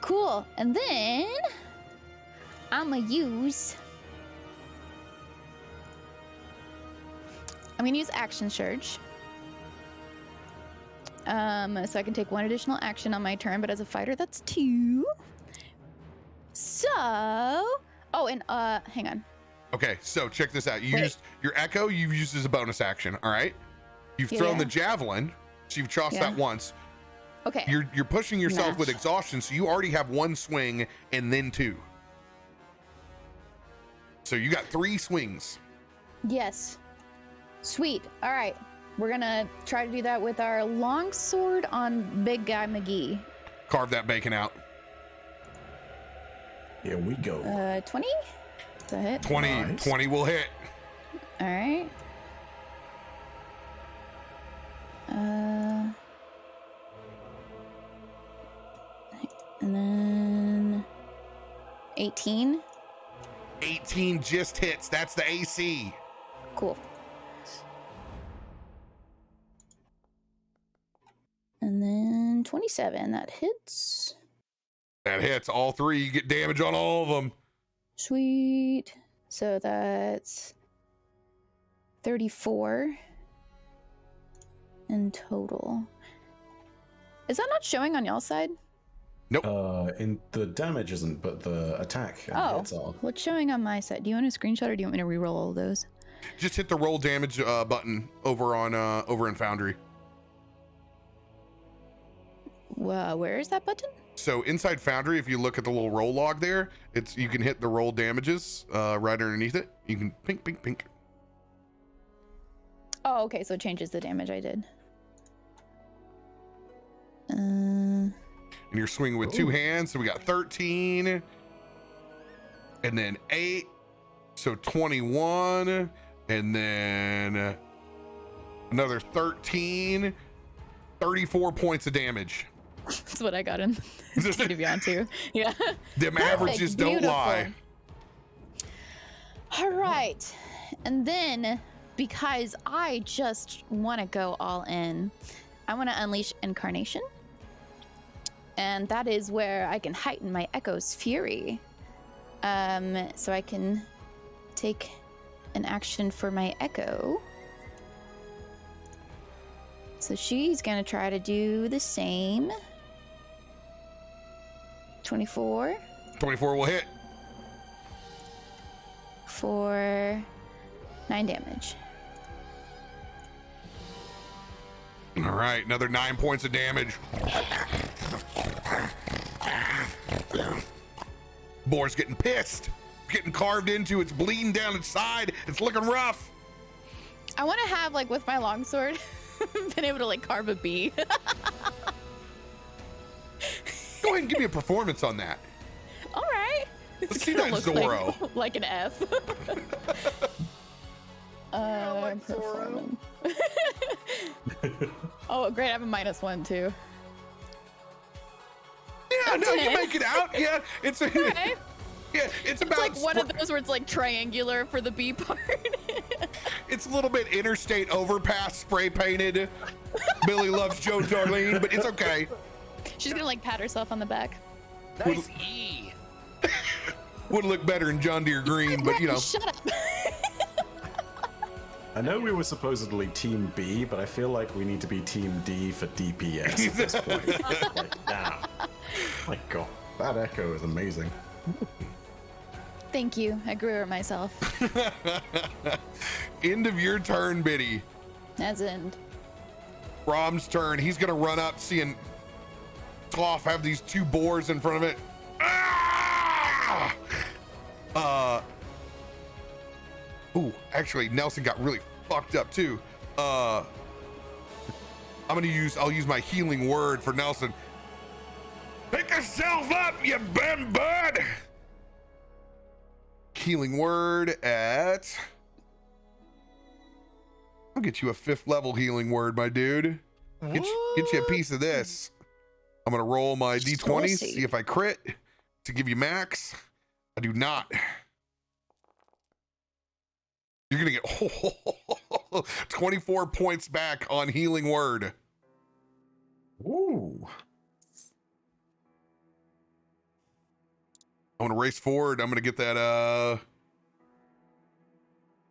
Cool. And then I'm gonna use action surge. So I can take one additional action on my turn, but as a fighter, that's 2. So Oh, and hang on. Okay, so check this out. You Wait. used your echo. You've used as a bonus action. All right. You've thrown the Yeah. javelin. So you've tossed Yeah. that once. Okay. You're pushing yourself with Match. exhaustion, so you already have one swing and then two. So you got 3 swings. Yes. Sweet. All right. We're gonna try to do that with our longsword on Big Guy McGee. Carve that bacon out. Here we go. 20? Is that hit? 20. Nice. 20 will hit. All right. And then 18. 18 just hits. That's the AC. Cool. And then 27. That hits. That hits all 3. You get damage on all of them. Sweet. So that's 34 in total. Is that not showing on y'all's side? In the damage isn't, but the attack and Oh, hits are. what's showing on my side? Do you want a screenshot or do you want me to reroll all those? Just hit the roll damage button over on over in Foundry. Where is that button? So inside Foundry, if you look at the little roll log there, you can hit the roll damages right underneath it. You can pink. Oh, okay, so it changes the damage I did. And you're swinging with 2 hands, so we got 13, and then 8, so 21, and then another 13, 34 points of damage. That's what I got in to be on too. Yeah. Them averages don't Beautiful. lie. All right. And then, because I just want to go all in, I want to unleash Incarnation. And that is where I can heighten my Echo's Fury. So I can take an action for my Echo. So she's going to try to do the same. 24 24 will hit. for 9 damage. All right, another 9 points of damage. Boar's getting pissed. Getting carved into. It's bleeding down its side. It's looking rough. I want to have, like, with my longsword, been able to, like, carve a bee. Go ahead and give me a performance on that. All right. Let's see gonna that look Zorro. like an F. Performance. Oh, great. I have a -1 too. Yeah, no, you make it out. Yeah, it's a, Okay. yeah, it's It's about like one of those where it's like triangular for the B part. It's a little bit interstate overpass spray painted. Billy loves Joe Darlene, but it's okay. She's gonna like pat herself on the back. Nice E. Would look better in John Deere green, but you know. Shut up. I know we were supposedly Team B, but I feel like we need to be Team D for DPS at this point. Like, now. My God, that echo is amazing. Thank you. I grew it myself. End of your turn, Biddy. As in, Rom's turn. He's gonna run up, seeing Toph have these 2 boars in front of it. Ah! Ooh, actually, Nelson got really fucked up too. I'll use my healing word for Nelson. Pick yourself up, you bum bud. Healing word at. I'll get you a 5th level healing word, my dude. Get you a piece of this. I'm gonna roll my d20, Saucy. see if I crit to give you max. I do not. You're gonna get 24 points back on healing word. Ooh. I'm gonna race forward. I'm gonna get that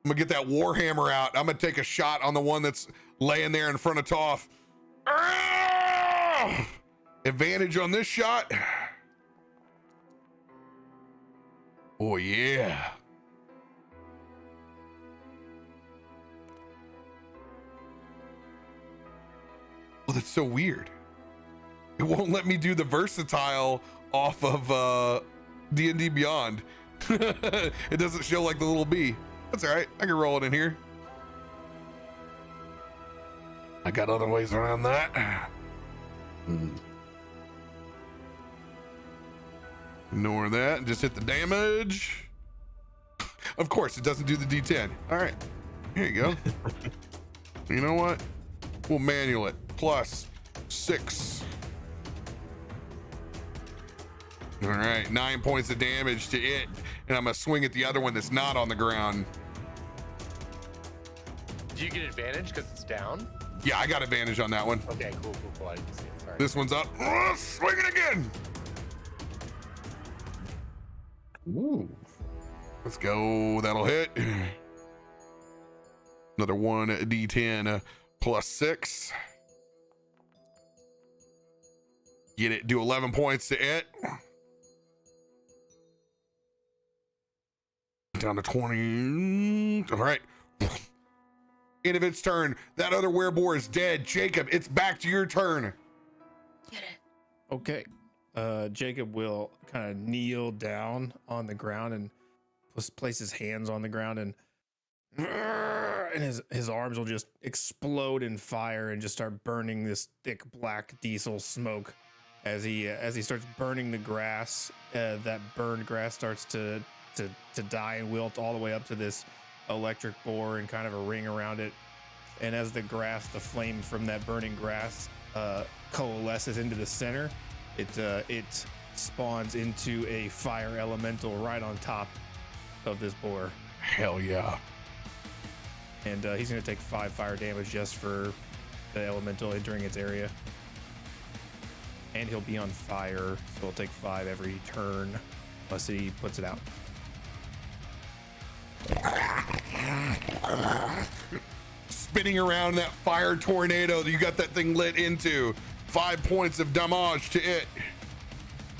Warhammer out. I'm gonna take a shot on the one that's laying there in front of Toph. Ah! Advantage on this shot. Oh, yeah. Well, that's so weird. It won't let me do the versatile off of D&D Beyond. It doesn't show like the little bee. That's all right. I can roll it in here. I got other ways around that. Ignore that and just hit the damage. Of course, it doesn't do the D10. All right, here you go. You know what? We'll manual it. +6. All right, 9 points of damage to it. And I'm gonna swing at the other one that's not on the ground. Do you get advantage because it's down? Yeah, I got advantage on that one. Okay, cool. I didn't see it. Sorry. This one's up. Swing it again. Ooh. Let's go. That'll hit. Another 1d10 +6. Get it. Do 11 points to it. Down to 20. All right. End of its turn. That other wereboar is dead. Jacob, it's back to your turn. Get it. Okay. Jacob will kind of kneel down on the ground and place his hands on the ground, and his arms will just explode in fire and just start burning this thick black diesel smoke as he starts burning the grass. That burned grass starts to die and wilt all the way up to this electric boar and kind of a ring around it. And as the flame from that burning grass coalesces into the center, it spawns into a fire elemental right on top of this boar. Hell yeah. And he's going to take 5 fire damage just for the elemental entering its area. And he'll be on fire, so he'll take 5 every turn unless he puts it out. Spinning around that fire tornado that you got that thing lit into. 5 points of damage to it.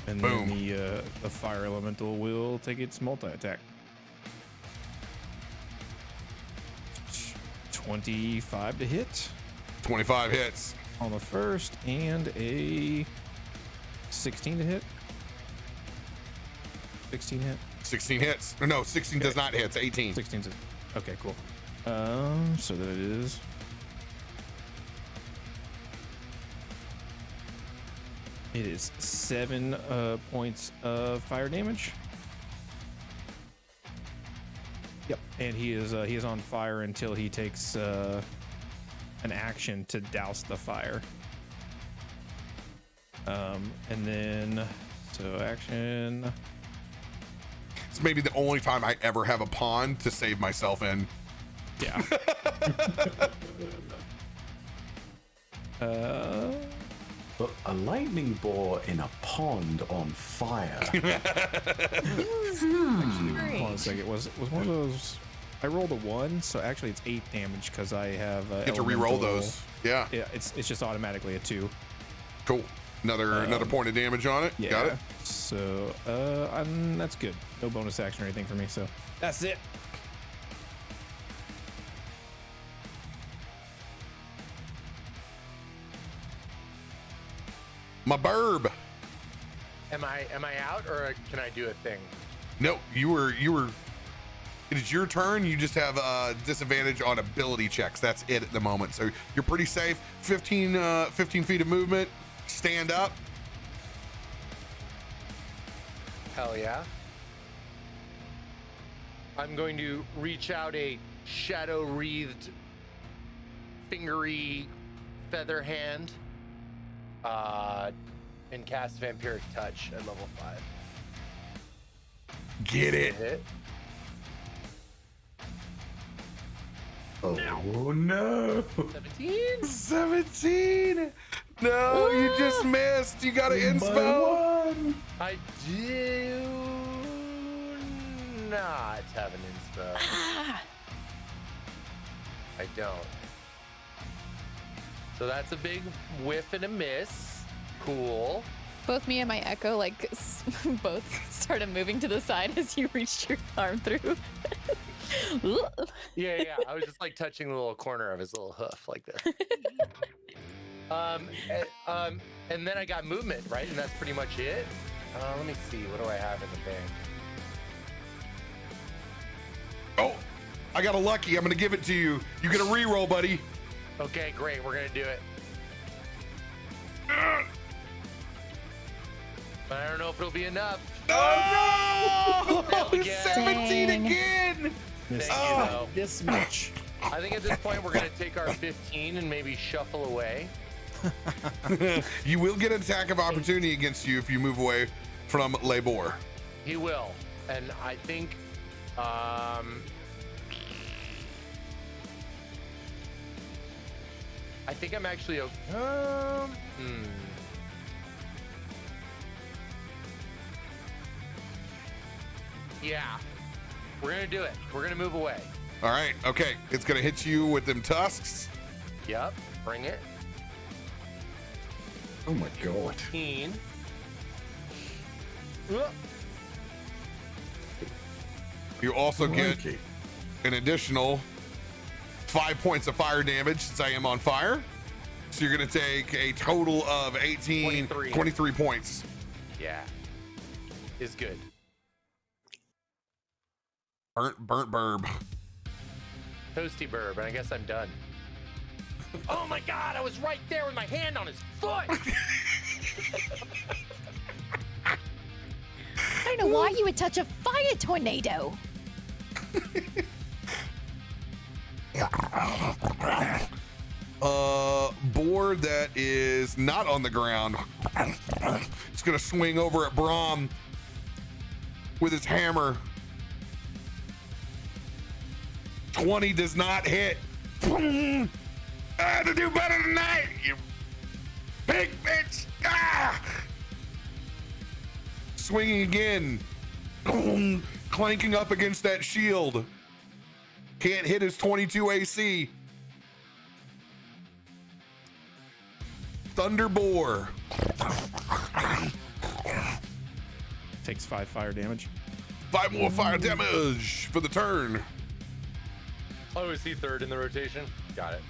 And Boom. then the fire elemental will take its multi-attack. 25 to hit 25 hits. on the first, and a 16 to hit. 16 hit. 16 hits. No, 16 does not hit. It's 18. 16 to. Okay, cool. So that is. It is 7 points of fire damage. Yep, and he is on fire until he takes an action to douse the fire. And then action. It's maybe the only time I ever have a pond to save myself in. Yeah. But a lightning boar in a pond on fire. Hold on a second. Was one of those? I rolled a 1, so actually it's 8 damage because I have. Get to re-roll those. Yeah. Yeah, it's just automatically a 2. Cool. Another point of damage on it. Yeah. Got it. So that's good. No bonus action or anything for me. So that's it. My burb. Am I out, or can I do a thing? No, you were. It is your turn. You just have disadvantage on ability checks. That's it at the moment. So you're pretty safe. 15 feet of movement. Stand up. Hell yeah. I'm going to reach out a shadow-wreathed, fingery feather hand and cast Vampiric Touch at level 5. Get it. Hit. Oh no. 17? 17. No, you just missed. You got an inspo. I do not have an inspo. I don't. So that's a big whiff and a miss. Cool. Both me and my echo both started moving to the side as you reached your arm through. Yeah. I was just like touching the little corner of his little hoof like this. And then I got movement, right? And that's pretty much it. Let me see. What do I have in the bank? Oh, I got a lucky. I'm gonna give it to you. You get a reroll, buddy. Okay, great. We're gonna do it. But I don't know if it'll be enough. Oh no! Again. 17 Dang. again. This, Thank you, though. this much. I think at this point we're gonna take our 15 and maybe shuffle away. You will get an attack of opportunity against you if you move away from Labor. He will, and I think, I think I'm actually Yeah, we're gonna do it. We're gonna move away. All right, okay. It's gonna hit you with them tusks. Yep, bring it. Oh my god. 14. You also get Crikey. an additional 5 points of fire damage since I am on fire. So you're gonna take a total of 23 points. Yeah, is good. Burnt burb. Toasty burb, and I guess I'm done. Oh my god, I was right there with my hand on his foot! I don't know why you would touch a fire tornado. Board that is not on the ground. It's gonna swing over at Brahm with his hammer. 20 does not hit. I had to do better than that, you big bitch. Ah! Swinging again. Clanking up against that shield. Can't hit his 22 AC. Thunderbore. Takes 5 fire damage. 5 more fire damage for the turn. Oh, is he third in the rotation? Got it.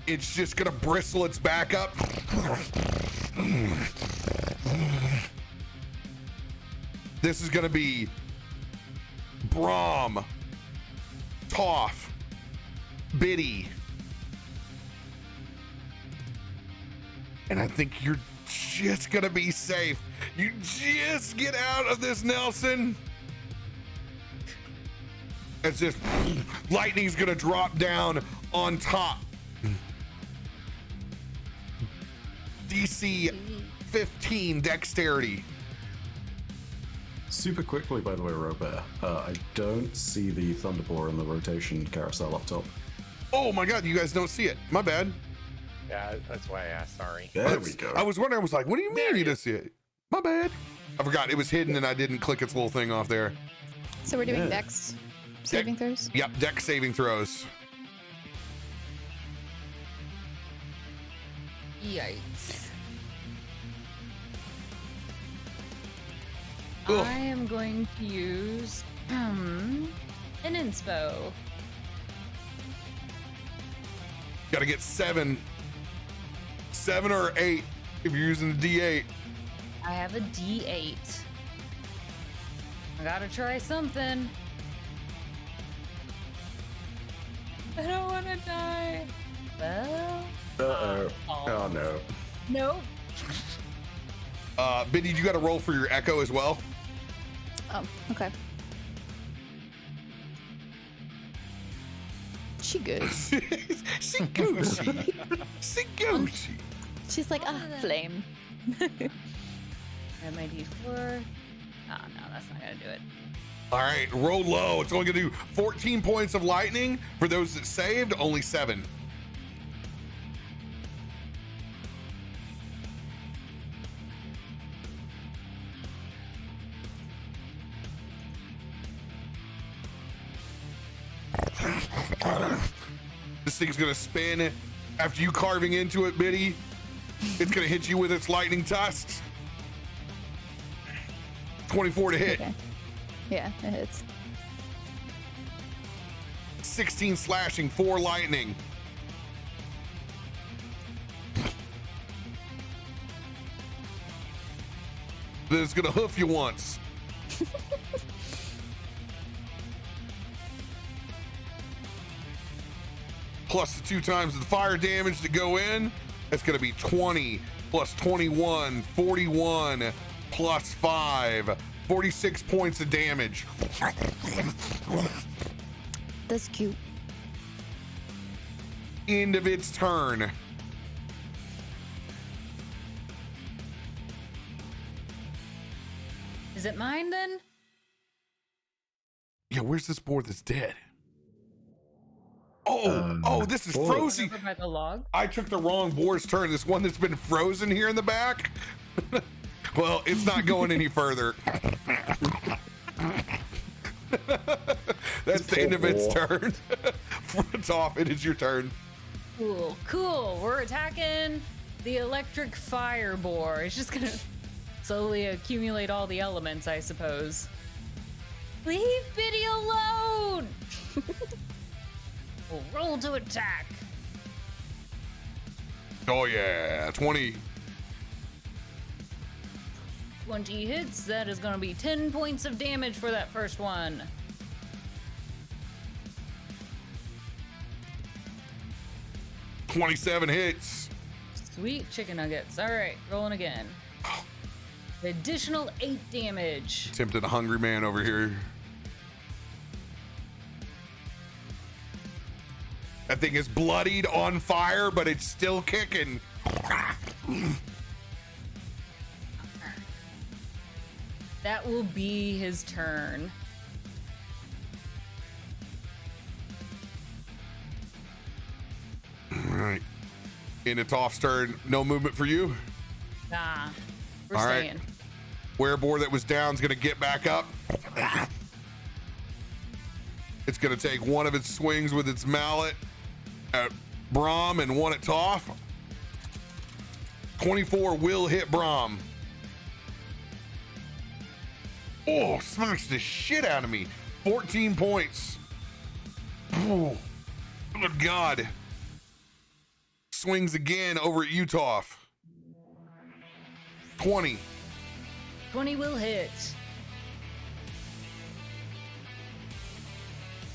It's just gonna bristle its back up. This is gonna be Brahm, Toph, Biddy. And I think you're just gonna be safe. You just get out of this, Nelson. As this lightning's gonna drop down on top. DC 15 dexterity. Super quickly, by the way, Robert, I don't see the Thunderbore in the rotation carousel up top. Oh my god, you guys don't see it. My bad. Yeah, that's why I asked, sorry. There we go. I was wondering, I was like, what do you mean you didn't see it? My bad. I forgot it was hidden and I didn't click its little thing off there. So we're doing Yeah. dex saving throws? Yep, dex saving throws. Yikes. Ugh. I am going to use an inspo. Gotta get 7 or 8 if you're using the D8. I have a D8. I gotta try something. I don't want to die. Well, Uh-oh. Oh, no. nope. Biddy, you gotta roll for your echo as well. Oh, okay. She good. She Gucci. She Gucci. She's like, flame. I have my D4. Oh, no, that's not gonna do it. All right, roll low. It's only gonna do 14 points of lightning. For those that saved, only 7. This thing's gonna spin After you carving into it, Biddy, it's gonna hit you with its lightning tusks. 24 to hit. Okay. Yeah, it hits. 16 slashing, 4 lightning. Then it's gonna hoof you once. Plus the 2 times the fire damage to go in. That's gonna be 20 plus 21, 41 plus 5, 46 points of damage. That's cute. End of its turn. Is it mine then? Yeah, where's this board that's dead? Oh, this is frozen. Over by the log? I took the wrong board's turn. This one that's been frozen here in the back. Well, it's not going any further. That's the end of its turn. It's off. It is your turn. Cool. We're attacking the electric fire boar. It's just gonna slowly accumulate all the elements, I suppose. Leave Biddy alone! We'll roll to attack. Oh yeah, 20. 20 hits. That is gonna be 10 points of damage for that first one. $27 hits. Sweet chicken nuggets. All right, rolling again. Additional 8 damage. Tempted a hungry man over here. That thing is bloodied, on fire, but it's still kicking. That will be his turn. All right. In its off turn, no movement for you. Nah, we're All right. staying. Wereboar that was down is going to get back up. It's going to take one of its swings with its mallet at Brahm and one at Toph. 24 will hit Brahm. Oh, smacks the shit out of me. 14 points. Oh, good God. Swings again over at Utah. 20. 20 will hit.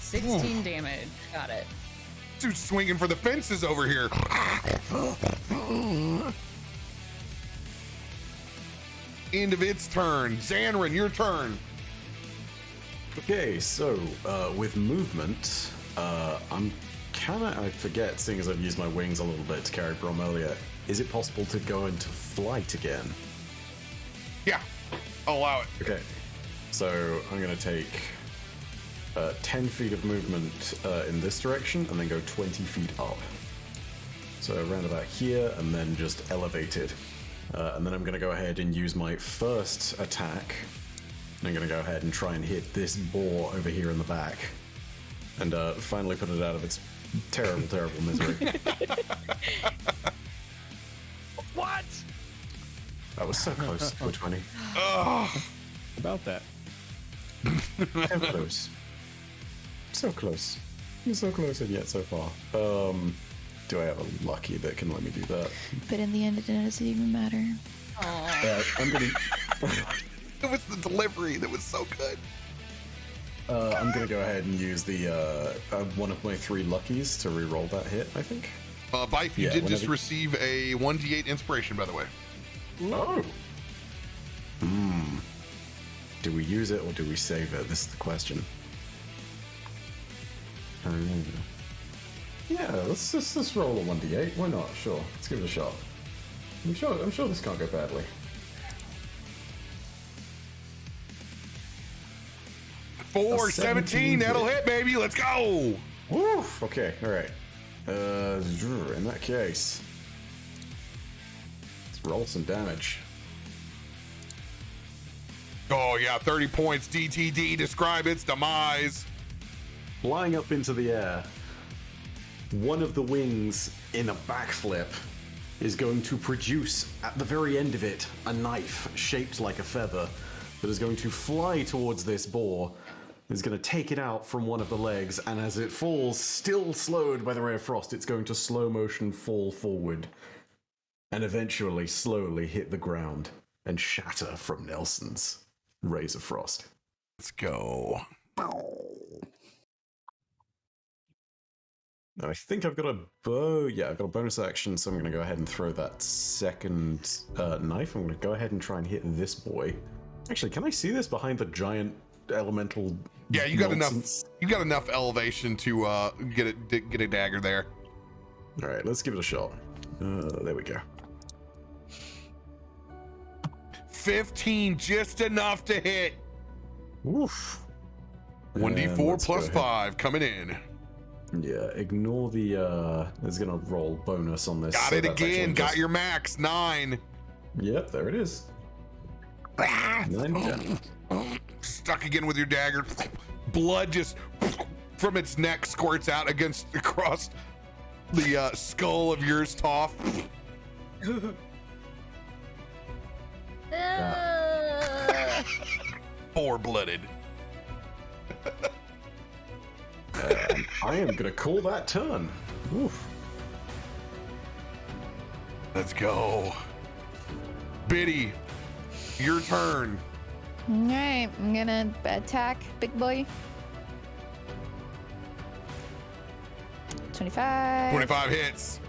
16 damage. Got it. Dude's swinging for the fences over here. End of its turn. Xanrin, your turn. Okay, so with movement, I forget, seeing as I've used my wings a little bit to carry Brom earlier, is it possible to go into flight again? Yeah, I'll allow it. Okay, so I'm going to take 10 feet of movement in this direction and then go 20 feet up. So around about here and then just elevated. And then I'm going to go ahead and use my first attack. And I'm going to go ahead and try and hit this boar over here in the back. And finally put it out of its terrible, terrible misery. What? That was so close to a 20. About that. So close. So close. So close and yet so far. Do I have a lucky that can let me do that? But in the end, it doesn't even matter. I'm gonna. It was the delivery that was so good. I'm gonna go ahead and use the one of my 3 luckies to re-roll that hit. I think. Bife, you Yeah, did just whenever- receive a 1d8 inspiration, by the way. Oh. Do we use it or do we save it? This is the question. Yeah, let's roll a 1d8. Why not? Sure, let's give it a shot. I'm sure this can't go badly. 4, A 17, that'll hit, baby. Let's go. Woof. Okay, all right. In that case, let's roll some damage. Oh, yeah, 30 points. DTD, describe its demise. Flying up into the air. one of the wings in a backflip is going to produce, at the very end of it, a knife shaped like a feather that is going to fly towards this boar. It's going to take it out from one of the legs, and as it falls, still slowed by the ray of frost, it's going to slow motion fall forward and eventually slowly hit the ground and shatter from Nelson's rays of frost. Let's go. Now, I think I've got a bow. Yeah, I've got a bonus action, so I'm going to go ahead and throw that second knife. I'm going to go ahead and try and hit this boy. Actually, can I see this behind the giant elemental? Yeah, you got nonsense? enough. You got enough elevation to get a dagger there. All right, let's give it a shot. There we go. 15, just enough to hit. Woof. 1d4 plus 5 coming in. Yeah, ignore the it's gonna roll bonus on this. Got so it that's again. actually Got just- your max 9. Yep, there it is. 9 down. Stuck again with your dagger. Blood just from its neck squirts out across the skull of yours, Toph. Four-blooded. I am gonna call that turn. Oof. Let's go. Biddy, your turn. Alright, I'm gonna attack big boy. 25. 25 hits.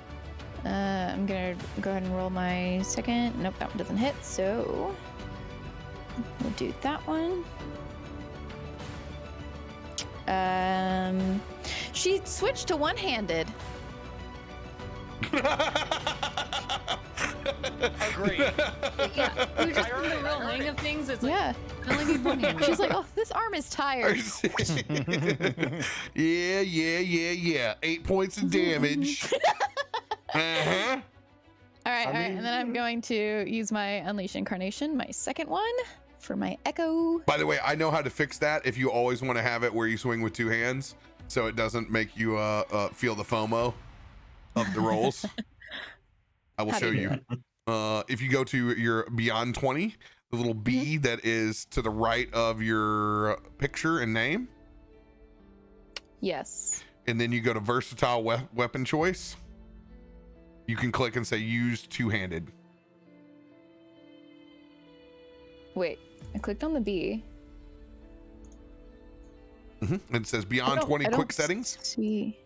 I'm gonna go ahead and roll my second. Nope, that one doesn't hit, so we'll do that one. She switched to one-handed. Agreed. Yeah, we're just in the real hang of things. It's like, Yeah. I only need one hand. She's like, oh, this arm is tired. Yeah. 8 points of damage. Uh-huh. All right, and then I'm going to use my Unleash Incarnation, my second one, for my Echo. By the way, I know how to fix that if you always want to have it where you swing with 2 hands, so it doesn't make you feel the FOMO of the rolls. I will How do show you you. If you go to your Beyond 20, the little B that is to the right of your picture and name, Yes. and then you go to Versatile Weapon Choice, you can click and say use 2-handed. Wait, I clicked on the B. And it says Beyond 20 quick settings. See.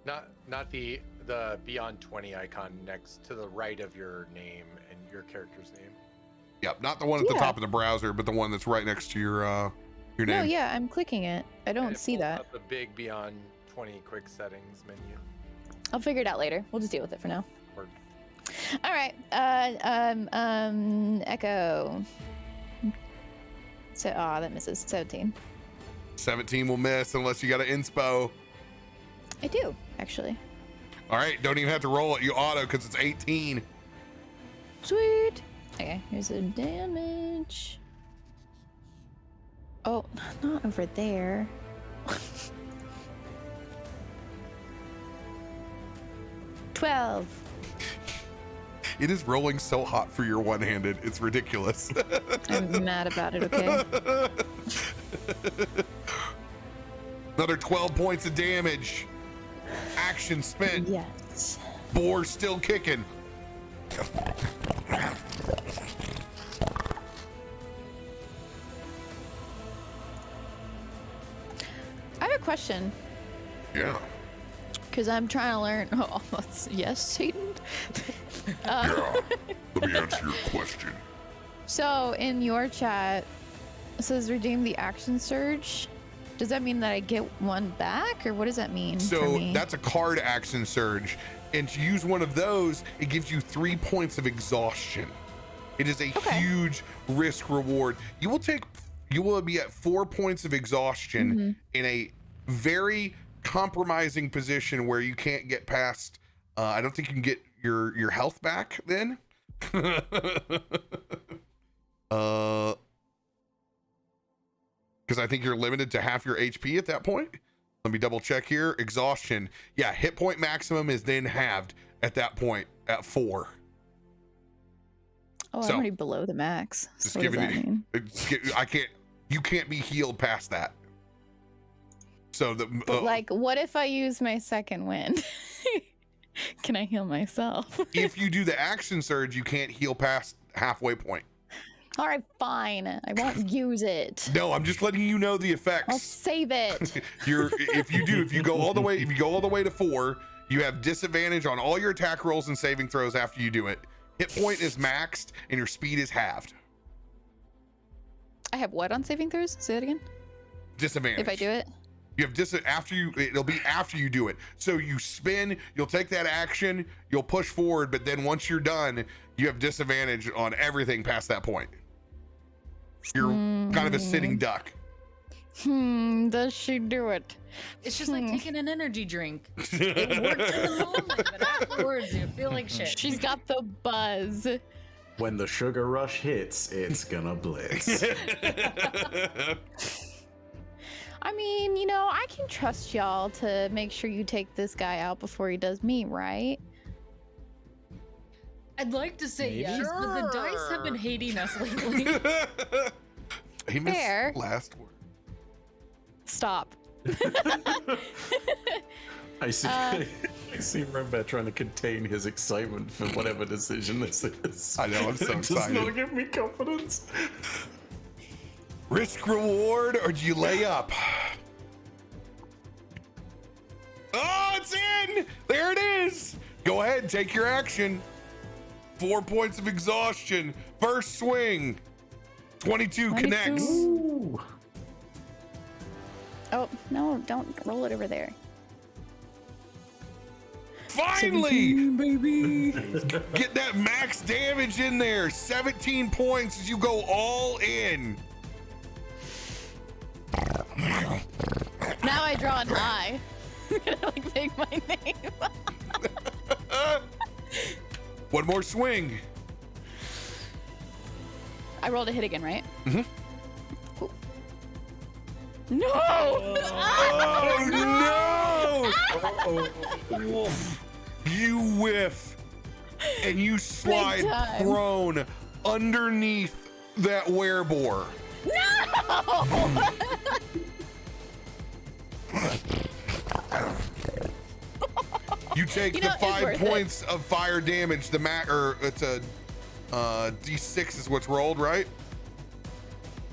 Not the Beyond 20 icon next to the right of your name and your character's name. Yep, not the one at the Yeah. top of the browser, but the one that's right next to your name. No, yeah, I'm clicking it. I don't It see pulls that. up the big Beyond 20 quick settings menu. I'll figure it out later. We'll just deal with it for now. Word. All right. Echo. So, that misses. 17. 17 will miss unless you got an inspo. I do, actually. All right, don't even have to roll it. You auto because it's 18. Sweet. Okay, here's the damage. Oh, not over there. 12. It is rolling so hot for your one-handed. It's ridiculous. I'm mad about it, okay? Another 12 points of damage. Action spent. Yes. Boar still kicking. I have a question. Yeah. Because I'm trying to learn. Oh, yes, Satan. Yeah. Let me answer your question. So in your chat, it says redeem the action surge. Does that mean that I get one back, or what does that mean? for So me? that's a card action surge. And to use one of those, it gives you 3 points of exhaustion. It is a huge risk reward. You will be at 4 points of exhaustion in a very compromising position where you can't get past, I don't think you can get your health back then. Because I think you're limited to half your HP at that point. Let me double check here. Exhaustion. Yeah, hit point maximum is then halved at that point at 4. Oh, So, I'm already below the max. Just So what does giving that mean? you can't be healed past that. So But like, what if I use my second wind? Can I heal myself? if you do the action surge, you can't heal past halfway point. All right, fine. I won't use it. No, I'm just letting you know the I'll effects. save it. If you go all the way to 4, you have disadvantage on all your attack rolls and saving throws after you do it. Hit point is maxed and your speed is halved. I have what on saving throws? Say that again. Disadvantage. If I do it. You have it'll be after you do it. So you spin, you'll take that action, you'll push forward, but then once you're done, you have disadvantage on everything past that point. You're kind of a sitting duck. Does she do it? It's just like taking an energy drink. It works in the moment, but afterwards you feel like shit. She's got the buzz. When the sugar rush hits, it's gonna blitz. I mean, you know, I can trust y'all to make sure you take this guy out before he does me, right? I'd like to say Maybe? yes, but the dice have been hating us lately. He missed Fair. the last word. Stop. I see Rembert trying to contain his excitement for whatever decision this is. I know, I'm so It does excited. not give me confidence. Risk reward, or do you lay up? Oh, it's in! There it is! Go ahead, take your action. 4 points of exhaustion. First swing. 22 connects. Ooh. Oh, no, don't roll it over there. Finally! 17, baby. Get that max damage in there. 17 points as you go all in. Now I draw an eye. I'm gonna like make my name. One more swing. I rolled a hit again, right? Mhm. Cool. No! Oh no! You whiff and you slide time. prone underneath that werebore. No! You take You know, the it's 5 worth it. points of fire damage. The it's a D6 is what's rolled, right?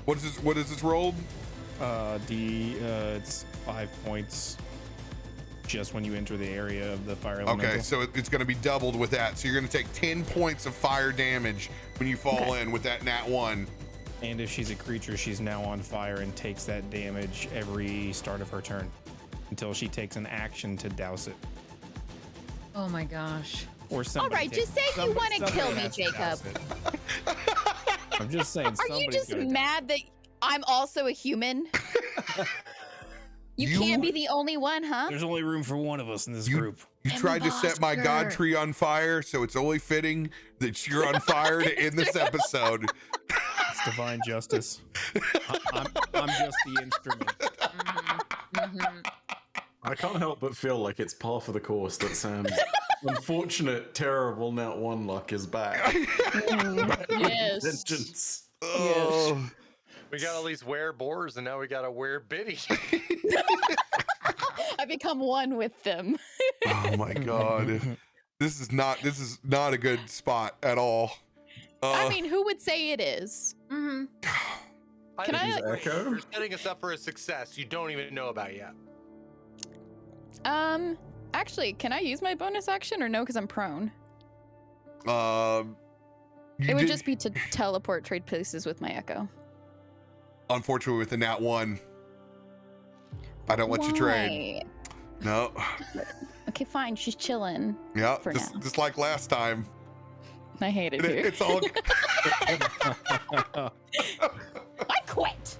What is this rolled? It's 5 points just when you enter the area of the fire elemental. Okay, so it's going to be doubled with that. So you're going to take 10 points of fire damage when you fall in with that nat 1. And if she's a creature, she's now on fire and takes that damage every start of her turn until she takes an action to douse it. Oh my gosh. Or All somebody right, just say you want to kill me, Jacob. I'm just saying. Are you somebody's just gonna die. mad that I'm also a human? You can't be the only one, huh? There's only room for one of us in this You- group. You tried to set my god tree on fire, so it's only fitting that you're on fire to end this episode. It's divine justice. I'm just the instrument. I can't help but feel like it's par for the course that Sam's unfortunate, terrible net 1 luck is back. Yes. Vengeance. Oh, We got all these were boars, and now we got to wear biddy. I become one with them. oh my god. This is not a good spot at all. I mean, who would say it is? Mm-hmm. Can I- Echo? You're setting us up for a success you don't even know about yet. Actually, can I use my bonus action or no? Because I'm prone. You It would did- just be to teleport trade places with my echo. unfortunately with the nat 1. I don't let you trade. Why? No. Okay, fine. She's chilling. Yeah, For now. just like last time. I hate it here. It's all I quit.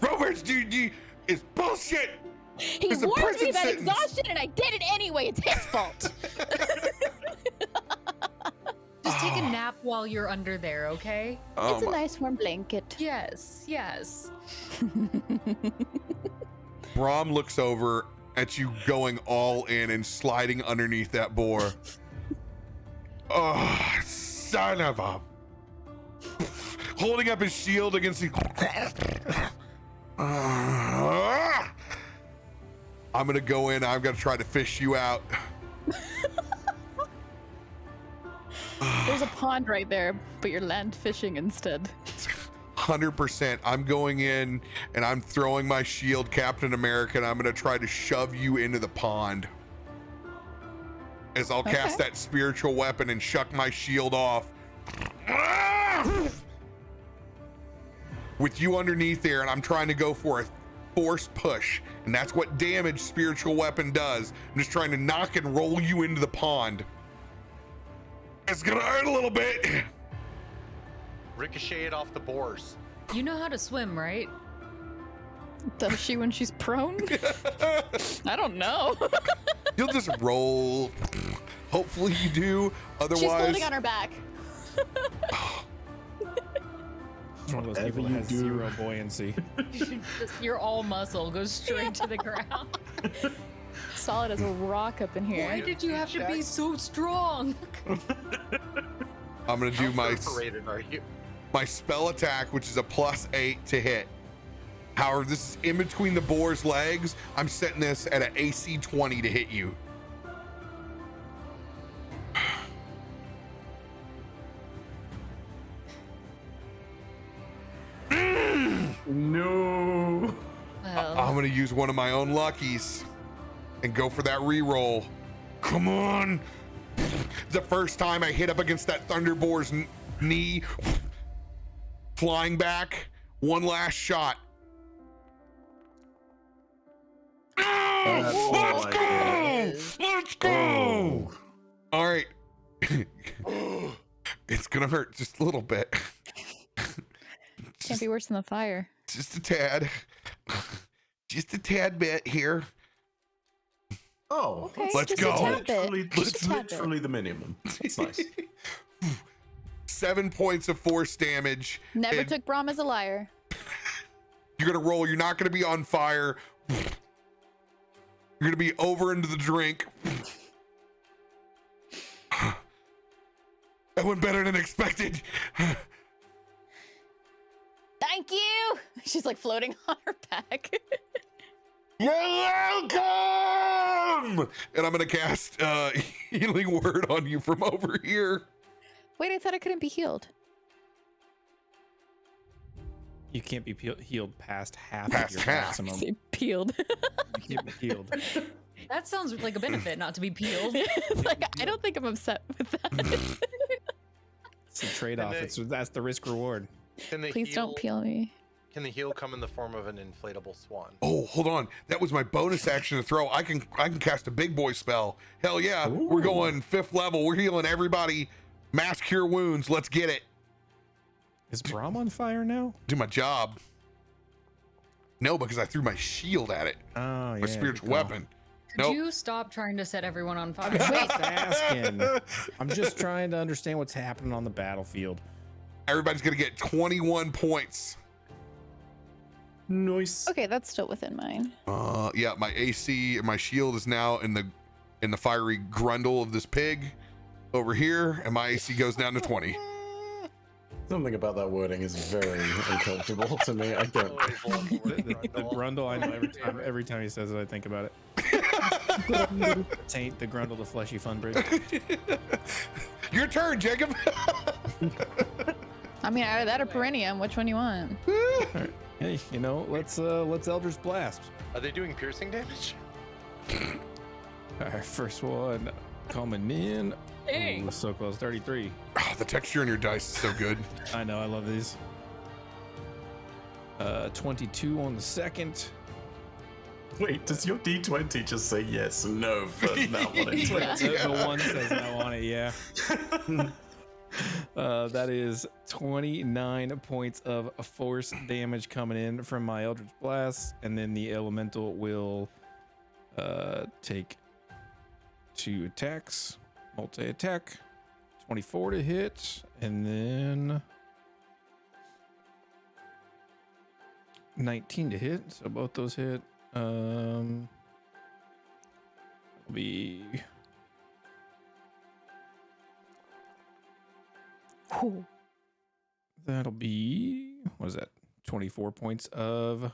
Robert's dude is bullshit. He It's a warned me prison about sentence. exhaustion, and I did it anyway. It's his fault. Just take a nap while you're under there, okay? Oh It's a my- nice warm blanket. Yes, yes. Braum looks over at you going all in and sliding underneath that boar. Oh, son of a... Holding up his shield against the... I'm gonna go in. I'm gonna try to fish you out. There's a pond right there, but you're land fishing instead. 100%. I'm going in and I'm throwing my shield, Captain America, and I'm gonna try to shove you into the pond. As I'll cast that spiritual weapon and shuck my shield off. With you underneath there, and I'm trying to go for a force push, and that's what damage spiritual weapon does. I'm just trying to knock and roll you into the pond. It's gonna hurt a little bit. Ricochet it off the boars. You know how to swim, right? Does she when she's prone? I don't know. You'll just roll. Hopefully you do. Otherwise, She's floating on her back. It's one of those people that has zero buoyancy. You're all muscle, goes straight to the ground. Solid as a rock up in here. Why did you have to be so strong? I'm gonna do How perforated are you? my spell attack, which is a +8 to hit. However, this is in between the boar's legs. I'm setting this at an AC 20 to hit you. No. Well, I'm gonna use one of my own luckies and go for that reroll. Come on. The first time I hit up against that Thunderboar's knee, flying back, one last shot. Let's go! Let's go! All right. It's gonna hurt just a little bit. Can't be worse than the fire. Just a tad. Just a tad bit here. Oh, Okay, Let's just go. A tad bit. literally, Just that's a tad bit. literally the minimum. That's nice. 7 points of force damage. Never and took Braum as a liar. You're gonna roll. You're not gonna be on fire. You're gonna be over into the drink. That went better than expected. Thank you. She's like floating on her back. You're welcome. And I'm gonna cast healing word on you from over here. Wait, I thought I couldn't be healed. You can't be healed past half Past of your half. maximum. Say peeled. You can't be healed. that sounds like a benefit not to be peeled. Like, I don't think I'm upset with that. It's a trade-off. That's the risk reward. Can the Please don't peel me. Can the heal come in the form of an inflatable swan? Oh, hold on. That was my bonus action to throw. I can cast a big boy spell. Hell yeah. Ooh. We're going 5th level. We're healing everybody. Mass cure wounds. Let's get it. Is Braum on fire now? Do my job. No, because I threw my shield at it. Oh, yeah. My spiritual good call. weapon. Could Nope. you stop trying to set everyone on fire? I'm just asking. I'm just trying to understand what's happening on the battlefield. Everybody's going to get 21 points. Nice. Okay, that's still within mine. Yeah, my AC, my shield is now in the fiery grundle of this pig over here, and my AC goes down to 20. Something about that wording is very uncomfortable to me. I don't. The grundle, I know every time he says it, I think about it. Taint the grundle, the fleshy fun bridge. Your turn, Jacob. I mean, either that or Perennium. Which one you want? Hey, you know, let's Eldritch Blast. Are they doing piercing damage? All right, first one coming in. Dang. Ooh, so close, 33. Oh, the texture on your dice is so good. I know, I love these. 22 on the second. Wait, does your D20 just say yes and no for that one? The one says no on it, yeah. That is 29 points of force damage coming in from my Eldritch Blast, and then the elemental will take 2 attacks, multi-attack, 24 to hit, and then 19 to hit, so both those hit. Be that'll be what is that? 24 points of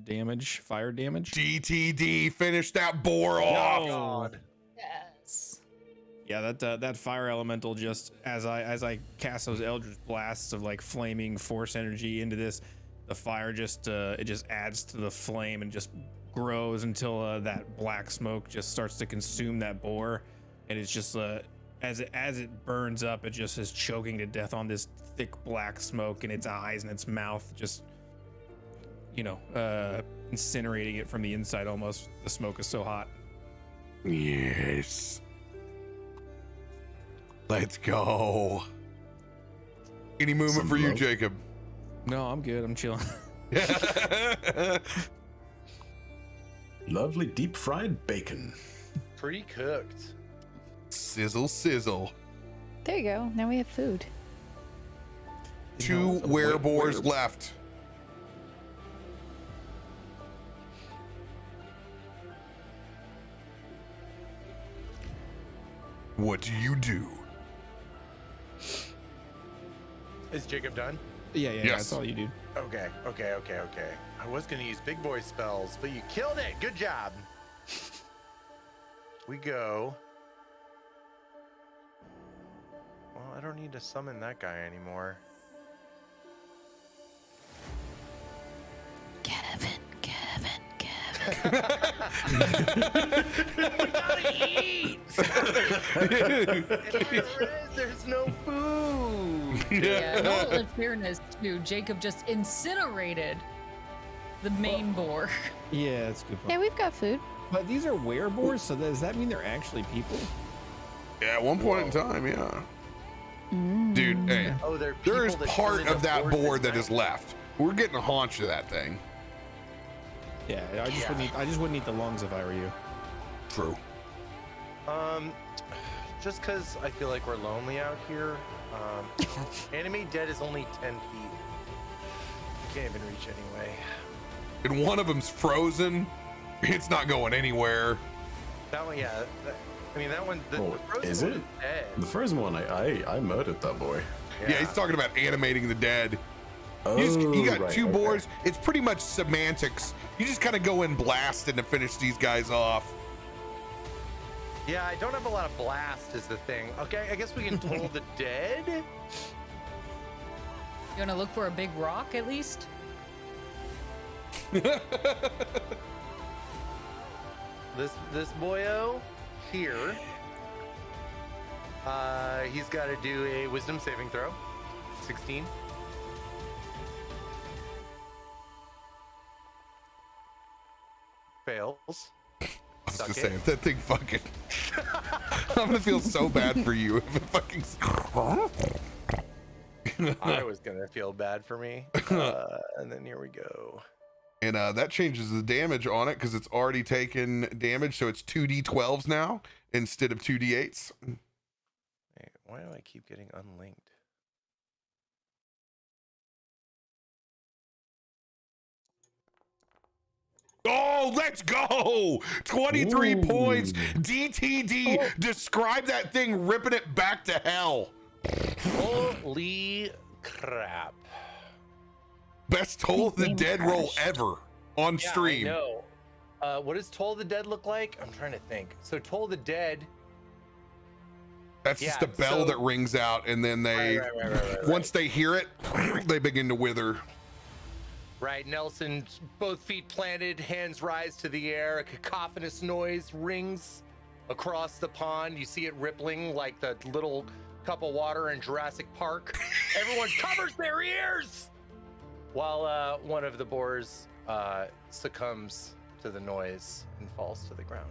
damage, fire damage. DTD, finish that boar off. God. Yes. Yeah, that fire elemental, just as I cast those eldritch blasts of like flaming force energy into this, the fire just it just adds to the flame and just grows until that black smoke just starts to consume that boar, and it's just as it burns up, it just is choking to death on this thick black smoke in its eyes and its mouth, just incinerating it from the inside almost. The smoke is so hot. Yes. Let's go. Any movement for you, Jacob? No, I'm good. I'm chilling. Lovely deep fried bacon. Pre-cooked. Sizzle, sizzle. There you go. Now we have food. 2 wereboars left. What do you do? Is Jacob done? Yeah, Yes. that's all you do. Okay. I was gonna use big boy spells, but you killed it. Good job. We go. Well, I don't need to summon that guy anymore. Kevin. We gotta eat. There's no food. Yeah, no, in fairness too, Jacob just incinerated the main boar. Yeah, that's a good point. Yeah, we've got food. But these are wereboars, so does that mean they're actually people? Yeah, at one point in time, yeah. Dude, hey, Oh, there is part of that board that is left. We're getting a haunch of that thing. Yeah, I just wouldn't eat the lungs if I were you. True. Just because I feel like we're lonely out here. Anime Dead is only 10 feet. Can't even reach anyway. And one of them's frozen. It's not going anywhere. That one, yeah. That one. The frozen is one it? dead. The frozen one, I murdered that boy. Yeah, he's talking about animating the dead. Oh, You got right, 2 okay. boards. It's pretty much semantics. You just kind of go in blasting to finish these guys off. Yeah, I don't have a lot of blast is the thing. Okay, I guess we can toll the dead. You wanna look for a big rock at least? This boyo here. He's got to do a wisdom saving throw. 16. Fails. I was Suck just it. saying, that thing fucking. I'm gonna feel so bad for you if it fucking. I was gonna feel bad for me. And then here we go. And that changes the damage on it because it's already taken damage, so it's 2d12s now instead of 2d8s. Hey, why do I keep getting unlinked? Oh, let's go! 23 points. DTD. Describe that thing ripping it back to hell. Holy crap. Best Toll of the Dead roll ever on stream. I know. What does Toll the Dead look like? I'm trying to think. So Toll the Dead. That's just a bell that rings out, and then they, once they hear it, they begin to wither. Right, Nelson, both feet planted, hands rise to the air. A cacophonous noise rings across the pond. You see it rippling like the little cup of water in Jurassic Park. Everyone covers their ears while one of the boars succumbs to the noise and falls to the ground.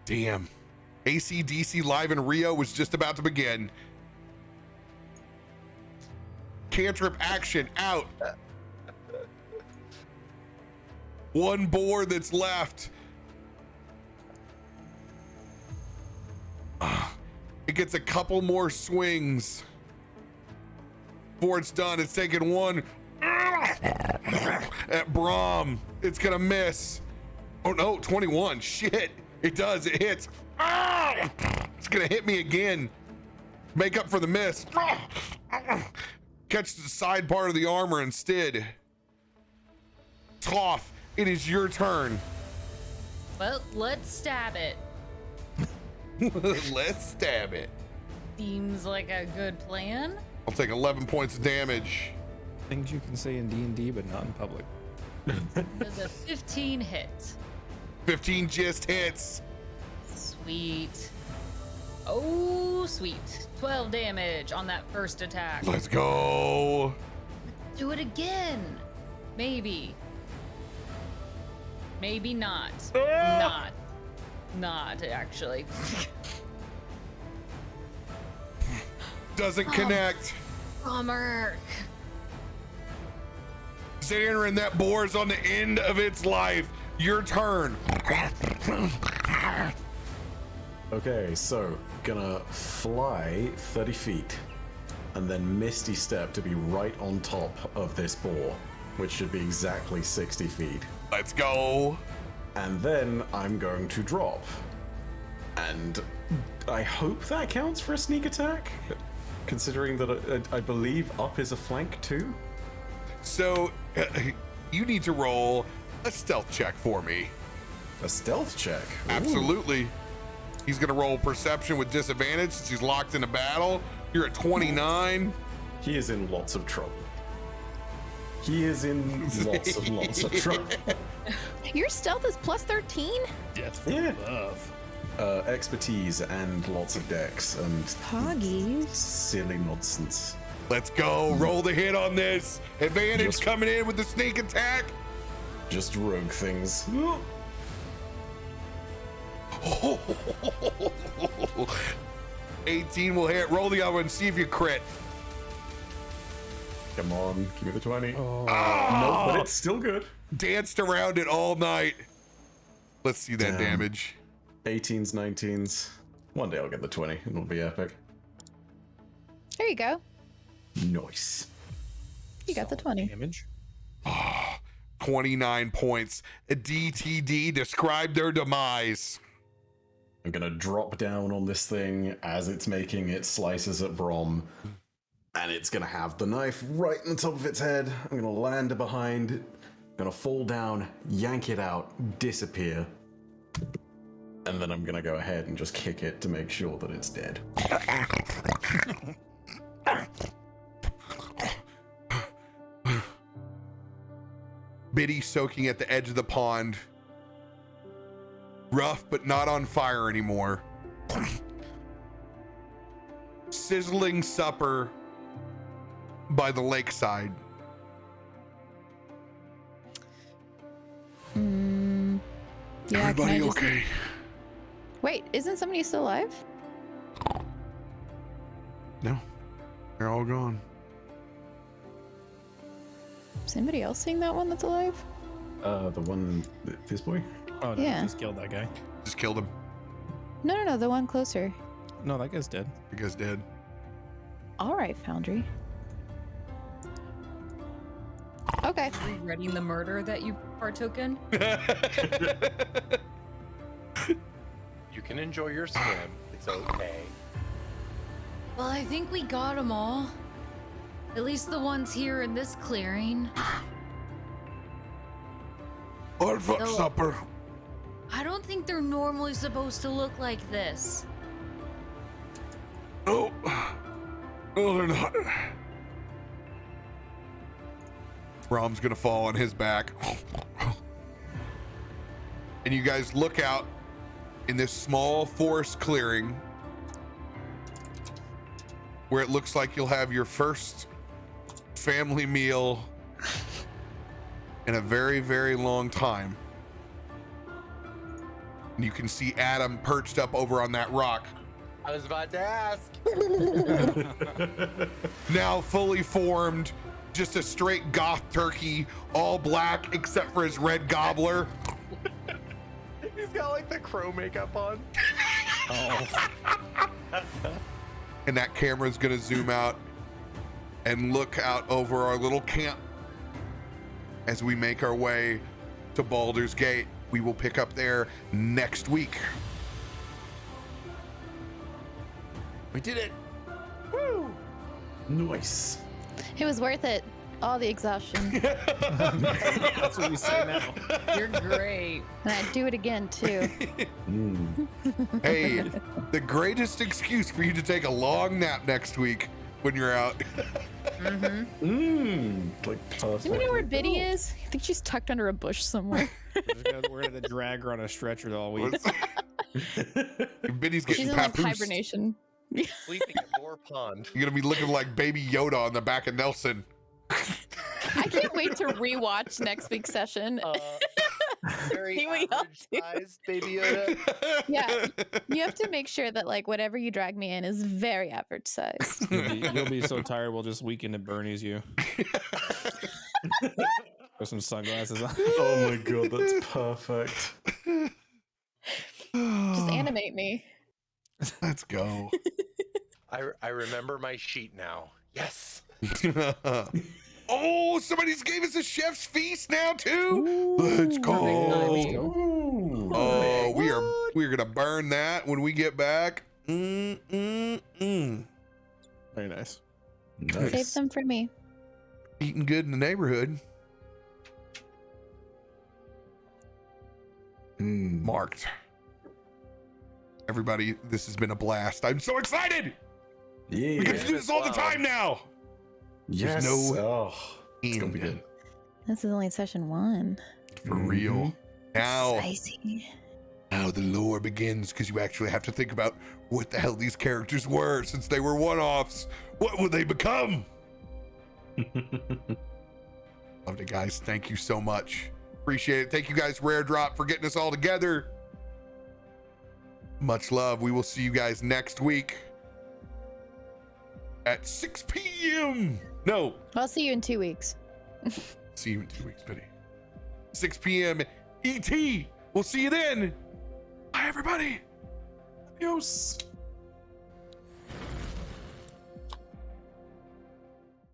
Damn. AC/DC Live in Rio was just about to begin. Cantrip action out. One boar that's left. It gets a couple more swings before it's done. It's taken one. at Braum. It's gonna miss. Oh no, 21. Shit, it does. It hits. Ah! It's gonna hit me again. Make up for the miss. Catch the side part of the armor instead. Toph, it is your turn. Well, let's stab it. Let's stab it. Seems like a good plan. I'll take 11 points of damage. Things you can say in D&D, but not in public. Does a 15 hit? 15 just hits. Sweet. Oh, sweet. 12 damage on that first attack. Let's go. Do it again. Maybe. Maybe not. Not actually. Doesn't connect. Bummer. Zarin, that boar's on the end of its life. Your turn. Okay, so gonna fly 30 feet and then Misty Step to be right on top of this boar, which should be exactly 60 feet. Let's go. And then I'm going to drop. And I hope that counts for a sneak attack, considering that I believe up is a flank too. So you need to roll a stealth check for me. A stealth check? Ooh. Absolutely. He's gonna roll perception with disadvantage since he's locked in a battle. You're at 29. He is in lots of trouble. He is in lots of trouble. Your stealth is plus 13? Death Yeah. from above. Expertise and lots of dex and Hoggies. silly nonsense. Let's go. Roll the hit on this. Advantage Just- coming in with the sneak attack. Just rogue things. 18 will hit. Roll the other one. See if you crit. Come on, give me the 20. Oh. No, but it's still good. Danced around it all night. Let's see that Damn. damage. 18s, 19s. One day I'll get the 20. It'll be epic. There you go. Nice. You got the 20. Damage. 29 points. A DTD, describe their demise. I'm gonna drop down on this thing as it's making its slices at Brom. And it's gonna have the knife right on the top of its head. I'm gonna land it behind. I'm gonna fall down, yank it out, disappear. And then I'm gonna go ahead and just kick it to make sure that it's dead. Biddy soaking at the edge of the pond. Rough, but not on fire anymore. Sizzling supper by the lakeside. Yeah, can I Everybody just- okay? Wait, isn't somebody still alive? No, they're all gone. Is anybody else seeing that one that's alive? The one, this boy? Oh, no, Yeah. just killed that guy. Just killed him. No, the one closer. No, that guy's dead. You guys dead. All right, Foundry. Okay. Regretting the murder that you partook in. You can enjoy your swim. It's okay. Well, I think we got them all. At least the ones here in this clearing. What for No. supper? I don't think they're normally supposed to look like this. No. No, they're not. Rom's gonna fall on his back. And you guys look out in this small forest clearing where it looks like you'll have your first family meal in a very, very long time. And you can see Adam perched up over on that rock, I was about to ask. now fully formed, just a straight goth turkey, all black except for his red gobbler. He's got like the crow makeup on. And that camera's gonna zoom out and look out over our little camp as we make our way to Baldur's Gate. We will pick up there next week. We did it. Nice. It was worth it. All the exhaustion. That's what you say now. You're great. And I'd do it again, too. Hey, the greatest excuse for you to take a long nap next week when you're out. Like perfect. Do we know where Biddy is? I think she's tucked under a bush somewhere. We're gonna drag her on a stretcher all week. Biddy's She's getting in like papoosed. hibernation. Sleeping at Boar Pond. You're gonna be looking like Baby Yoda on the back of Nelson. I can't wait to rewatch next week's session. Very Here we are, average sized Baby Yoda. Yeah, you have to make sure that like whatever you drag me in is very average size. You'll be so tired. We'll just weekend at Bernie's you. Put some sunglasses on. Oh my god, that's perfect. Just animate me. Let's go. I remember my sheet now. Yes. Oh, somebody's gave us a chef's feast now too. Let's go. Oh, we're gonna burn that when we get back. Very nice. Save some for me. Eating good in the neighborhood. Marked. Everybody, this has been a blast. I'm so excited. Yeah. We get to do this all the time now. Yes. no Oh, it's gonna be end. good. This is only session 1. For real. Now, Spicy. now the lore begins, because you actually have to think about what the hell these characters were since they were one-offs. What will they become? Loved it, guys. Thank you so much. Appreciate it. Thank you guys, Rare Drop, for getting us all together. Much love. We will see you guys next week at 6 p.m. No, I'll see you in 2 weeks. see you in 2 weeks, Biddy. 6 p.m. ET. We'll see you then. Bye, everybody. Adios.